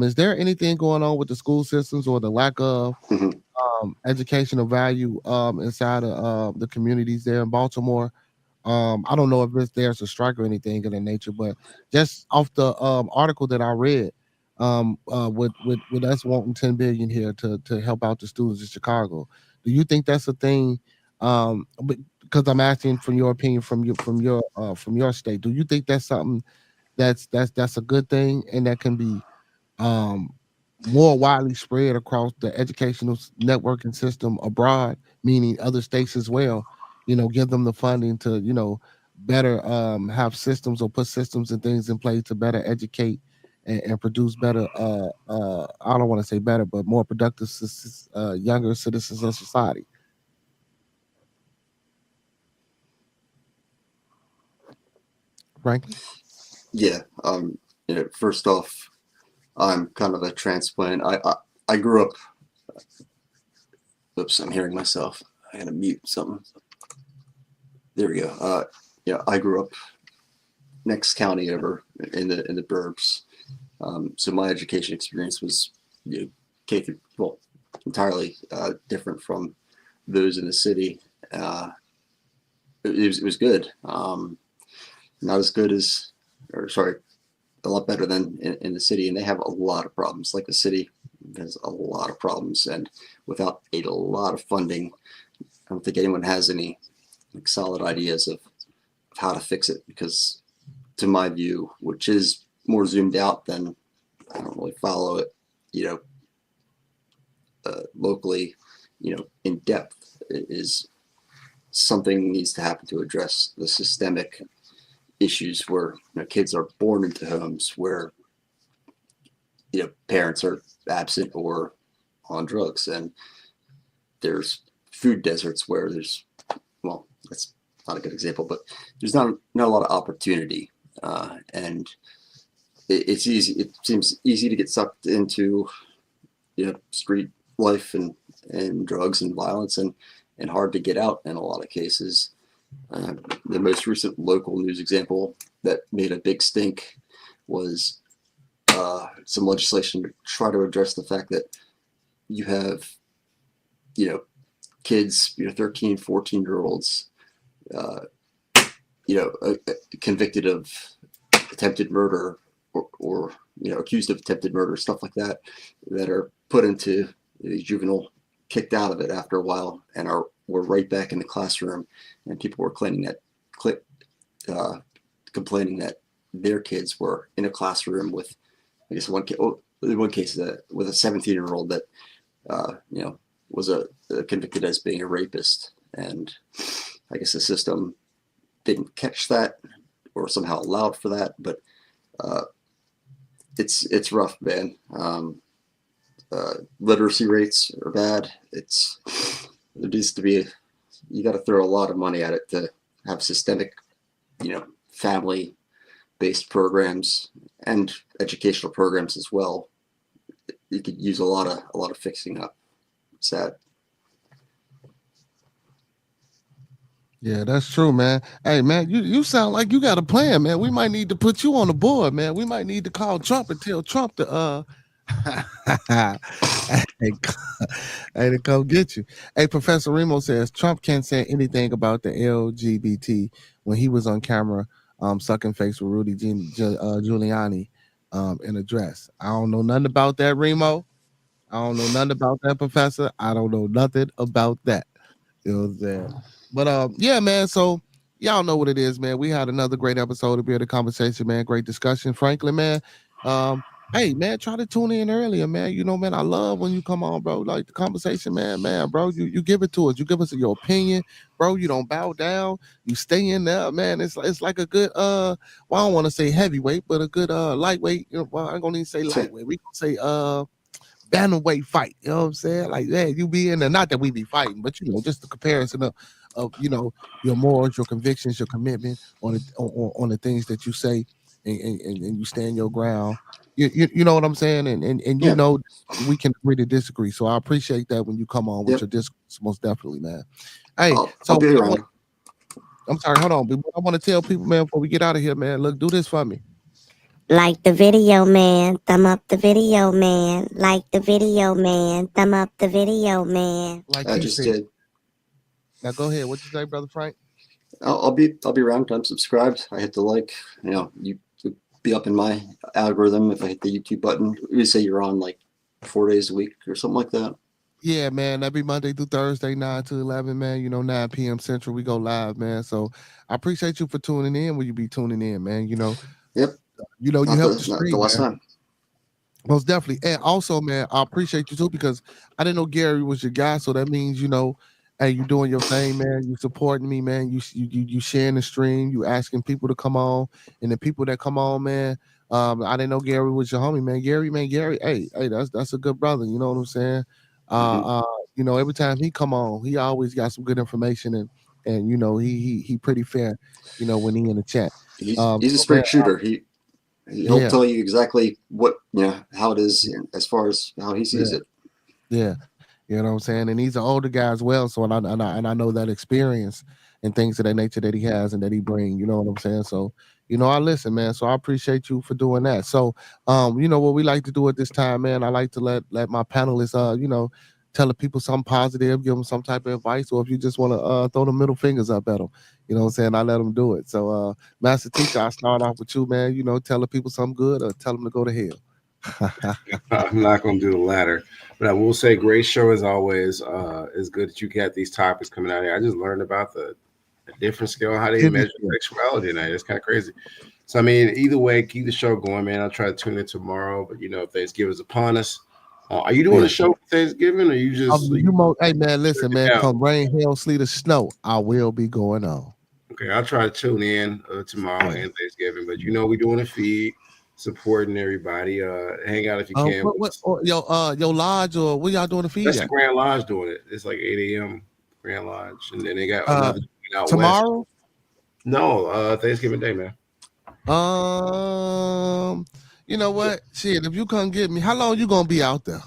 Is there anything going on with the school systems or the lack of educational value inside of the communities there in Baltimore? I don't know if there's a strike or anything of that nature, but just off the article that I read, with us wanting 10 billion here to help out the students in Chicago, do you think that's a thing? Because I'm asking from your opinion, from your state, do you think that's something that's a good thing and that can be um more widely spread across the educational networking system abroad, meaning other states as well? Give them the funding to better have systems or put systems and things in place to better educate and produce better I don't want to say better, but more productive younger citizens of society. Franklin? Yeah. First off, I'm kind of a transplant. I grew up. Oops, I'm hearing myself. I gotta mute something. There we go. I grew up next county over in the burbs. So my education experience was K through, well, entirely different from those in the city. It was good. Not as good as, or sorry, a lot better than in the city. And they have a lot of problems. Like the city has a lot of problems, and without a lot of funding, I don't think anyone has any solid ideas of how to fix it, because to my view, which is more zoomed out than, I don't really follow it, locally, in depth, is something needs to happen to address the systemic issues where kids are born into homes where parents are absent or on drugs, and there's food deserts where there's, well, that's not a good example, but there's not a lot of opportunity, and it's easy. It seems easy to get sucked into street life and drugs and violence, and hard to get out in a lot of cases. The most recent local news example that made a big stink was some legislation to try to address the fact that you have kids, 13, 14-year-olds, convicted of attempted murder or accused of attempted murder, stuff like that are put into the juvenile, kicked out of it after a while, and were right back in the classroom, and people were complaining that their kids were in a classroom with, I guess, one case with a 17-year-old that was convicted as being a rapist, and I guess the system didn't catch that or somehow allowed for that, but it's rough, man. Literacy rates are bad. There needs to be, you got to throw a lot of money at it to have systemic, family-based programs and educational programs as well. You could use a lot of fixing up. Sad. Yeah, that's true, man. Hey, man, you sound like you got a plan, man. We might need to put you on the board, man. We might need to call Trump and tell Trump to to come get you. Hey, Professor Remo says Trump can't say anything about the LGBT when he was on camera sucking face with Rudy Giuliani in a dress. I don't know nothing about that, Remo. I don't know nothing about that, Professor. I don't know nothing about that. You know what I'm saying? But yeah, man. So y'all know what it is, man. We had another great episode of Bearded Conversation, man. Great discussion, Franklin, man. Hey, man, try to tune in earlier, man. You know, man, I love when you come on, bro. Like the conversation, man, bro. You give it to us. You give us your opinion, bro. You don't bow down. You stay in there, man. It's like a good well, I don't want to say heavyweight, but a good lightweight. You know, well, I'm gonna even say lightweight. We gonna say bantamweight fight. You know what I'm saying? Like, yeah, you be in there. Not that we be fighting, but you know, just the comparison of you know your morals, your convictions, your commitment on the things that you say, and you stand your ground. You know what I'm saying? And you know we can agree to disagree. So I appreciate that when you come on with your discourse, most definitely, man. Hey, I'll be around. I'm sorry, hold on. I want to tell people, man, before we get out of here, man, look, do this for me. Like the video, man. Thumb up the video, man. Like the video, man. Thumb up the video, man. Like I just did. Now go ahead. What you say, Brother Frank? I'll be around. I'm subscribed. I hit the like. You know, you be up in my algorithm if I hit the YouTube button. You say you're on like 4 days a week or something like that. Yeah, man. Every Monday through Thursday, 9 to 11, man. You know, 9 p.m. Central, we go live, man. So I appreciate you for tuning in. Will you be tuning in, man? You know. Yep. You know, you helped the stream, the last man. time. Most definitely. And also, man, I appreciate you too, because I didn't know Gary was your guy. So that means, you know, hey, you doing your thing, man. You supporting me, man. You sharing the stream. You asking people to come on, and the people that come on, man. I didn't know Gary was your homie, man. Gary, hey, that's a good brother. You know what I'm saying? You know, every time he come on, he always got some good information, and you know, he pretty fair, you know, when he in the chat. He's a straight shooter. He'll tell you exactly what, you know, how it is as far as how he sees it. Yeah. You know what I'm saying? And he's an older guy as well. So, and I know that experience and things of that nature that he has and that he brings, you know what I'm saying? So, you know, I listen, man. So I appreciate you for doing that. So, you know, what we like to do at this time, man, I like to let my panelists, you know, tell the people something positive, give them some type of advice, or if you just want to throw the middle fingers up at them, you know what I'm saying? I let them do it. So, Master Teacher, I start off with you, man. You know, tell the people something good or tell them to go to hell. I'm not going to do the latter, but I will say great show as always. It's good that you got these topics coming out here. I just learned about the different scale, how they measure sexuality tonight. It's kind of crazy. So, I mean, either way, keep the show going, man. I'll try to tune in tomorrow, but, you know, Thanksgiving's upon us. Are you doing a show for Thanksgiving, or you just... hey, man, listen, man, come rain, hail, sleet, or snow, I will be going on. Okay, I'll try to tune in tomorrow and Thanksgiving, but, you know, we're doing a feed, supporting everybody. Hang out if you can. Your lodge, or what y'all doing the feed? That's the Grand Lodge doing it. It's like 8 a.m. Grand Lodge, and then they got another out tomorrow. West. No, Thanksgiving Day, man. You know what? Shit, if you come get me, how long you gonna be out there?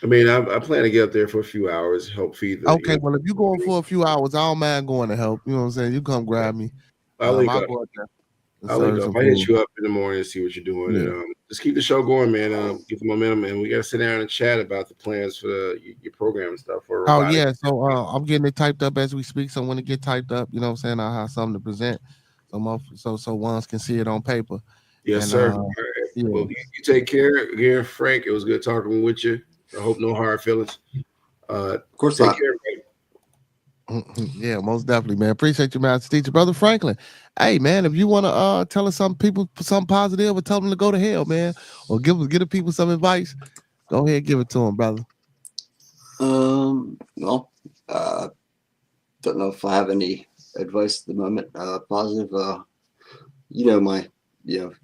I mean, I plan to get up there for a few hours, help feed the. Okay, well, if you're going for a few hours, I don't mind going to help. You know what I'm saying? You come grab me. I'll link up. Go out there. I'll link up. I hit you up in the morning and see what you're doing, and just keep the show going, man. Get the momentum, and we gotta sit down and chat about the plans for your program and stuff. For so I'm getting it typed up as we speak. So when it get typed up, you know what I'm saying, I'll have something to present, so ones can see it on paper. Yes, sir. All right. Well, you take care. Again, Frank, it was good talking with you. I hope no hard feelings. Of course, take care, man. Yeah, most definitely, man. Appreciate you, Master Teacher. Brother Franklin, hey, man, if you want to tell us something positive, or tell them to go to hell, man, or give the people some advice, go ahead, give it to them, brother. Well, don't know if I have any advice at the moment. Positive, you know, my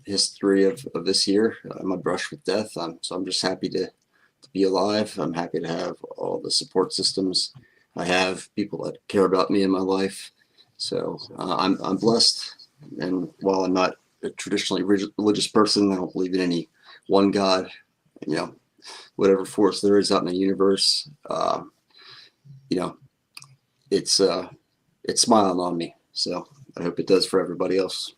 history of this year, my brush with death. So I'm just happy to be alive. I'm happy to have all the support systems. I have people that care about me in my life. So I'm blessed. And while I'm not a traditionally religious person, I don't believe in any one God. You know, whatever force there is out in the universe, you know, it's smiling on me. So I hope it does for everybody else.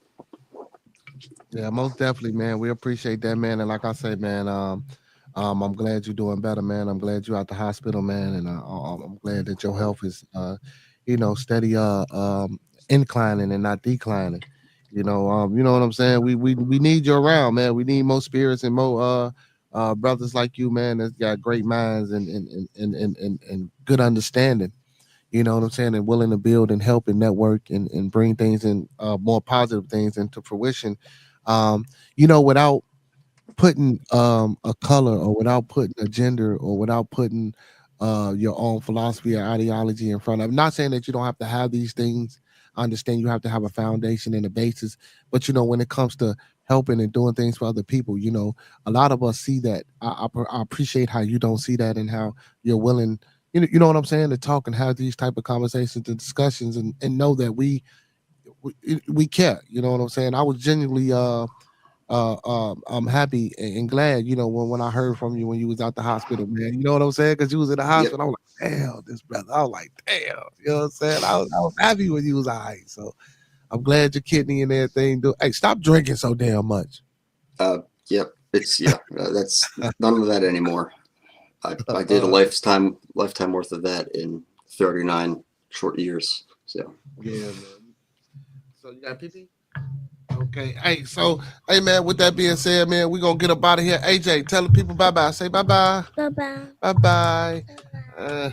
Yeah, most definitely, man. We appreciate that, man. And like I said, man, I'm glad you're doing better, man. I'm glad you're out the hospital, man, and I'm glad that your health is, you know, steady, inclining and not declining. You know what I'm saying. We need you around, man. We need more spirits and more brothers like you, man. That's got great minds and good understanding. you know what I'm saying, and willing to build and help and network and bring things in, more positive things into fruition. Um, without putting a color, or without putting a gender, or without putting your own philosophy or ideology in front of. I'm not saying that you don't have to have these things. I understand you have to have a foundation and a basis, but when it comes to helping and doing things for other people, a lot of us see that. I appreciate how you don't see that, and how you're willing, you know what I'm saying, to talk and have these type of conversations and discussions, and know that we care. You know what I'm saying? I was genuinely I'm happy and glad, when I heard from you when you was out the hospital, man. You know what I'm saying? Because you was in the Yep. hospital. I was like, damn, this brother. I was like, damn. You know what I'm saying? I was happy when you was all right. So I'm glad your kidney and everything do. Hey, stop drinking so damn much. Yep. It's that's none of that anymore. I did a lifetime worth of that in 39 short years. So Yeah, man. So you got pee. Okay. Hey, so hey man, with that being said, man, we're gonna get up out of here. AJ, tell the people bye-bye. Say bye-bye. Bye-bye. Bye-bye.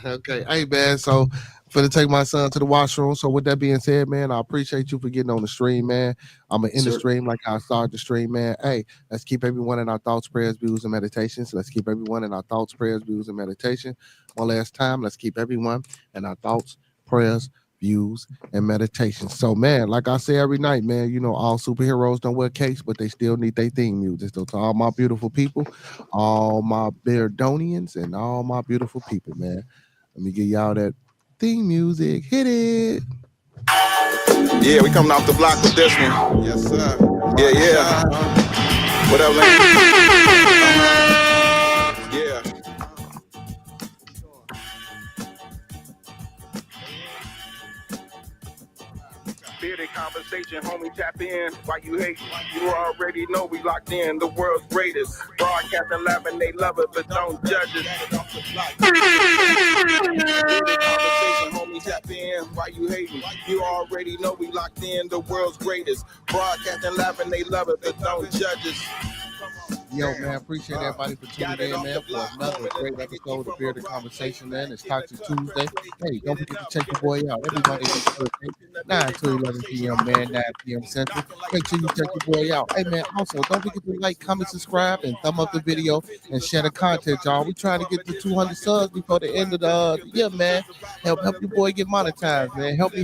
Okay. Hey man, so for to take my son to the washroom. So with that being said, man, I appreciate you for getting on the stream, man. I'm gonna end the Sir. stream like I started the stream, man. Hey, let's keep everyone in our thoughts, prayers, views, and meditations. Let's keep everyone in our thoughts, prayers, views, and meditation. One last time, let's keep everyone in our thoughts, prayers, views, and meditation. So, man, like I say every night, man, all superheroes don't wear capes, but they still need their theme music. So, to all my beautiful people, all my Beardonians, and all my beautiful people, man, let me give y'all that theme music. Hit it. Yeah, we coming off the block with this one. Yes, sir. Yeah. What up, man? Yeah. Bearded conversation, homie, tap in. Why you hate? You already know we locked in. The world's greatest. Broadcasting live and they love it, but don't judge us. Bearded conversation, homie, tap in. Why you hating? You already know we locked in. The world's greatest. Broadcasting live and they love it, but don't judge us. Yo, man, appreciate everybody for tuning in, man, for another great episode of Bearded Conversation, man. It's Toxiq Tuesday. Hey, don't forget to check your boy out every Monday through Thursday, 9 to 11 p.m., man, 9 p.m. Central. Make sure you check your boy out. Hey, man, also, don't forget to like, comment, subscribe, and thumb up the video and share the content, y'all. We're trying to get to 200 subs before the end of the year, man. Help your boy get monetized, man. Help me.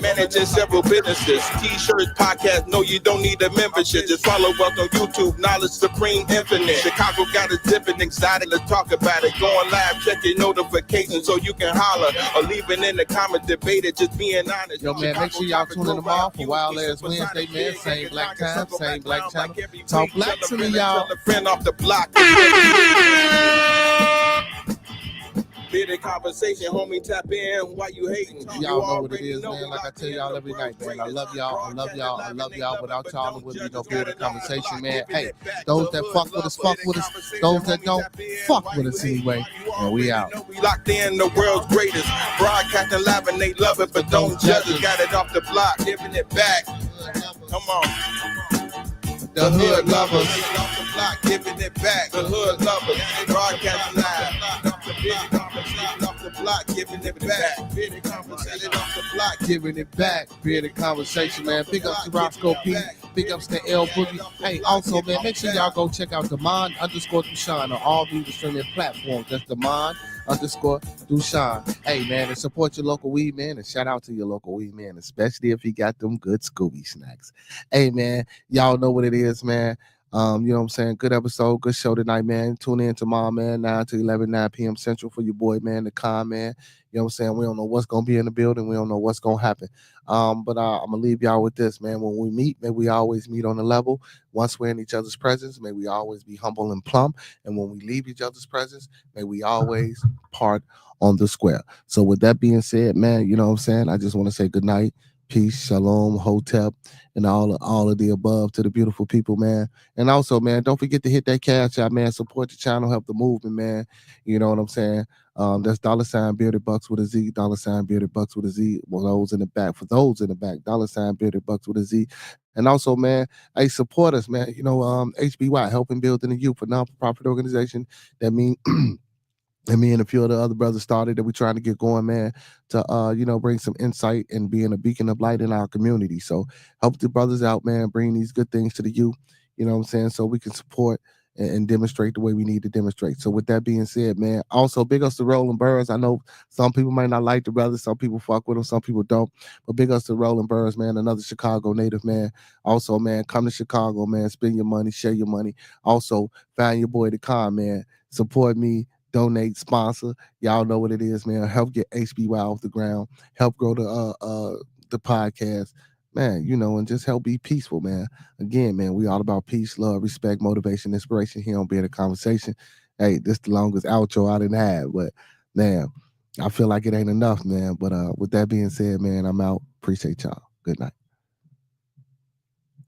Managing several businesses, t-shirts, podcasts. No, you don't need a membership. Just follow us on YouTube. Knowledge Supreme Infinite. Chicago got a different excited. Let's talk about it. Going live, check your notifications so you can holler or leave it in the comment. Debate it. Just being honest. Yo, man, make sure y'all tune in tomorrow for Wild Ass Wednesday, man. Same black time, same black channel. Talk black to me, y'all. Tell a friend off the block. Bearded conversation, homie, tap in. Why you hating? Y'all know what it is, man. Like I tell y'all every night, man. I love y'all. Without y'all, it wouldn't be no bearded conversation, man. Hey, those that fuck with us. Those that don't, fuck with us anyway. And we out. We locked in, the world's greatest. Broadcasting live and they love it, but don't judge us. Got it off the block, giving it back. Come on. The hood lovers. Off the block, giving it back. The hood lovers. Broadcasting live. Off the block, giving it back. Off the block, Giving it back. Bearded conversation, man. Big ups to Roscoe P. Big ups to L Boogie. Hey, also, man, make sure y'all go check out Demond_Dushan on all music streaming platforms. That's Demond_Dushan. Hey, man, and support your local weed man, and shout out to your local weed man, especially if he got them good Scooby snacks. Hey, man, y'all know what it is, man. You know what I'm saying? Good episode, good show tonight, man. Tune in tomorrow, man, 9 to 11, 9 p.m. Central for your boy, man, the Con, man. You know what I'm saying? We don't know what's going to be in the building. We don't know what's going to happen. But I'm going to leave y'all with this, man. When we meet, may we always meet on the level. Once we're in each other's presence, may we always be humble and plumb. And when we leave each other's presence, may we always part on the square. So with that being said, man, you know what I'm saying? I just want to say good night. Peace, shalom, hotep, and all of the above to the beautiful people, man. And also, man, don't forget to hit that cash out, man. Support the channel, help the movement, man. You know what I'm saying? That's $Bearded Bucks with a Z, $Bearded Bucks with a Z. For those in the back, Bearded Bucks with a Z. And also, man, hey, support us, man. You know, HBY, helping building the youth, a non-profit organization that means And me and a few of the other brothers started that we trying to get going, man, to you know, bring some insight and being a beacon of light in our community. So help the brothers out, man, bring these good things to the youth, you know what I'm saying, so we can support and demonstrate the way we need to demonstrate. So with that being said, man, also big ups to Rolling Birds. I know some people might not like the brothers, some people fuck with them, some people don't, but big ups to Rolling Birds, man, another Chicago native, man. Also, man, come to Chicago, man, spend your money, share your money. Also, find your boy the Con, man, support me, donate, sponsor. Y'all know what it is, man. Help get HBY off the ground. Help grow the podcast, man. You know, and just help be peaceful, man. Again, man, we all about peace, love, respect, motivation, inspiration here on Being a Conversation. Hey, this the longest outro I didn't have, but man, I feel like it ain't enough, man. But with that being said, man, I'm out. Appreciate y'all. Good night.